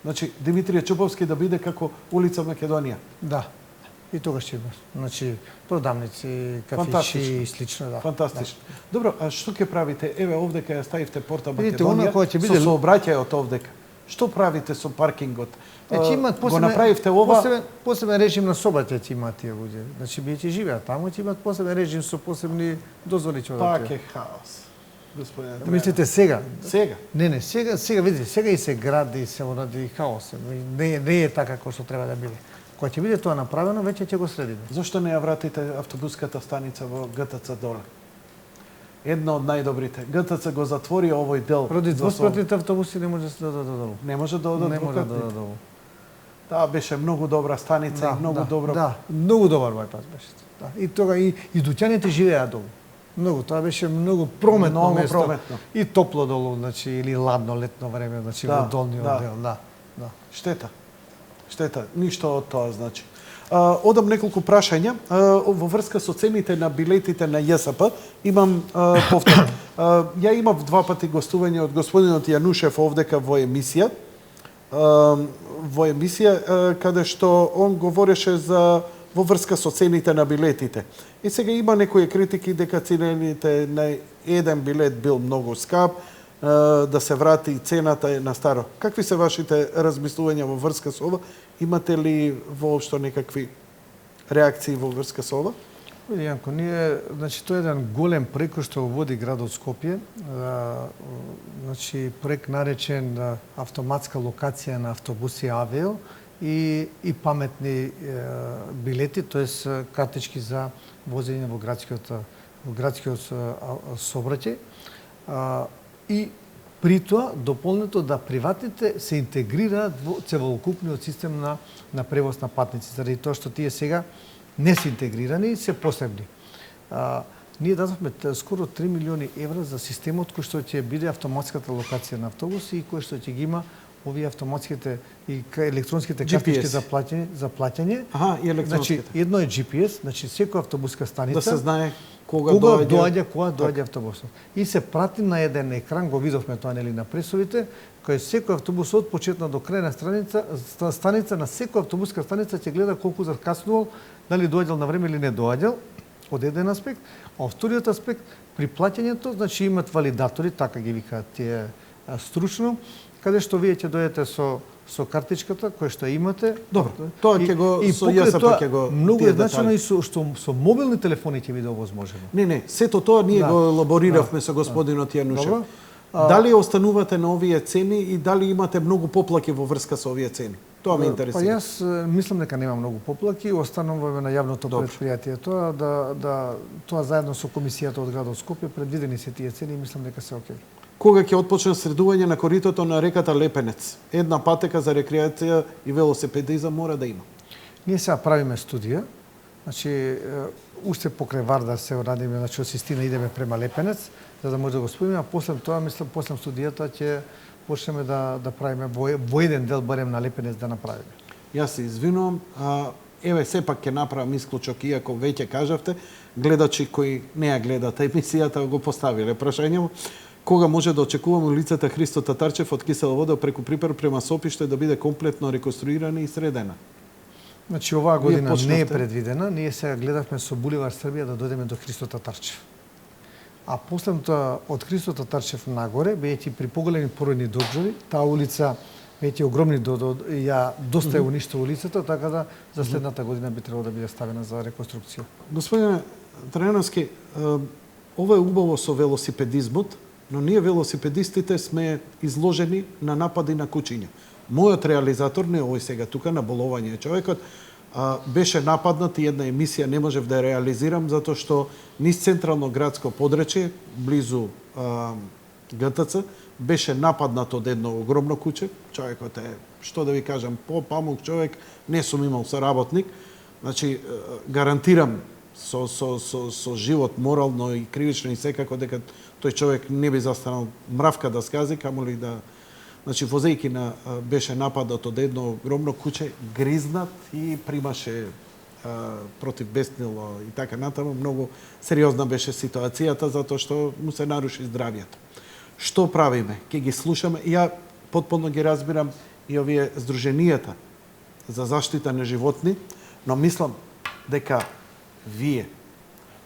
Значи Димитрije Чуповски да биде како улица Македонија. Да. И тогаш ќе има. Значи продавници, кафичи и слично, да. Фантастично. Добро, а што ќе правите? Еве овдека ја ставивте порта Видите, Македонија она која ќе биде со сообраќајот овдека. Што правите со паркингот? Значи имаат го направивте ова? посебен режим на собата ќе имаат тие луѓе. Значи биеќе живеат таму, ќе имаат посебен режим со посебни дозволи ќе Пак е хаос. Господин Андреев. Мислите сега? Сега? Не, сега видите, сега и се гради и се уради хаос. Не е така како што треба да биде. Кога ќе биде тоа направено, веќе ќе го следиме. Зошто не ја вратите автобуската станица во ГТЦ доле? Една од најдобрите. ГТЦ го затвори овој дел. Поради двоспратните автобуси не може да се дојде долу. Не може да одат Не може да двупратните. дојде долу. Таа беше многу добра станица и многу добро. Да, многу добар бајпас беше. Да. И тога и дуќаните живеа долу. Многу, тоа беше многу прометно Многу место. прометно. И топло долу, значи или ладно летно време, значи Да, во долниот да. дел, да. Да. Штета. Ништо од тоа, значи. Одам неколку прашања во врска со цените на билетите на ЈСП. Имам повтор. Ја имав два пати гостување од господинот Јанушев овдека во емисија. Каде што он говореше за во врска со цените на билетите. И сега има некои критики дека цените на еден билет бил многу скап, да се врати цената на старо. Какви се вашите размислувања во врска со ова? Имате ли воопшто некакви реакции во врска со ова? Види, Јанко, ние, значи, тоа е еден голем проект кој што води градот Скопје. Значи, проект наречен автоматска локација на автобуси Авио и паметни билети, тоест картички за возење во градскиот сообраќај. И при тоа дополнето да приватните се интегрираат во целокупниот систем на превоз на патници, заради тоа што тие сега не се интегрирани и се посебни. Ние дадовме скоро 3 милиони евра за системот кој што ќе биде автоматската локација на автобуси и кој што ќе ги има овие автоматските и електронските картички за плаќање. Аха, и електронските. Значи, едно е GPS, значи секоја автобуска станица Да се знае кога доаѓа автобусот. И се прати на еден екран, го видовме тоа нели на пресовите, кој секој автобус од почетна до крајна станица на секоја автобуска станица ќе гледа колку закаснувал, дали доаѓал на време или не доаѓал, од еден аспект. А вториот аспект, при плаќањето, значи имат валидатори, така ги викаат тие стручно, каде што вие ќе дојдете со картичката која што имате. Добро, тоа ќе го со ЈСП ќе го многу е значено и што со мобилни телефони ќе биде овозможено. Не, сето тоа ние го елабориравме со господинот Јанушев. Добро. Дали останувате на овие цени и дали имате многу поплаки во врска со овие цени? Тоа ме интересира. Па јас мислам дека нема многу поплаки, остануваме на јавното предпријатие тоа заедно со комисијата од градот Скопје предвидени се тие цени и мислам дека се окей. Кога ќе отпочне средување на коритото на реката Лепенец? Една патека за рекреација и велосипедизам мора да има. Ние сега правиме студија, значи уште покрај Вардар се радиме, значи од Систина идеме према Лепенец, за да може да го споиме, а после тоа, мислам, после студијата ќе почнеме да правиме во еден дел барем на Лепенец да направиме. Јас се извинувам, еве сепак ќе направам исклучок, иако веќе кажавте, гледачи кои не ја гледат емисијата го поставиле прашањето. Кога може да очекуваме улицата Христо Татарчев од Кисела вода преку Припер према Сопиште да биде комплетно реконструирана и средена? Значи оваа година не е предвидена, ние сега гледавме со Буливар Србија да дојдеме до Христо Татарчев. А последното од Христо Татарчев нагоре, бидејќи при поголеми поројни доджори, таа улица веќе огромни доста е уништила улицата, така да за следната година би требало да биде ставена за реконструкција. Господине Трајановски, ова е убаво со велосипедизмот, но ние велосипедистите сме изложени на напади на кучиња. Мојот реализатор, не овој сега тука, на боловање човекот, беше нападнат и една емисија не можев да ја реализирам, затоа што низ централно градско подречје, близу ГТЦ, беше нападнат од едно огромно куче. Човекот е, што да ви кажам, памук човек, не сум имал соработник. Значи, гарантирам со живот, морално и кривично и секако дека тој човек не би застанал мравка да скази, камоли да... Значи, возејки беше нападот од едно огромно куче, гризнат и примаше против беснило и така натаму. Многу сериозна беше ситуацијата, затоа што му се наруши здравието. Што правиме? Ке ги слушаме. Ја потполно ги разбирам и овие здруженијата за заштита на животни, но мислам дека вие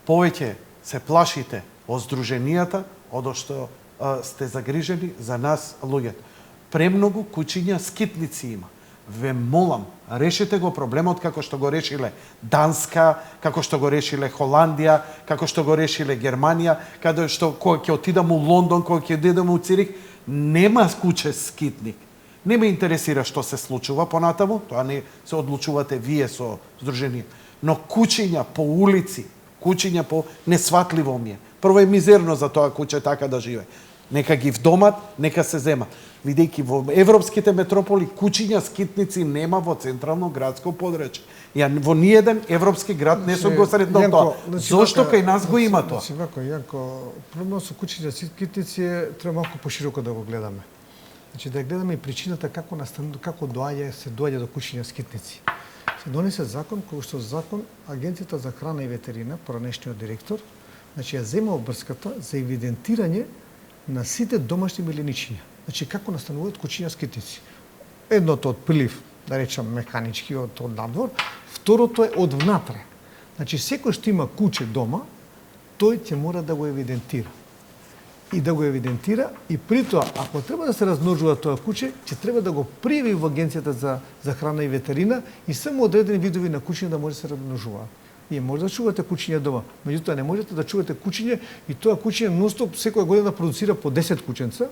повеќе се плашите од здруженијата, од што сте загрижени за нас луѓето. Премногу куќиња скитници има. Ве молам, решите го проблемот како што го решиле Данска, како што го решиле Холандија, како што го решиле Германија, каде што кога ќе отидам у Лондон, кога ќе отидам у Цирих, нема куќе скитник. Не ме интересира што се случува понатаму, тоа не се одлучувате вие со Сдружение. Но куќиња по улици, куќиња по несватливо ми е. Прво е мизерно за тоа куќе така да живее. Нека ги вдомат, нека се земат. Видејќи во европските метрополи куќиња скитници нема во централно градско подрачје. Ја во ниеден европски град не сум го сретнал тоа. Зошто кај нас го има тоа? Значи, вако, Јанко, проблемот со куќиња скитници треба малку пошироко да го гледаме. Значи да гледаме и причината како се доаѓа до куќиња скитници. Се донесе закон кој што закон Агенцијата за храна и ветерина, поранешниот директор, значи ја зема обврската за евидентирање на сите домашни милиничиња. Значи како настануваат куќиња скитници. Едното од прилив, да речам механички од надвор, второто е од внатре. Значи секој што има куќе дома, тој ќе мора да го евидентира. И да го евидентира и при тоа, ако треба да се размножува тоа куќе, ќе треба да го пријави во Агенцијата за храна и ветерина и само одредени видови на куќиња да може да се размножуваат. Вие може да чувате куќиња дома, меѓутоа не можете да чувате куќиње и тоа куќиње ностоп секоја година продуцира по 10 куќенца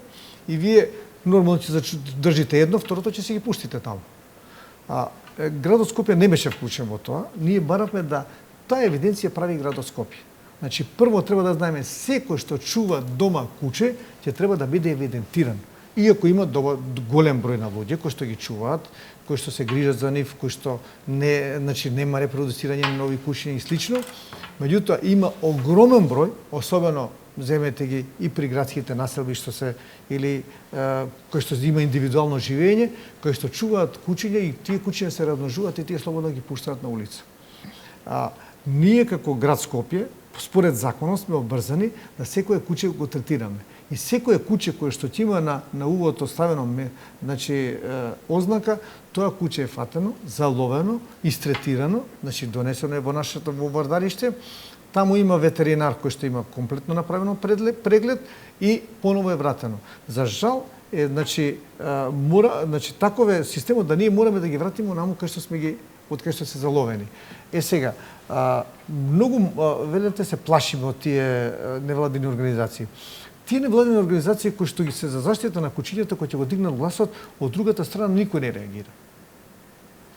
и вие нормално ќе држите едно, второто ќе си ги пуштите таму. Градот Скопје не беше вклучен во тоа, ние баравме да таа евиденција прави градот Скопје. Значи прво треба да знаеме секој што чува дома куќе ќе треба да биде евидентиран. Иако има голем број на луѓе кои што ги чуваат, кои што се грижат за нив, кои што нема репродуцирање на нови куќиња и слично, меѓутоа има огромен број, особено земете ги и при градските населби што се или кои што има индивидуално живење, кои што чуваат куќиња и тие куќиња се размножуваат и тие слободно ги пуштаат на улица. Ние како град Скопје според законот сме обрзани да секое куќе го третираме. И секое куќе кое што ќе има на угото ставено ознака, тоа куќе е фатено, заловено, истретирано, значи донесено е во нашето вардариште. Таму има ветеринар кој што има комплетно направено преглед и поново е вратено. За жал таков е системот да ние мораме да ги вратиме онаму кај што сме ги од кај што се заловени. Сега, многу велете се плашиме од тие невладини организации. Тие невладини организации кои што ги се за заштита на куќињата, кои ќе го дигнат гласот, од другата страна никој не реагира.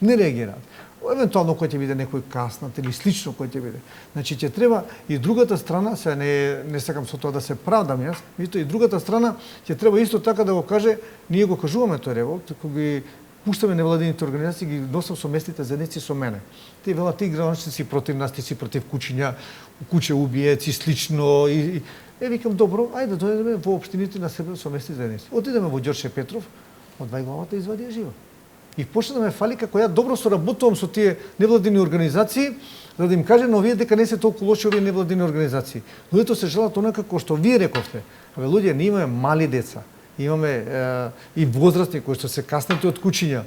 Не реагираат. Евентуално кој ќе биде некој каснат или слично кој ќе биде. Значи ќе треба и другата страна, се не сакам со тоа да се правдам јас, меѓутоа и другата страна ќе треба исто така да го каже, ние го кажуваме тој револт, кога ги пуштаме невладините организации, ги носам со местните заедници со мене. Тие велат, ти граѓаните си против нас, ти си против куќиња, куќе убиец и слично. Викам, добро, ајде да дојдеме во општините на себе со местни заедници. Отидеме во Ѓорче Петров, одвај главата и извади ја жива. И почна да ме фали како ја добро соработувам со тие невладини организации, за да им кажем, но вие дека не се толку лоши овие невладини организации. Луѓето се желат онака како што вие рековте. Абе луѓе, ние имаме мали деца, имаме и возрастни кои што се каснати од куќиња.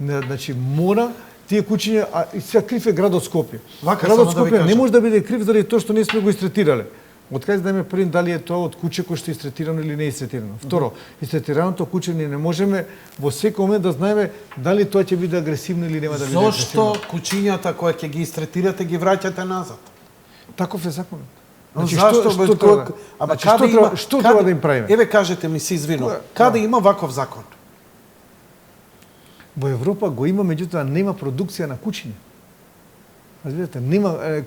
Значи мора тие куќиња, и сега крив е градот Скопје. Градот Скопје не може да биде крив заради тоа што не сме го истретирале. Откај знаеме првин дали е тоа од куќе кој што е истретирано или не е истретирано. Второ, истретираното куќе ние не можеме во секој момент да знаеме дали тоа ќе биде агресивно или нема да биде агресивно. Зошто куќињата кои ќе ги истретирате ги враќате назад? Таков е законот. Значи, што треба да им правиме? Еве кажете ми, се извинувам. Каде има ваков закон? Во Европа го има, меѓутоа нема продукција на куќиња. Разбирате,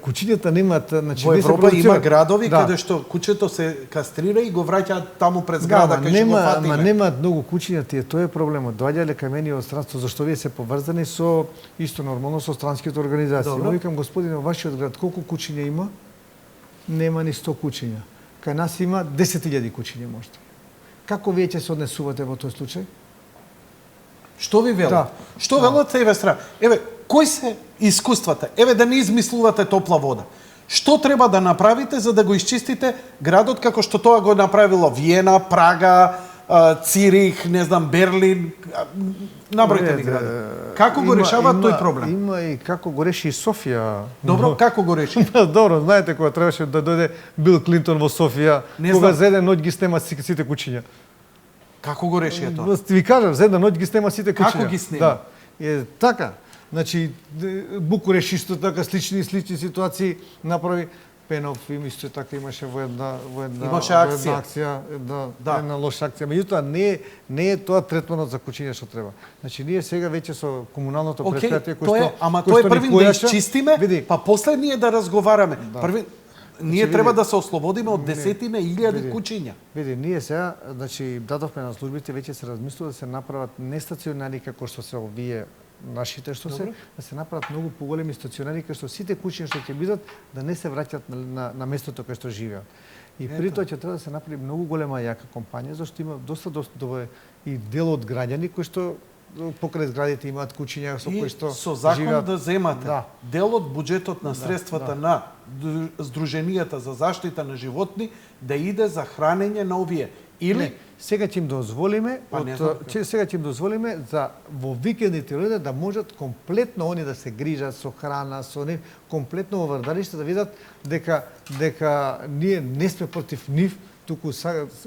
куќињата немаат, значи во Европа има градови каде што куќето се кастрира и го враќаат таму пред зграда кај што го фатиме. Немаат многу куќиња, тоа е проблемот. Доаѓале кај мене од странство, зашто вие се поврзани со исто нормално со странските организации. Но викам, господине, во вашиот град колку куќиња има? Нема ни 100 куќиња. Кај нас има 10.000 куќиња можда. Како вие ќе се однесувате во тој случај? Што ви велат? Што велат еве страна? Еве, кои се искуствата? Еве да не измислувате топла вода. Што треба да направите за да го исчистите градот како што тоа го направило Виена, Прага, Цирих, не знам, Берлин, набројте ми градови. Како го решаваат тој проблем? Има и како го реши и Софија. Добро, како го реши? Добро, знаете кога требаше да дојде Бил Клинтон во Софија, кога за еден ноќ ги снема сите куќиња. Како го решија тоа? Ви кажам, за една ноќ ги снема сите куќиња. Како ги снема? Да. Е така. Значи Букуреш исто така слични ситуации направи. Пенов им исто така имаше во една Имаше во една акција. акција, Да. една лоша акција. Меѓутоа не е тоа третманот за куќиња што треба. Значи ние сега веќе со комуналното Океј, претпријатие тоа е, ама кој тоа е што ни првин да појача, исчистиме, види, па после ние да разговараме. Први ние Значи, треба види, да се ослободиме од десетина илјади види. куќиња. Види, ние сега, значи, дадовме на службите, веќе се размислува да се направат не стационари како што се овие нашите што се, да се направат многу поголеми стационари кај што сите куќиња што ќе бидат да не се враќаат на местото кај што живеат. И при тоа ќе треба да се направи многу голема јака компанија зашто има доста и дел од граѓани кои што покрај зградите имаат куќиња со кои што со закон живеат. да земате Да. дел од буџетот на средствата на Сдруженијата за заштита на животни да иде за хранење на овие. Или Не, сега ќе им дозволиме, Па, не знам сега ќе им дозволиме за во викендите да можат комплетно они да се грижат со храна, со не комплетно во врдариште да видат дека ние не сме против нив, туку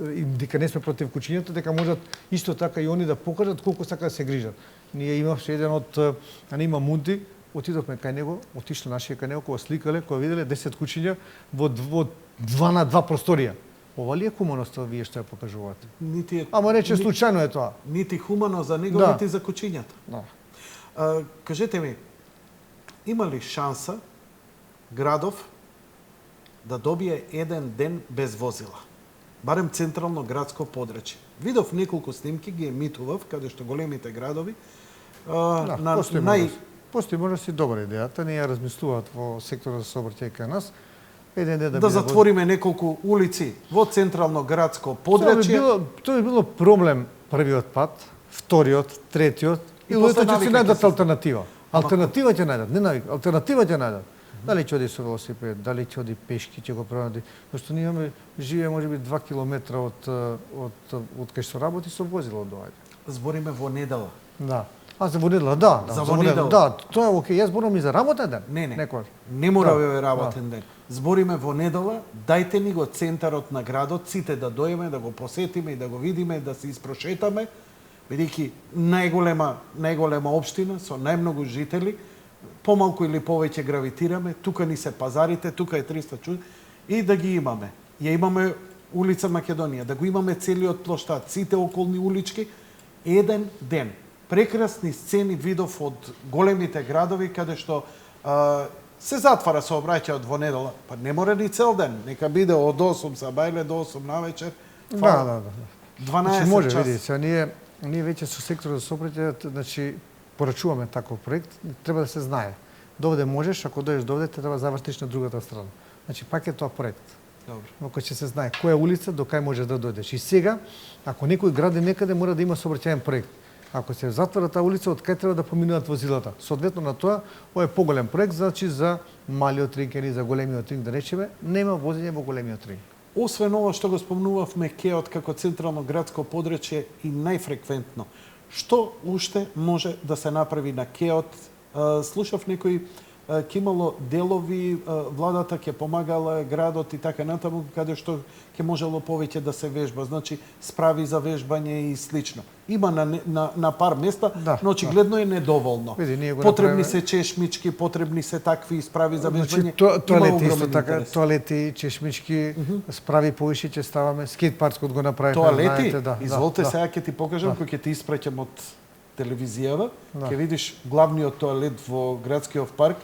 дека не сме против куќињата, дека можат исто така и они да покажат колку сака да се грижат. Ние имавше еден од Анима Мунти, отидовме кај него, отишле наши кај него, кога сликале, кога виделе 10 куќиња во 2 на 2 просторија. Ова ли е хуманоста вие што ја покажувате? нити е Ама рече случајно е тоа. нити хумано за него, Да. нити за куќињата. Да. Кажете ми, има ли шанса градов да добие еден ден без возила? Барем централно градско подрачје. Видов неколку снимки, ги емитував, каде што големите градови на Постои можност и добра идејата, ние ја размислуваат во секторот за сообраќај кај нас. Еден ден да биде затвориме неколку улици во централно градско Тоа би подрачје. било проблем првиот пат, вториот, третиот и после луѓето ќе си навикаќе најдат се. алтернатива. Алтернатива ќе најдат, не навик, алтернатива ќе најдат. Дали ќе оди со велосипед, дали ќе оди пешки, ќе го пронајде. Зашто ние имаме живее можеби 2 километра од кај што работи со возило доаѓа. Збориме во недела. Да. А за во недела, да, За во во недела. Да, тоа е окей. Јас зборувам и за работен ден. Не. Некојаш. Не мора Да, да, работен ден. Збориме во недела, дајте ни го центарот на градот, сите да дојдеме, да го посетиме и да го видиме, да се испрошетаме, бидејќи најголема општина со најмногу жители, помалку или повеќе гравитираме, тука ни се пазарите, тука е 300 чуд и да ги имаме. Ја имаме улица Македонија, да го имаме целиот плоштад, сите околни улички, еден ден. Прекрасни сцени видов од големите градови каде што се затвара сообраќајот во недела, па не мора ни цел ден, нека биде од 8 за бајле до 8 навечер. Да. 12 Значи може, часа. види, сега ние веќе со секторот за сообраќај, значи порачуваме таков проект, треба да се знае. Довде можеш, ако дојдеш довде, треба да завртиш на другата страна. Значи пак е тоа проект. Добро. Но кој ќе се знае која улица до кај може да дојдеш. И сега, ако некој гради некаде, мора да има сообраќајен проект. Ако се затвора таа улица, од кај треба да поминуваат возилата? Соодветно на тоа, ова е поголем проект, значи за малиот ринг или за големиот ринг, да речеме, нема возење во големиот ринг. Освен ова што го спомнувавме кеот како централно градско подрачје и најфреквентно, што уште може да се направи на кеот? Слушав некои ќе имало делови, владата ќе помагала градот и така натаму, каде што ќе можело повеќе да се вежба, значи справи за вежбање и слично. Има на пар места, Да, но очигледно е недоволно. Види, ние го Потребни направиме. се чешмички, потребни се такви справи за Значи, вежбање. тоалети Има исто огромен така, интерес. тоалети, чешмички, справи повише ќе ставаме, скейт паркот го направивме, Тоалети, знаете, да. изволте да. сега ќе ти покажам, Да. кој ќе ти испраќам од телевизијава, Да. ќе видиш главниот тоалет во градскиот парк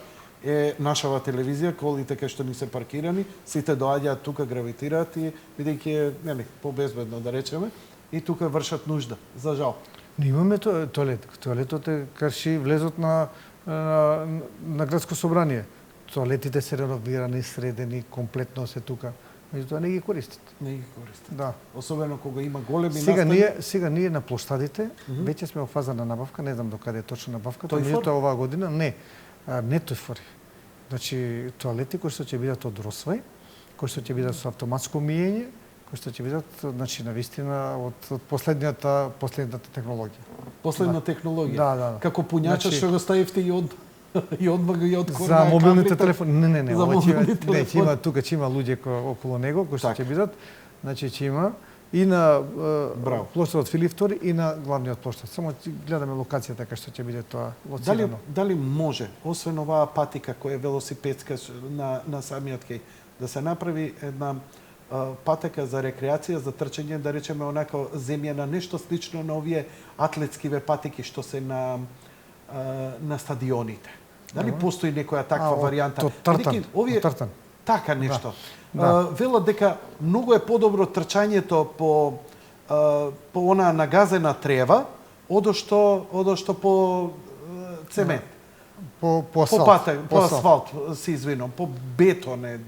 е нашава телевизија, колите кај што ни се паркирани, сите доаѓаат тука, гравитираат и бидејќи е, нели, побезбедно да речеме, и тука вршат нужда, за жал. Не имаме тоалет. Тоалетот е карши влезот на градско собрание. Тоалетите се реновирани, средени, комплетно се тука. Меѓутоа не ги користат. Не ги користат. Да. Особено кога има големи Сега ние на площадите веќе сме во фаза на набавка, не знам докаде е точно набавката, Тој меѓутоа оваа година не тојфори. Значи тоалети кои што ќе бидат од Росвај, кои што ќе бидат со автоматско миење, кои што ќе бидат значи навистина од последната технологија. Последна технологија. Да. Како пуњача Значи- што го ставивте и од од За мобилните телефони, не, За ова мобилни ќе телефони. има тука ќе има луѓе околу него кои што Така. ќе бидат, значи ќе има и на Браво. площадот Филип II и на главниот площад. Само гледаме локацијата кај што ќе биде тоа лоцирано. Дали може, освен оваа патика која е велосипедска на самиот кеј, да се направи една патека за рекреација, за трчање, да речеме онака земјана, нешто слично на овие атлетскиве патики што се на стадионите. Дали постои некоја таква варијанта? Од тартан. Така нешто. Да. Велат дека многу е подобро трчањето по она нагазена трева, одошто по цемент. По асфалт. По асфалт, се извинувам, по бетон е,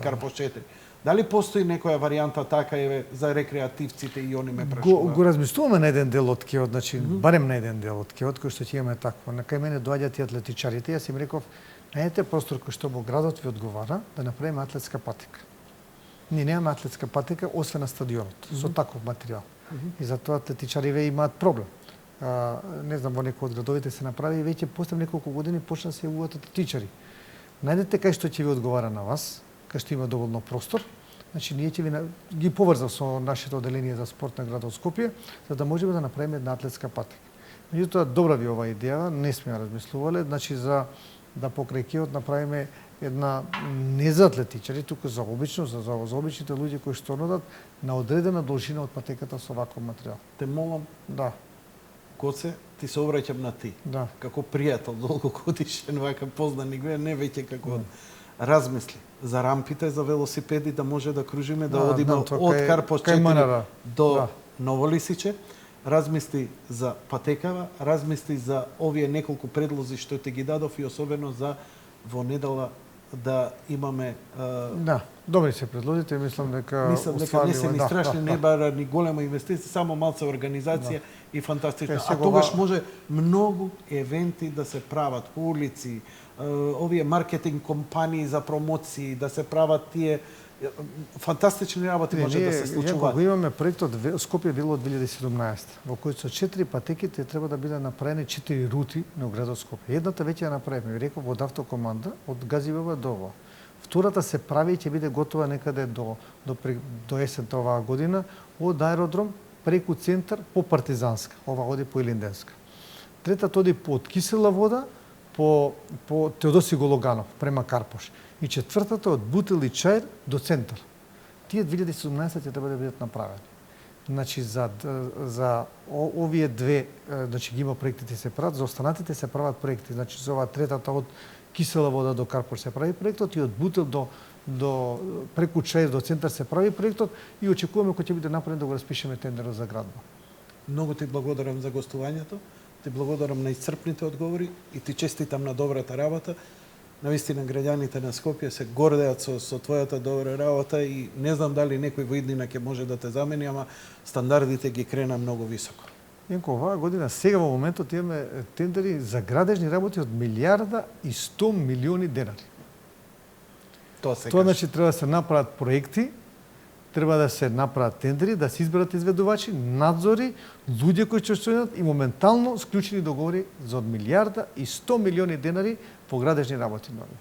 карпошчетри. Дали постои некоја варијанта така за рекреативците и они ме прашуваат? Го размислуваме на еден дел од кеот, значи барем на еден дел од кеот кој што ќе имаме такво. На кај мене доаѓаат и атлетичарите, јас им реков, најдете простор кој што во градот ви одговара да направиме атлетска патека. Ние немаме атлетска патека освен на стадионот со таков материјал. И затоа атлетичариве имаат проблем. Не знам, во некои од градовите се направи и веќе после неколку години почна се јавуваат атлетичари. Најдете кај што ќе ви одговара на вас, кај што има доволно простор. Значи, ние ќе ги поврзав со нашето одделение за спорт на градот Скопје, за да можеме да направиме една атлетска патека. Меѓутоа, добра ви оваа идеја, не сме ја размислувале, значи за да покрај кеот направиме една не за атлетичари, туку за обично, за обичните луѓе кои што нудат на одредена должина од патеката со ваков материјал. Те молам, Да. Гоце, ти се обраќам на ти. Да. Како пријател, долгогодишен, вака познаник, не веќе како размисли за рампите за велосипеди, да може да кружиме, да одиме од Карпошчетри до Ново Лисиче. Размисли за патекава, размисли за овие неколку предлози што ти ги дадов и особено за во недела да имаме Да, добри се предлозите, мислам дека не се ни страшни, не бара ни голема инвестиција, само малца организација и фантастично. А тогаш може многу евенти да се прават по улици, овие маркетинг компании за промоции, да се прават тие фантастични работи може да се случуваат. Го имаме проектот Скопје Вело 2017, во кој со 4 патеки треба да биде направени 4 рути на градот Скопје. Едната веќе ја направивме, реков од автокоманда од Газивева до Ово. Втората се прави и ќе биде готова некаде до есента оваа година од аеродром преку центар по Партизанска, ова оди по Илинденска. Третата оди по Кисела вода по Теодоси Гологанов према Карпош. И четвртата од Бутел и Чаир до центар. Тие 2017 ќе треба да бидат направени. Значи за овие две, значи ги има проектите се прават, за останатите се прават проекти. Значи за оваа третата од Кисела вода до Карпош се прави проектот и од Бутел до преку Чаир до центар се прави проектот и очекуваме кој ќе биде направен да го распишеме тендерот за градба. Многу ти благодарам за гостувањето, ти благодарам на исцрпните одговори и ти честитам на добрата работа. Навистина граѓаните на Скопје се гордеат со твојата добра работа и не знам дали некој во иднина ќе може да те замени, ама стандардите ги крена многу високо. Јанко, оваа година сега во моментот имаме тендери за градежни работи од 1,1 милиарди денари. Тоа значи треба да се направат проекти, треба да се направат тендери, да се изберат изведувачи, надзори, луѓе кои ќе учествуваат и моментално склучени договори за од 1,1 милиарди денари по градежни работи нови.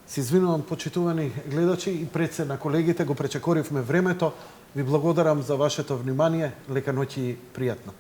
Се извинувам, почитувани гледачи, и пред се на колегите го пречекоривме времето. Ви благодарам за вашето внимание. Лека ноќ и пријатно.